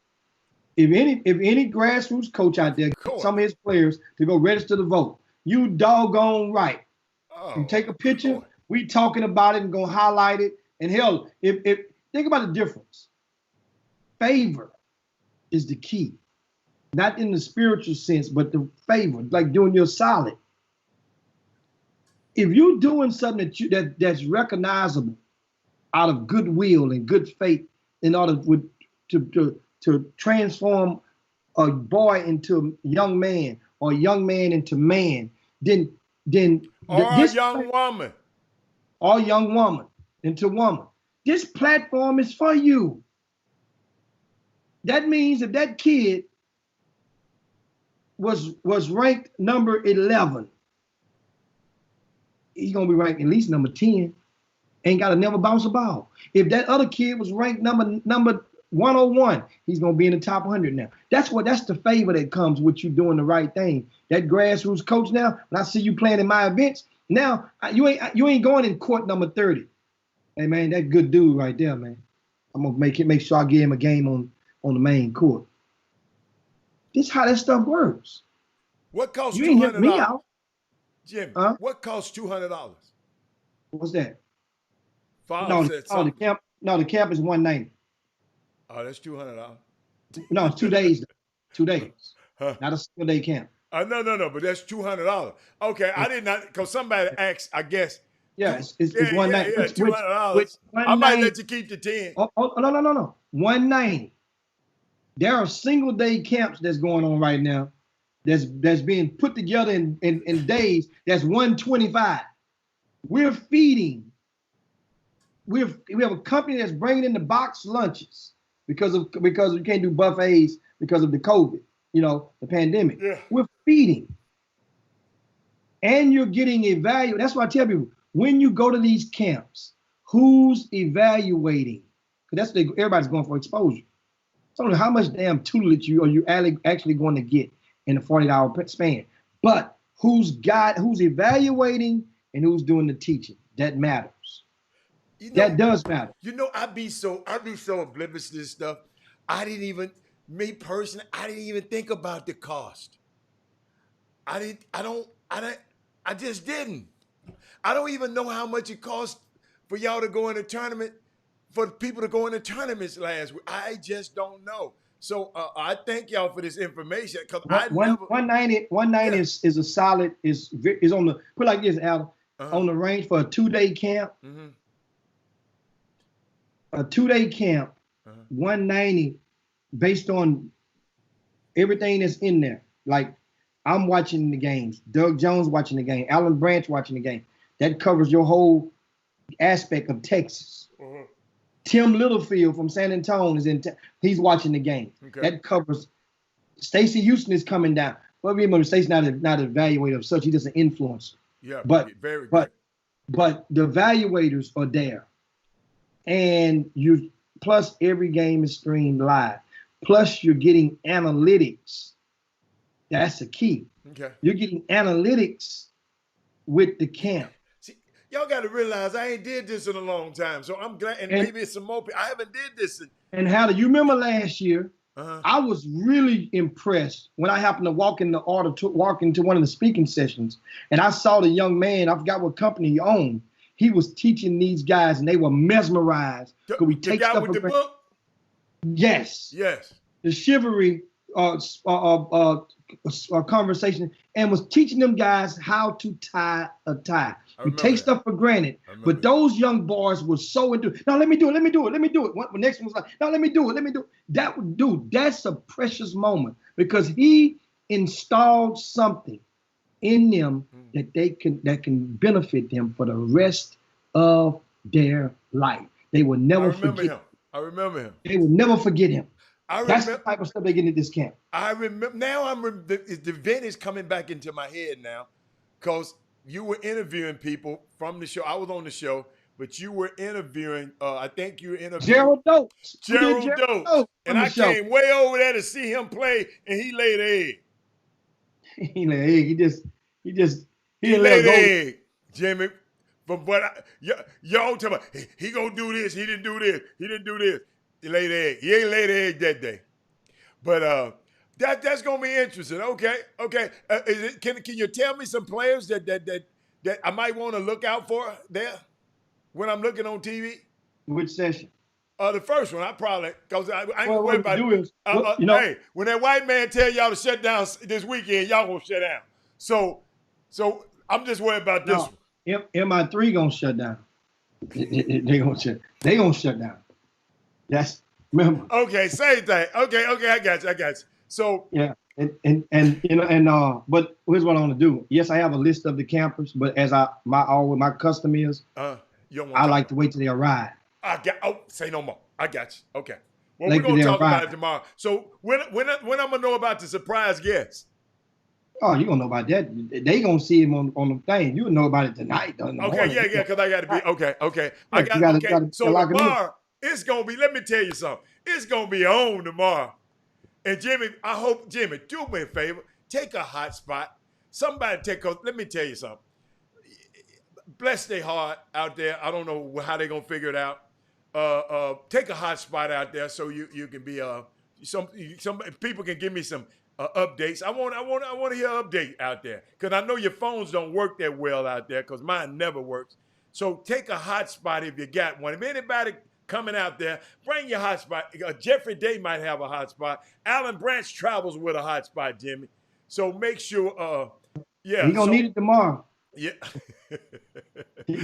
If any grassroots coach out there, some of his players to go register to vote, you doggone right. You take a picture, we talking about it and gonna highlight it. And hell, if think about the difference. Favor is the key. Not in the spiritual sense, but the favor, like doing your solid. If you're doing something that's recognizable out of goodwill and good faith in order to transform a boy into a young man or a young man into man, then or young woman into woman. This platform is for you. That means if that kid was ranked number 11, he's gonna be ranked at least number 10. Ain't gotta never bounce a ball. If that other kid was ranked number 101, he's gonna be in the top 100 now. That's the favor that comes with you doing the right thing. That grassroots coach now, when I see you playing in my events, now you ain't going in court number 30. Hey man, that good dude right there, man. I'm gonna make sure I give him a game on the main court. This is how that stuff works. What costs $200? You ain't hit me out. Jimmy, what costs $200? What's that? The camp. No, the camp is $190. Oh, that's $200. No, it's 2 days. 2 days. Huh. Not a single day camp. No, but that's $200. Okay, I did not, because somebody asked, I guess. Yeah, it's $190. Yeah, $200. I might let you keep the 10. Oh, no. $190. There are single day camps that's going on right now that's being put together in days that's $125. We're feeding. We have a company that's bringing in the box lunches because we can't do buffets because of the COVID, the pandemic. Yeah. We're feeding. And you're getting evaluated. That's why I tell people, when you go to these camps, who's evaluating? because everybody's going for exposure. So how much damn tutelage are you actually going to get in a 48-hour span? But who's evaluating and who's doing the teaching? That matters. That does matter. You know, I'd be so oblivious to this stuff. I didn't even think about the cost. I just didn't. I don't even know how much it cost for y'all to go in a tournament, for people to go in the tournaments last week. I just don't know. So I thank y'all for this information, because 190 is a solid, is on the, put like this, Al, on the range for a 2-day camp. Mm-hmm. A 2-day camp, 190, based on everything that's in there. Like, I'm watching the games, Doug Jones watching the game, Alan Branch watching the game. That covers your whole aspect of Texas. Mm-hmm. Tim Littlefield from San Antonio he's watching the game. Okay. That covers. Stacey Houston is coming down. Well, remember, Stacey's not an evaluator of such. He's just an influencer. Yeah, but very good. But the evaluators are there, and plus every game is streamed live. Plus you're getting analytics. That's the key. Okay. You're getting analytics with the camp. See, y'all got to realize I ain't did this in a long time, so I'm glad. And maybe it's some more. I haven't did this. And how do you remember last year? I was really impressed when I happened to walk into one of the speaking sessions, and I saw the young man. I forgot what company he owned. He was teaching these guys, and they were mesmerized. Could we take guy stuff with the book? Yes. Yes. The chivalry conversation, and was teaching them guys how to tie a tie. We take stuff for granted, but those young boys were so into it. No, let me do it. Let me do it. Let me do it. The next one was like, no, let me do it. Let me do it. That's a precious moment, because he installed something in them that can benefit them for the rest of their life. They will never forget him. I remember him. They will never forget him. That's the type of stuff they get at this camp. I remember. Now the event is coming back into my head now, because you were interviewing people from the show. I was on the show, but you were interviewing. I think you were interviewing Gerald Doaks. Gerald Doaks, and I came way over there to see him play, and he laid an egg. He laid an egg. He laid an egg, Jimmy. From what y'all tell me, he gonna do this. He didn't do this. He didn't do this. He laid an egg. He ain't laid an egg that day. But that's gonna be interesting. Okay. Can you tell me some players that I might want to look out for there when I'm looking on TV? Which session? The first one. I probably, because I ain't gonna worry about it. Hey, when that white man tell y'all to shut down this weekend, y'all gonna shut down. So I'm just worried about this one. MI3 gonna shut down. They gonna shut down. That's, remember. Okay, same thing. Okay, I got you. So yeah, but here's what I want to do. Yes, I have a list of the campers, but as my custom is, I like to wait till they arrive. Say no more. I got you. Okay. Well, we're gonna talk about it tomorrow. So when I'm gonna know about the surprise guest? Oh, you're gonna know about that. They gonna see him on the thing. You'll know about it tonight. Okay, yeah, because I gotta be okay. So tomorrow, it's gonna be, let me tell you something. It's gonna be on tomorrow. And Jimmy, do me a favor. Take a hot spot. Somebody let me tell you something. Bless their heart out there. I don't know how they're gonna figure it out. Take a hot spot out there so you can be some people can give me some updates. I want to hear an update out there, because I know your phones don't work that well out there, because mine never works. So take a hot spot if you got one. If anybody coming out there, bring your hot spot. Jeffrey Day might have a hot spot. Alan Branch travels with a hot spot, Jimmy. So make sure. He gonna need it tomorrow. Yeah. he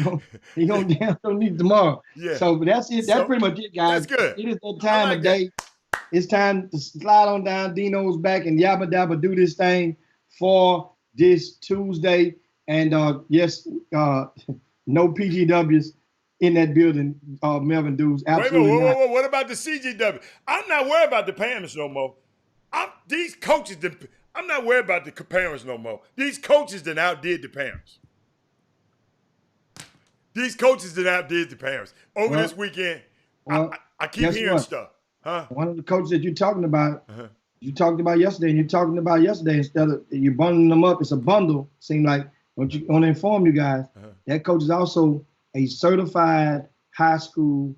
gonna need it tomorrow. Yeah. So that's it. That's pretty much it, guys. That's good. It is that time of day. It's time to slide on down Dino's back and yabba dabba do this thing for this Tuesday. And yes, no PGWs in that building, Melvin Dudes. Absolutely. Wait, what about the CGW? I'm not worried about the parents no more. These coaches, I'm not worried about the parents no more. These coaches that outdid the parents. Over this weekend. I keep Guess hearing what? stuff. Huh? One of the coaches that you're talking about, you talked about yesterday, and you're talking about yesterday instead of you bundling them up. It's a bundle. Seem like I want to inform you guys. That coach is also a certified high school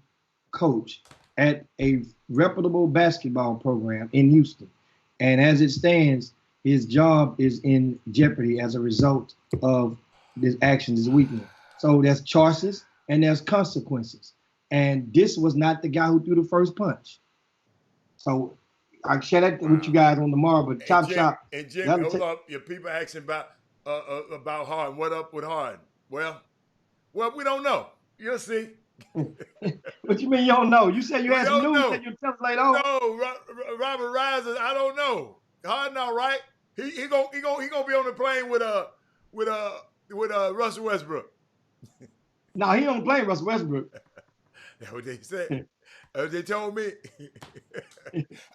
coach at a reputable basketball program in Houston. And as it stands, his job is in jeopardy as a result of this action this weekend. So there's choices and there's consequences. And this was not the guy who threw the first punch. So I'll share that with you guys on tomorrow. But Chop Shop. And Jimmy, hold up. Your people asking about Harden. What up with Harden? Well, we don't know. You'll see. What you mean you don't know? You said you had some news that you'll tell us later on. No, Robert Riser, I don't know. Harden, all right. He gonna be on the plane with Russell Westbrook. No, he don't play Russell Westbrook. That's what they said. They told me.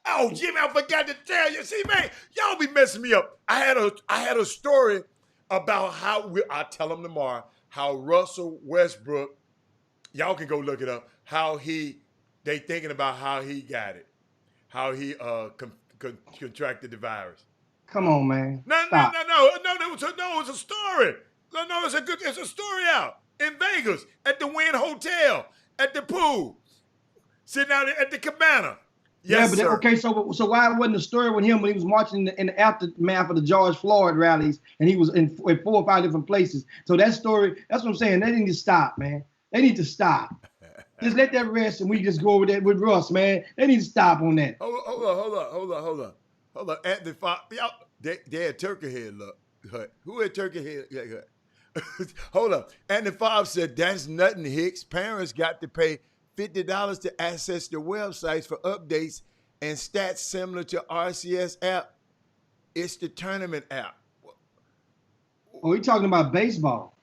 Oh, Jimmy, I forgot to tell you. See, man, y'all be messing me up. I had a story about how I'll tell them tomorrow how Russell Westbrook. Y'all can go look it up. How they thinking about how he got it, how he contracted the virus. Come on, man. No. It's a story. No, it's a story out in Vegas at the Wynn Hotel at the pool, sitting out at the cabana. Yes, yeah, but sir. Okay, so why wasn't the story with him when he was marching in the aftermath of the George Floyd rallies and he was in 4 or 5 different places? So that story, that's what I'm saying. They need to stop, man. They need to stop. Just let that rest and we just go over there with Russ, man. They need to stop on that. Hold on. At the five, they had Turkey Head Hut. Who had Turkey Head Hut? Hold up. Andy Fobbs said, that's nothing, Hicks. Parents got to pay $50 to access their websites for updates and stats similar to RCS app. It's the tournament app. Oh, he talking about baseball.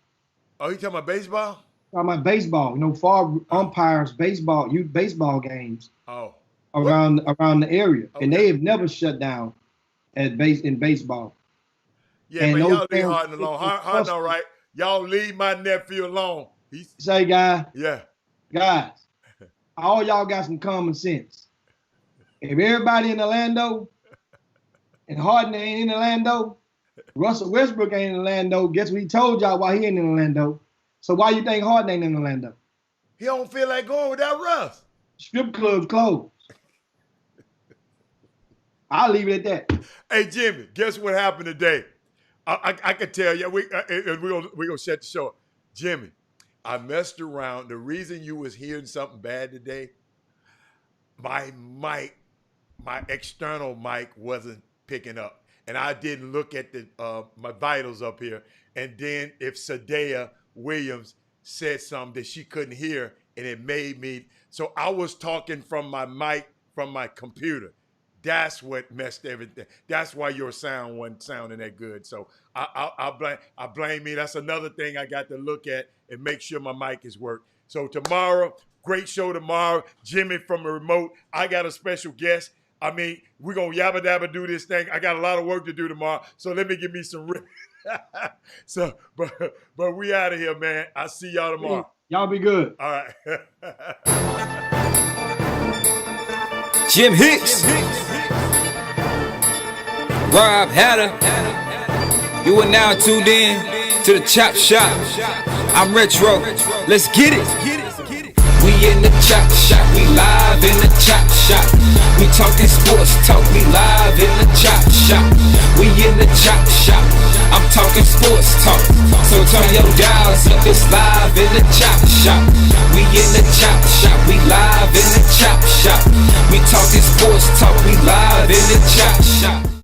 Oh, he talking about baseball? Talking about baseball. You know, far umpires youth baseball games. Oh. Around the area. Okay. And they have never shut down in baseball. Yeah, and man, y'all leave Harden alone. Harden all right. Y'all leave my nephew alone. Say, guys. Yeah. Guys, all y'all got some common sense. If everybody in Orlando and Harden ain't in Orlando, Russell Westbrook ain't in Orlando, guess what he told y'all why he ain't in Orlando? So why you think Harden ain't in Orlando? He don't feel like going without Russ. Strip clubs closed. I'll leave it at that. Hey, Jimmy, guess what happened today? I can tell you, we're gonna set the show up. Jimmy, I messed around. The reason you was hearing something bad today, my mic, my external mic wasn't picking up. And I didn't look at my vitals up here. And then if Sadea Williams said something that she couldn't hear, and it made me, so I was talking from my mic, from my computer. That's what messed everything. That's why your sound wasn't sounding that good. So I blame me. That's another thing I got to look at and make sure my mic is worked. So tomorrow, great show tomorrow. Jimmy from the remote. I got a special guest. I mean, we're going to yabba dabba do this thing. I got a lot of work to do tomorrow. So let me give me some but we out of here, man. I'll see y'all tomorrow. Y'all be good. All right. Jim Hicks, Rob Hatter, you are now tuned in to the Chop Shop. I'm Retro, let's get it. We in the Chop Shop, we live in the Chop Shop. We talking sports talk, we live in the Chop Shop. We in the Chop Shop, I'm talking sports talk. So turn your dials up, it's live in the Chop Shop. We in the Chop Shop, we live in the Chop Shop. We talking sports talk, we live in the Chop Shop.